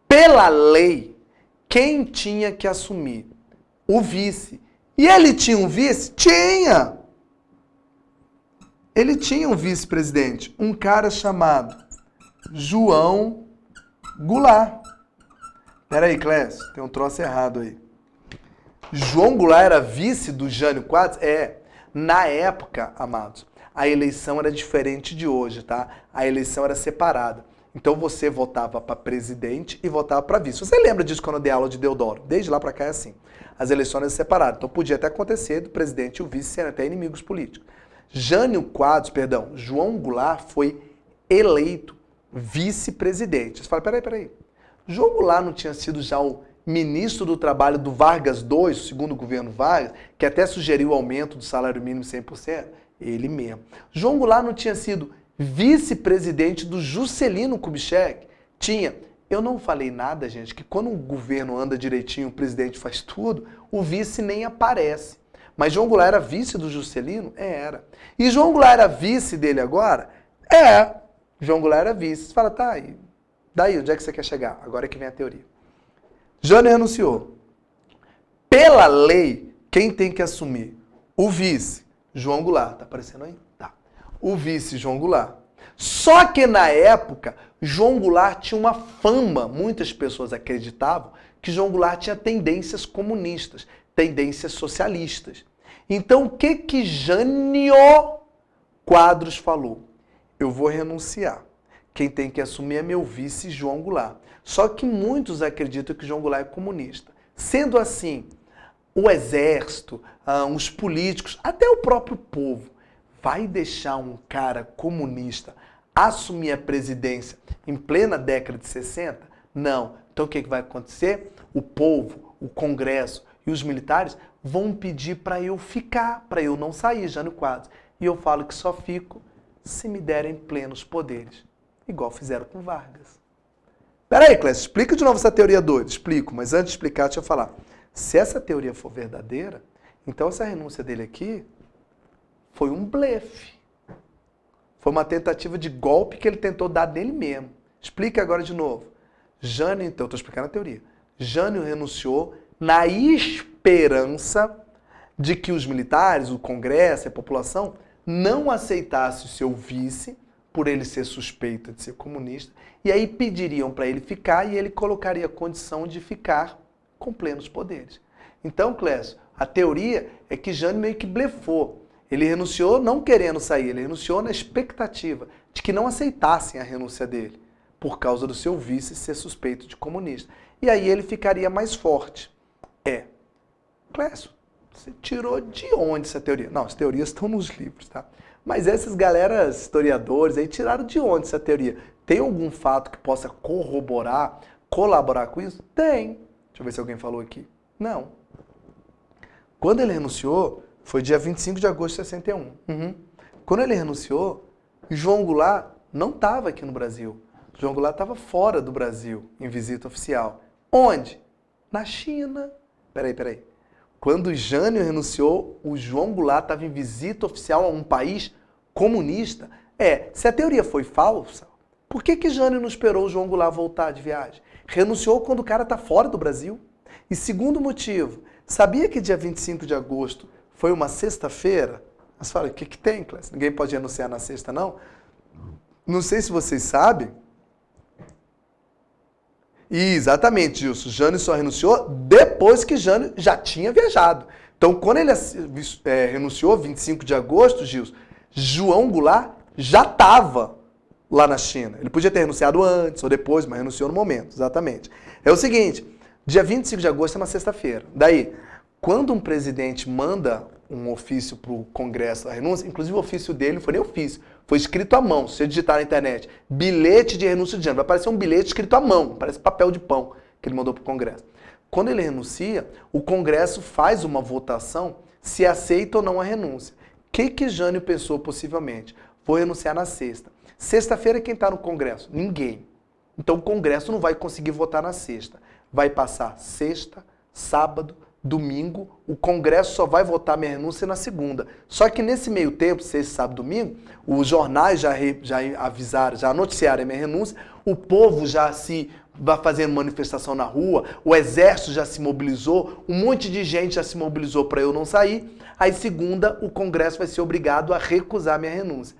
Pela lei, quem tinha que assumir? O vice. E ele tinha um vice? Tinha! Ele tinha um vice-presidente. Um cara chamado João Goulart. Peraí, Clécio, tem um troço errado aí. João Goulart era vice do Jânio Quadros? Na época, amados, a eleição era diferente de hoje, tá? A eleição era separada. Então você votava para presidente e votava para vice. Você lembra disso quando eu dei aula de Deodoro? Desde lá para cá é assim. As eleições eram separadas. Então podia até acontecer do presidente e o vice serem até inimigos políticos. João Goulart foi eleito vice-presidente. Você fala, peraí. João Goulart não tinha sido já o ministro do Trabalho do Vargas II, o segundo governo Vargas, que até sugeriu o aumento do salário mínimo 100%? Ele mesmo. João Goulart não tinha sido vice-presidente do Juscelino Kubitschek? Tinha. Eu não falei nada, gente, que quando o governo anda direitinho, o presidente faz tudo, o vice nem aparece. Mas João Goulart era vice do Juscelino? Era. E João Goulart era vice dele agora? João Goulart era vice. Você fala, tá, e daí, onde é que você quer chegar? Agora é que vem a teoria. Jânio renunciou. Pela lei, quem tem que assumir? O vice, João Goulart. Tá aparecendo aí? Tá. O vice, João Goulart. Só que na época, João Goulart tinha uma fama. Muitas pessoas acreditavam que João Goulart tinha tendências comunistas, tendências socialistas. Então, o que Jânio Quadros falou? Eu vou renunciar. Quem tem que assumir é meu vice, João Goulart. Só que muitos acreditam que João Goulart é comunista. Sendo assim, o exército, os políticos, até o próprio povo, vai deixar um cara comunista assumir a presidência em plena década de 60? Não. Então o que vai acontecer? O povo, o Congresso e os militares vão pedir para eu ficar, para eu não sair, Jânio Quadros. E eu falo que só fico se me derem plenos poderes. Igual fizeram com Vargas. Peraí, Clécio, explica de novo essa teoria doida. Explico, mas antes de explicar, deixa eu falar. Se essa teoria for verdadeira, então essa renúncia dele aqui foi um blefe. Foi uma tentativa de golpe que ele tentou dar dele mesmo. Explica agora de novo. Jânio, então, estou explicando a teoria. Jânio renunciou na esperança de que os militares, o Congresso, a população, não aceitasse o seu vice, por ele ser suspeito de ser comunista, e aí pediriam para ele ficar e ele colocaria a condição de ficar com plenos poderes. Então, Clécio, a teoria é que Jânio meio que blefou. Ele renunciou não querendo sair, ele renunciou na expectativa de que não aceitassem a renúncia dele, por causa do seu vice ser suspeito de comunista. E aí ele ficaria mais forte. Clécio, você tirou de onde essa teoria? Não, as teorias estão nos livros, tá? Mas esses galeras historiadores aí tiraram de onde essa teoria? Tem algum fato que possa corroborar, colaborar com isso? Tem. Deixa eu ver se alguém falou aqui. Não. Quando ele renunciou, foi dia 25 de agosto de 61. Quando ele renunciou, João Goulart não estava aqui no Brasil. João Goulart estava fora do Brasil, em visita oficial. Onde? Na China. Peraí. Quando Jânio renunciou, o João Goulart estava em visita oficial a um país comunista. Se a teoria foi falsa, por que Jânio não esperou o João Goulart voltar de viagem? Renunciou quando o cara está fora do Brasil. E segundo motivo, sabia que dia 25 de agosto foi uma sexta-feira? Mas fala, o que tem, Clécio? Ninguém pode renunciar na sexta, não? Não sei se vocês sabem. Exatamente, Gilson. Jânio só renunciou depois que Jânio já tinha viajado. Então, quando ele renunciou, 25 de agosto, Gilson, João Goulart já estava lá na China. Ele podia ter renunciado antes ou depois, mas renunciou no momento, exatamente. É o seguinte, dia 25 de agosto é uma sexta-feira. Daí, quando um presidente manda um ofício para o Congresso a renúncia, inclusive o ofício dele não foi nem ofício, foi escrito à mão. Se você digitar na internet, bilhete de renúncia de Jânio, vai aparecer um bilhete escrito à mão, parece papel de pão que ele mandou para o Congresso. Quando ele renuncia, o Congresso faz uma votação se aceita ou não a renúncia. O que Jânio pensou possivelmente? Vou renunciar na sexta. Sexta-feira quem está no Congresso? Ninguém. Então o Congresso não vai conseguir votar na sexta. Vai passar sexta, sábado, domingo, o Congresso só vai votar minha renúncia na segunda. Só que nesse meio tempo, sexta, sábado, domingo, os jornais já avisaram, já noticiaram a minha renúncia, o povo já se vai fazendo manifestação na rua, o exército já se mobilizou, um monte de gente já se mobilizou para eu não sair. Aí segunda, o Congresso vai ser obrigado a recusar minha renúncia.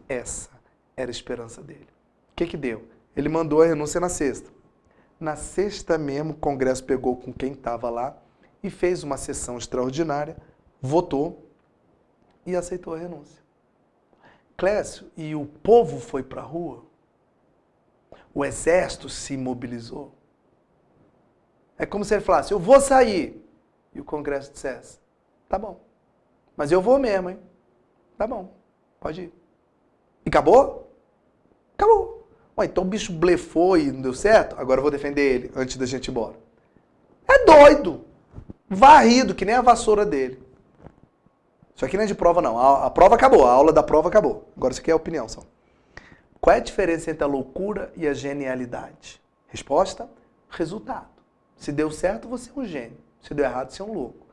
Essa era a esperança dele. O que deu? Ele mandou a renúncia na sexta. Na sexta mesmo, o Congresso pegou com quem estava lá e fez uma sessão extraordinária, votou e aceitou a renúncia. Clécio, e o povo foi para a rua? O exército se mobilizou? É como se ele falasse, eu vou sair. E o Congresso dissesse, tá bom, mas eu vou mesmo, hein? Tá bom, pode ir. E acabou? Acabou. Então o bicho blefou e não deu certo? Agora eu vou defender ele antes da gente ir embora. É doido. Varrido, que nem a vassoura dele. Isso aqui não é de prova, não. A prova acabou, a aula da prova acabou. Agora isso aqui é a opinião só. Qual é a diferença entre a loucura e a genialidade? Resposta, resultado. Se deu certo, você é um gênio. Se deu errado, você é um louco.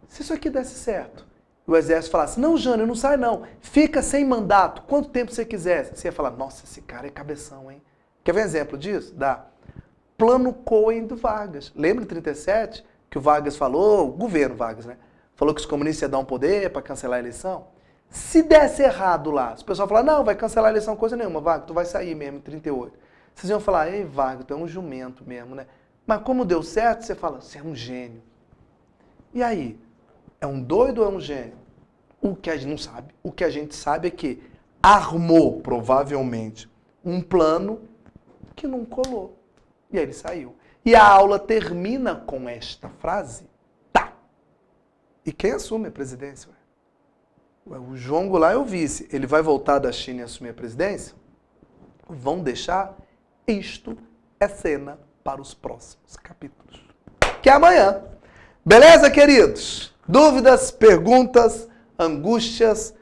Se isso aqui desse certo, e o exército falasse, não, Jânio, não sai não. Fica sem mandato, quanto tempo você quiser. Você ia falar, nossa, esse cara é cabeção, hein? Quer ver um exemplo disso? Dá. Plano Cohen do Vargas. Lembra em 37? Que o Vargas falou, o governo Vargas, né? Falou que os comunistas iam dar um poder para cancelar a eleição. Se desse errado lá, se o pessoal falar, não, vai cancelar a eleição, coisa nenhuma, Vargas, tu vai sair mesmo em 38. Vocês iam falar, ei, Vargas, tu é um jumento mesmo, né? Mas como deu certo, você fala, você é um gênio. E aí? É um doido ou é um gênio? O que a gente não sabe. O que a gente sabe é que armou, provavelmente, um plano que não colou. E aí ele saiu. E a aula termina com esta frase. Tá. E quem assume a presidência? O João Goulart é o vice. Ele vai voltar da China e assumir a presidência? Vão deixar? Isto é cena para os próximos capítulos. Que é amanhã. Beleza, queridos? Dúvidas, perguntas, angústias?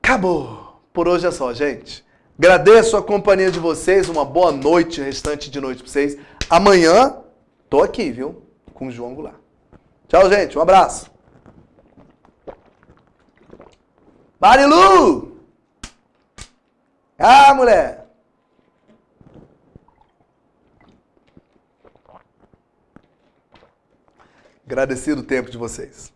Acabou. Por hoje é só, gente. Agradeço a companhia de vocês. Uma boa noite, restante de noite para vocês. Amanhã, tô aqui, viu? Com o João Goulart. Tchau, gente. Um abraço. Marilu! Ah, mulher! Agradecido o tempo de vocês.